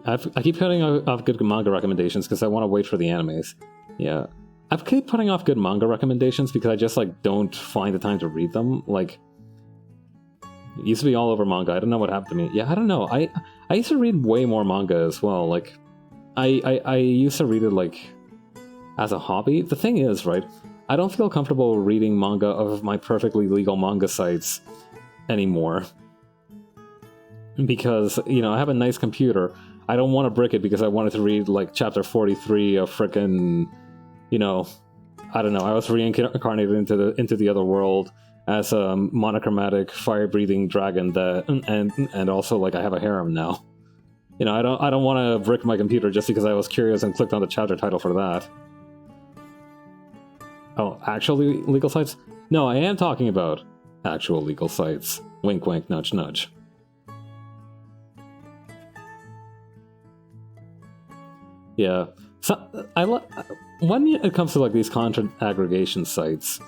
I keep putting off good manga recommendations because I want to wait for the animes. Yeah, I keep putting off good manga recommendations because I just like don't find the time to read them. Like, it used to be all over manga. I don't know what happened to me. Yeah, I don't know. I used to read way more manga as well. Like, I used to read it like as a hobby. The thing is, right? I don't feel comfortable reading manga of my perfectly legal manga sites anymore. Because, you know, I have a nice computer. I don't want to brick it because I wanted to read, like, chapter 43 of frickin', you know, I don't know, I was reincarnated into the other world as a monochromatic, fire-breathing dragon and also, like, I have a harem now. You know, I don't want to brick my computer just because I was curious and clicked on the chapter title for that. Oh, actually legal sites? No, I am talking about actual legal sites. Wink, wink, nudge, nudge. Yeah. So, when it comes to like these content aggregation sites,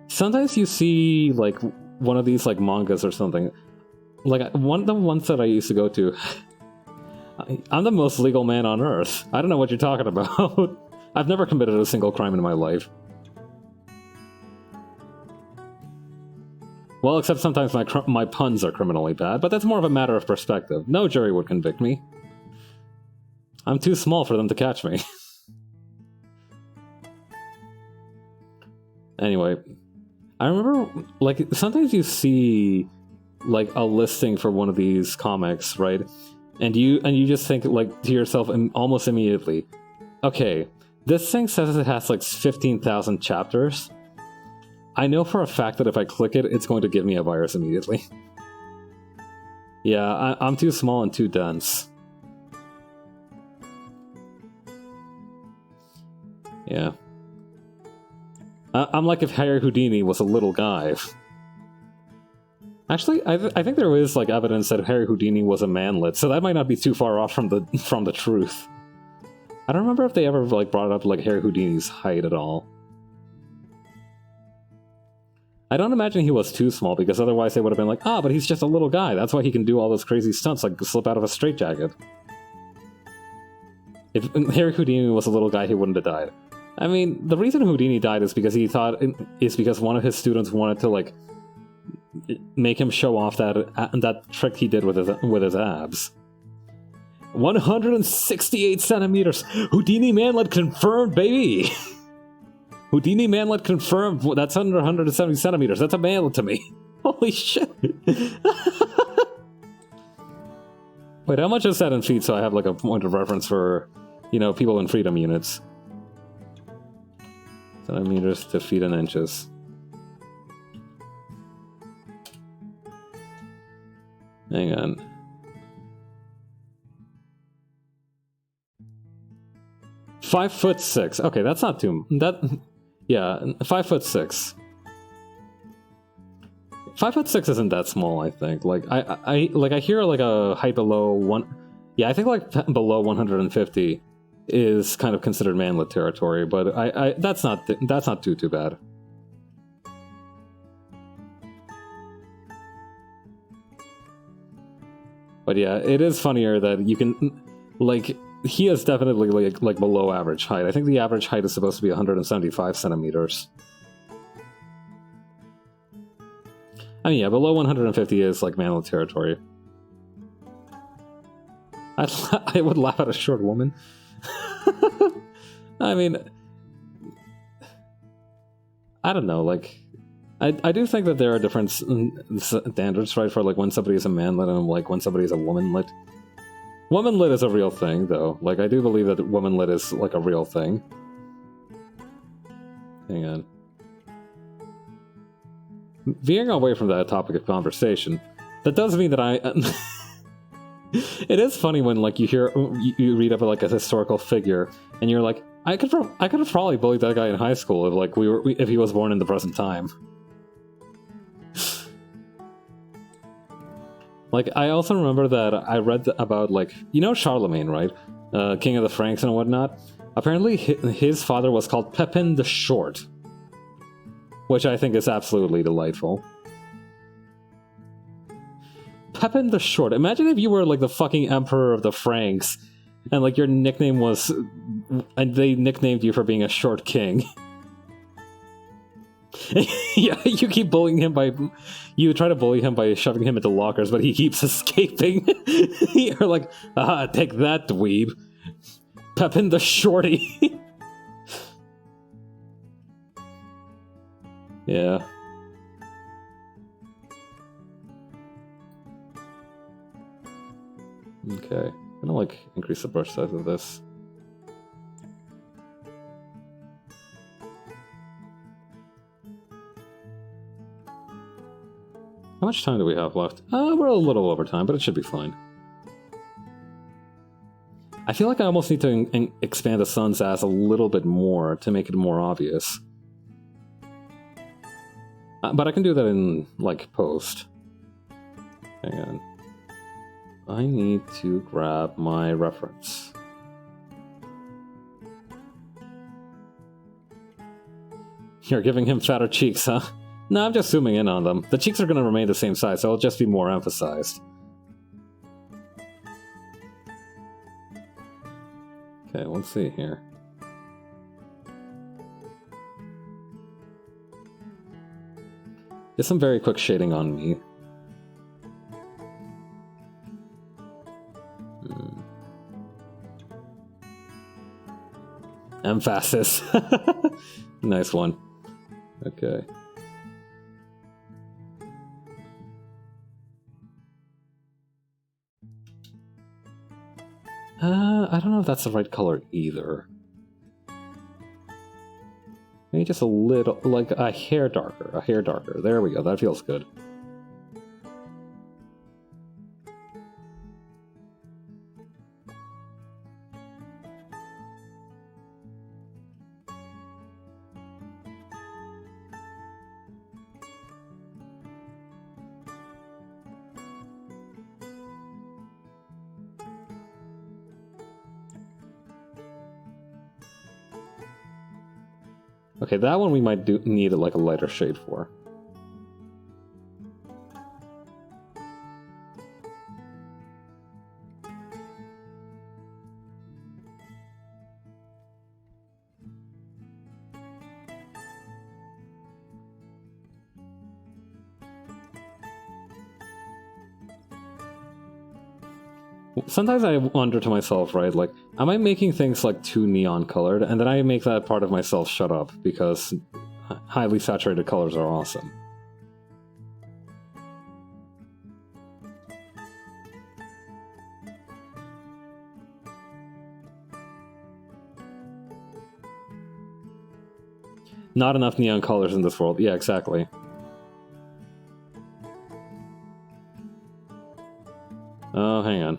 sometimes you see like one of these like mangas or something. Like one of the ones that I used to go to, I'm the most legal man on earth. I don't know what you're talking about. I've never committed a single crime in my life. Well, except sometimes my puns are criminally bad, but that's more of a matter of perspective. No jury would convict me. I'm too small for them to catch me. Anyway, I remember, like, sometimes you see, like, a listing for one of these comics, right? And you just think, like, to yourself almost immediately, okay, this thing says it has, like, 15,000 chapters. I know for a fact that if I click it, it's going to give me a virus immediately. Yeah, I'm too small and too dense. Yeah. I'm like if Harry Houdini was a little guy. Actually, I think there is like evidence that Harry Houdini was a manlet, so that might not be too far off from the truth. I don't remember if they ever like brought up like Harry Houdini's height at all. I don't imagine he was too small, because otherwise they would have been like, but he's just a little guy. That's why he can do all those crazy stunts, like slip out of a straitjacket. If Harry Houdini was a little guy, he wouldn't have died. I mean, the reason Houdini died is because one of his students wanted to, like, make him show off that trick he did with his abs. 168 centimeters! Houdini manlet confirmed, baby! Houdini manlet confirmed. That's under 170 centimeters. That's a manlet to me. Holy shit. Wait, how much is that in feet so I have like a point of reference for, you know, people in freedom units? Centimeters to feet and inches. Hang on. 5'6". Okay, that's not too... Yeah, 5'6". 5'6" isn't that small, I think. Like, I hear, like, a height below 1... Yeah, I think, like, below 150 is kind of considered manlet territory, but that's not too bad. But yeah, it is funnier that you can, like, he is definitely like below average height. I think the average height is supposed to be 175 centimeters. I mean, yeah, below 150 is like manlet territory. I would laugh at a short woman. I mean, I don't know, like, I do think that there are different standards, right, for like when somebody is a manlet and like when somebody is a womanlet. Womanlet is a real thing, though. Like, I do believe that womanlet is like a real thing. Hang on. Veering away from that topic of conversation, that does mean that I... It is funny when, like, you read up like a historical figure, and you're like, I could have probably bullied that guy in high school if like if he was born in the present time. Like, I also remember that I read about, like, you know Charlemagne, right? King of the Franks and whatnot. Apparently, his father was called Pepin the Short, which I think is absolutely delightful. Pepin the Short. Imagine if you were, like, the fucking emperor of the Franks, and, like, your nickname was... and they nicknamed you for being a short king. Yeah, you keep bullying him by... You try to bully him by shoving him into lockers, but he keeps escaping. You're like, take that, dweeb. Pepin the Shorty. Yeah. Okay. I'm gonna, like, increase the brush size of this. How much time do we have left? We're a little over time, but it should be fine. I feel like I almost need to expand the sun's ass a little bit more to make it more obvious. But I can do that in, like, post. Hang on. I need to grab my reference. You're giving him fatter cheeks, huh? No, I'm just zooming in on them. The cheeks are going to remain the same size, so it'll just be more emphasized. Okay, let's see here. Just some very quick shading on me. Emphasis. Nice one. Okay. I don't know if that's the right color either. Maybe just a little, like a hair darker. There we go, that feels good. Okay, that one we might need like a lighter shade for. Sometimes I wonder to myself, right, like, am I making things like too neon colored? And then I make that part of myself shut up, because highly saturated colors are awesome. Not enough neon colors in this world. Yeah, exactly. Oh, hang on.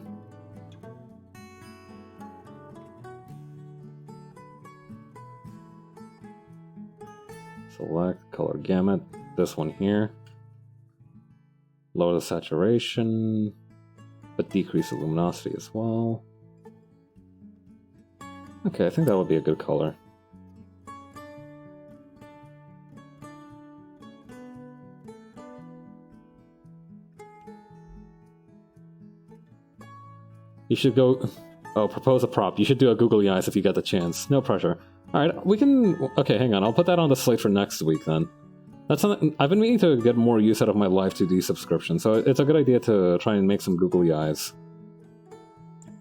Select color gamut, this one here. Lower the saturation, but decrease the luminosity as well. Okay, I think that would be a good color. You should go... Oh, propose a prop. You should do a googly eyes if you get the chance. No pressure. Alright, we can... Okay, hang on. I'll put that on the slate for next week, then. That's something... I've been meaning to get more use out of my Live 2D subscription, so it's a good idea to try and make some googly eyes.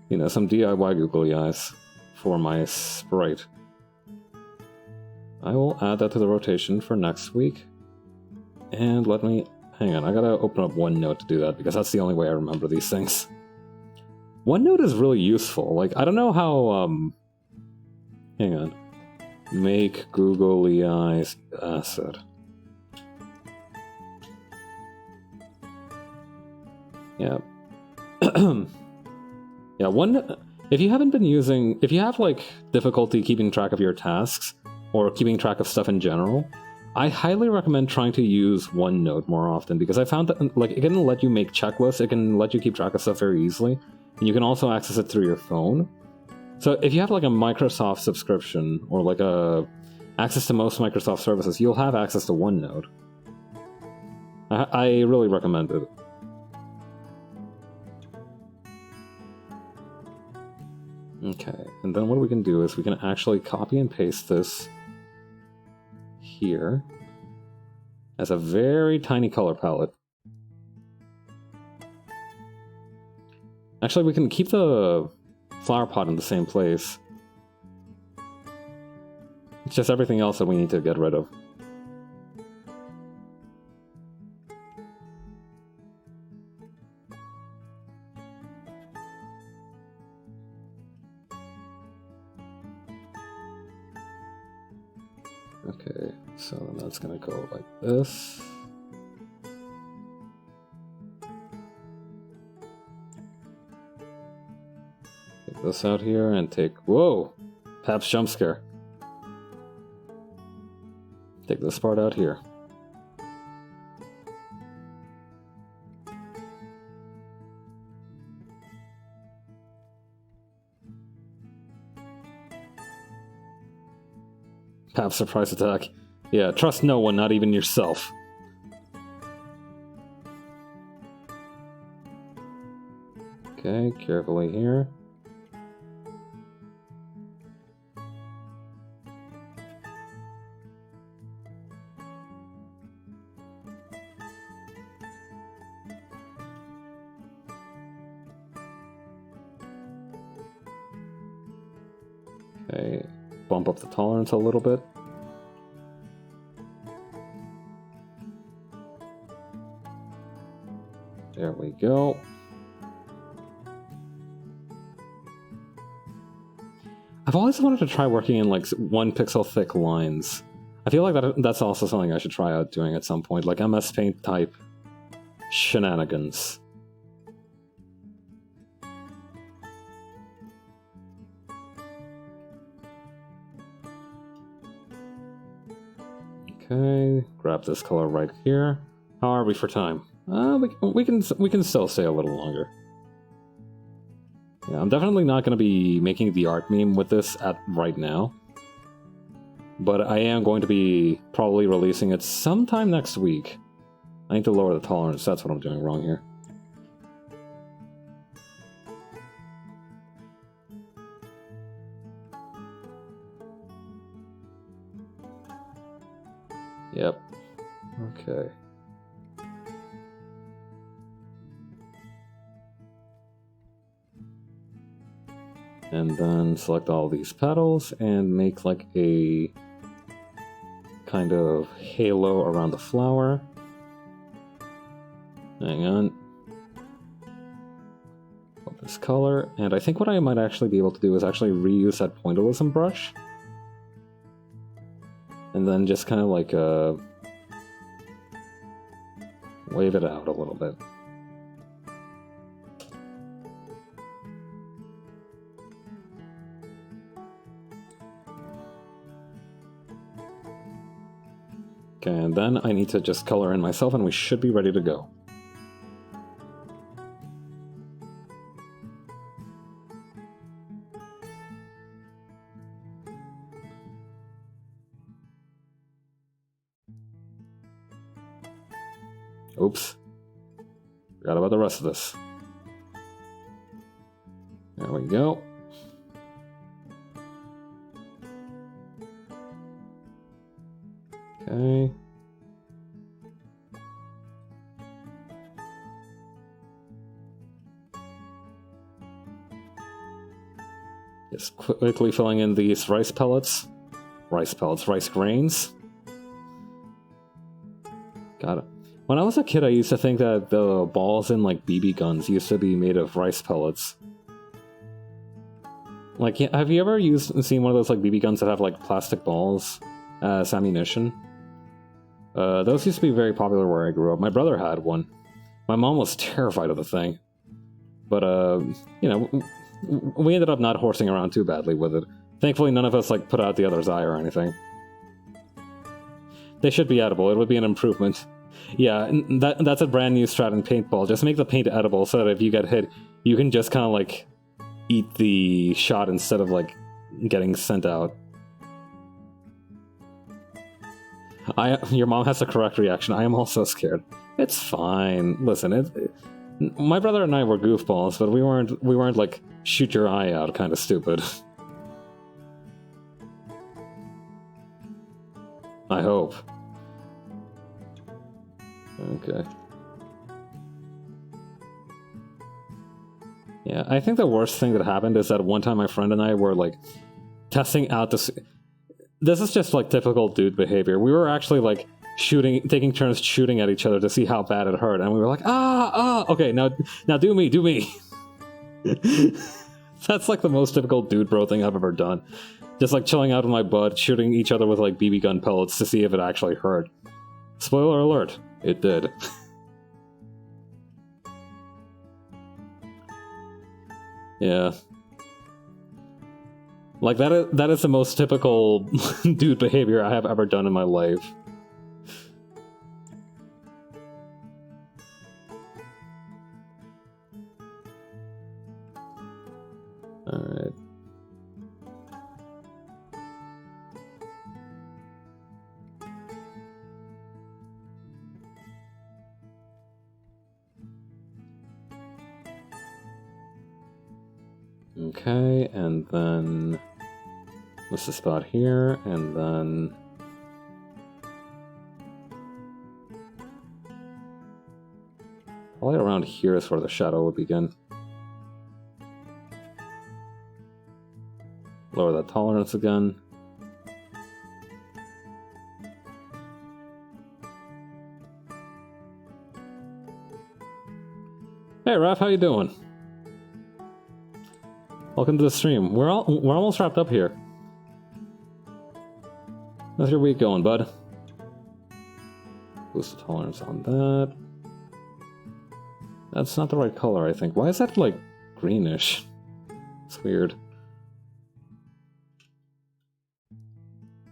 You know, some DIY googly eyes for my sprite. I will add that to the rotation for next week. And let me... Hang on, I gotta open up OneNote to do that, because that's the only way I remember these things. OneNote is really useful. Like, I don't know how, hang on. Make googly eyes asset. Yeah. Yeah, if you haven't been using... If you have, like, difficulty keeping track of your tasks, or keeping track of stuff in general, I highly recommend trying to use OneNote more often, because I found that, like, it can let you make checklists, it can let you keep track of stuff very easily, and you can also access it through your phone. So if you have, like, a Microsoft subscription, or, like, access to most Microsoft services, you'll have access to OneNote. I really recommend it. Okay, and then what we can do is we can actually copy and paste this here as a very tiny color palette. Actually, we can keep the flower pot in the same place. It's just everything else that we need to get rid of. Okay, so then that's gonna go like this. Take this out here and take... Whoa! Pabst jump scare. Take this part out here. Pabst surprise attack. Yeah, trust no one, not even yourself. Okay, carefully here. Okay, bump up the tolerance a little bit. There we go. I've always wanted to try working in like 1 pixel thick lines. I feel like that's also something I should try out doing at some point, like MS Paint type shenanigans. Okay, grab this color right here. How are we for time? We can still stay a little longer. Yeah, I'm definitely not going to be making the art meme with this right now. But I am going to be probably releasing it sometime next week. I need to lower the tolerance, that's what I'm doing wrong here. Yep. Okay. And then select all these petals and make like a kind of halo around the flower. Hang on. Put this color, and I think what I might actually be able to do is actually reuse that pointillism brush. And then just kind of like wave it out a little bit. Okay, and then I need to just color in myself and we should be ready to go. Oops. Forgot about the rest of this. There we go. Okay. Just quickly filling in these rice pellets. Rice grains. Got it. When I was a kid, I used to think that the balls in, like, BB guns used to be made of rice pellets. Like, have you ever seen one of those, like, BB guns that have, like, plastic balls as ammunition? Those used to be very popular where I grew up. My brother had one. My mom was terrified of the thing. But, you know, we ended up not horsing around too badly with it. Thankfully, none of us, like, put out the other's eye or anything. They should be edible. It would be an improvement. Yeah, that's a brand new strat in paintball. Just make the paint edible so that if you get hit, you can just kind of, like, eat the shot instead of, like, getting sent out. Your mom has the correct reaction. I am also scared. It's fine. Listen, my brother and I were goofballs, but we weren't like shoot your eye out kind of stupid. I hope. Okay. Yeah, I think the worst thing that happened is that one time my friend and I were like testing out this. This is just like typical dude behavior. We were actually like taking turns shooting at each other to see how bad it hurt, and we were like, okay, now do me. That's like the most typical dude bro thing I've ever done. Just like chilling out in my butt, shooting each other with like BB gun pellets to see if it actually hurt. Spoiler alert, it did. Yeah. Like, that is the most typical dude behavior I have ever done in my life. Alright. Okay, and then what's the spot here, and then probably around here is where the shadow would begin. Lower that tolerance again. Hey Raph, how you doing? Welcome to the stream. We're almost wrapped up here. How's your week going, bud? Boost the tolerance on that. That's not the right color, I think. Why is that, like, greenish? It's weird.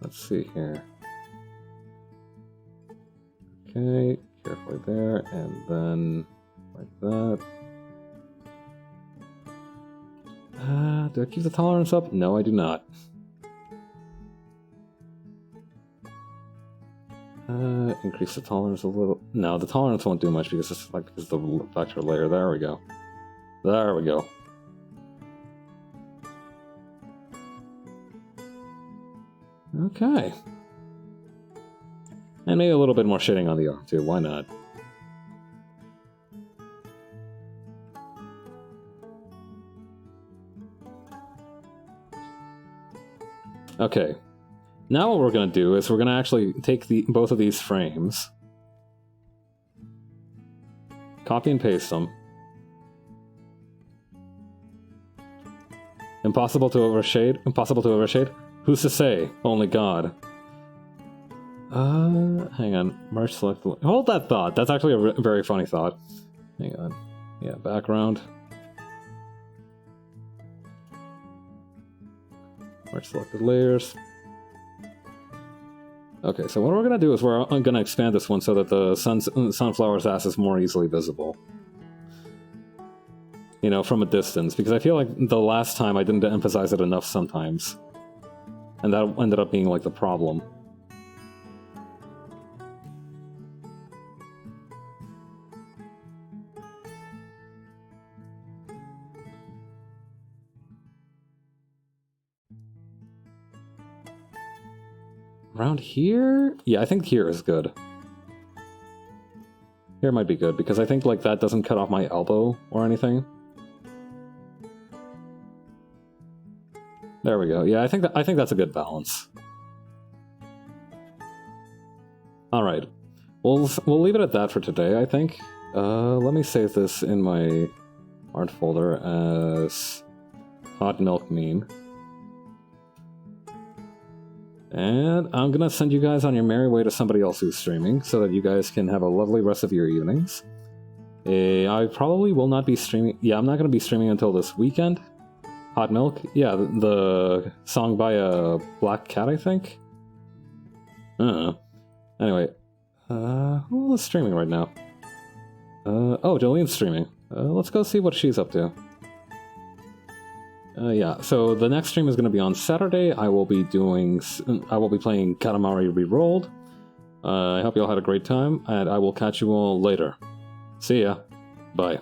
Let's see here. Okay, carefully there, and then like that. Do I keep the tolerance up? No, I do not. Increase the tolerance a little. No, the tolerance won't do much because it's like because the vector layer. There we go. There we go. Okay. And maybe a little bit more shading on the arm too. Why not? Okay, now what we're going to do is we're going to actually take both of these frames, copy and paste them. Impossible to overshade? Impossible to overshade? Who's to say? Only God. Hang on. Merge select. Hold that thought. That's actually a very funny thought. Hang on. Yeah, background. Merge selected layers. Okay, so what we're gonna do is we're gonna expand this one so that the sunflower's ass is more easily visible. You know, from a distance, because I feel like the last time I didn't emphasize it enough sometimes. And that ended up being, like, the problem. Around here? Yeah, I think here is good. Here might be good, because I think, like, that doesn't cut off my elbow or anything. There we go. Yeah, I think that's a good balance. Alright. We'll leave it at that for today, I think. Let me save this in my art folder as hot milk meme. And I'm gonna send you guys on your merry way to somebody else who's streaming, so that you guys can have a lovely rest of your evenings. I probably will not be streaming... Yeah, I'm not gonna be streaming until this weekend. Hot Milk? Yeah, the song by Black Cat, I think? Anyway. Who is streaming right now? Oh, Jolene's streaming. Let's go see what she's up to. Yeah, so the next stream is going to be on Saturday. I will be playing Katamari Rerolled. I hope you all had a great time, and I will catch you all later. See ya. Bye.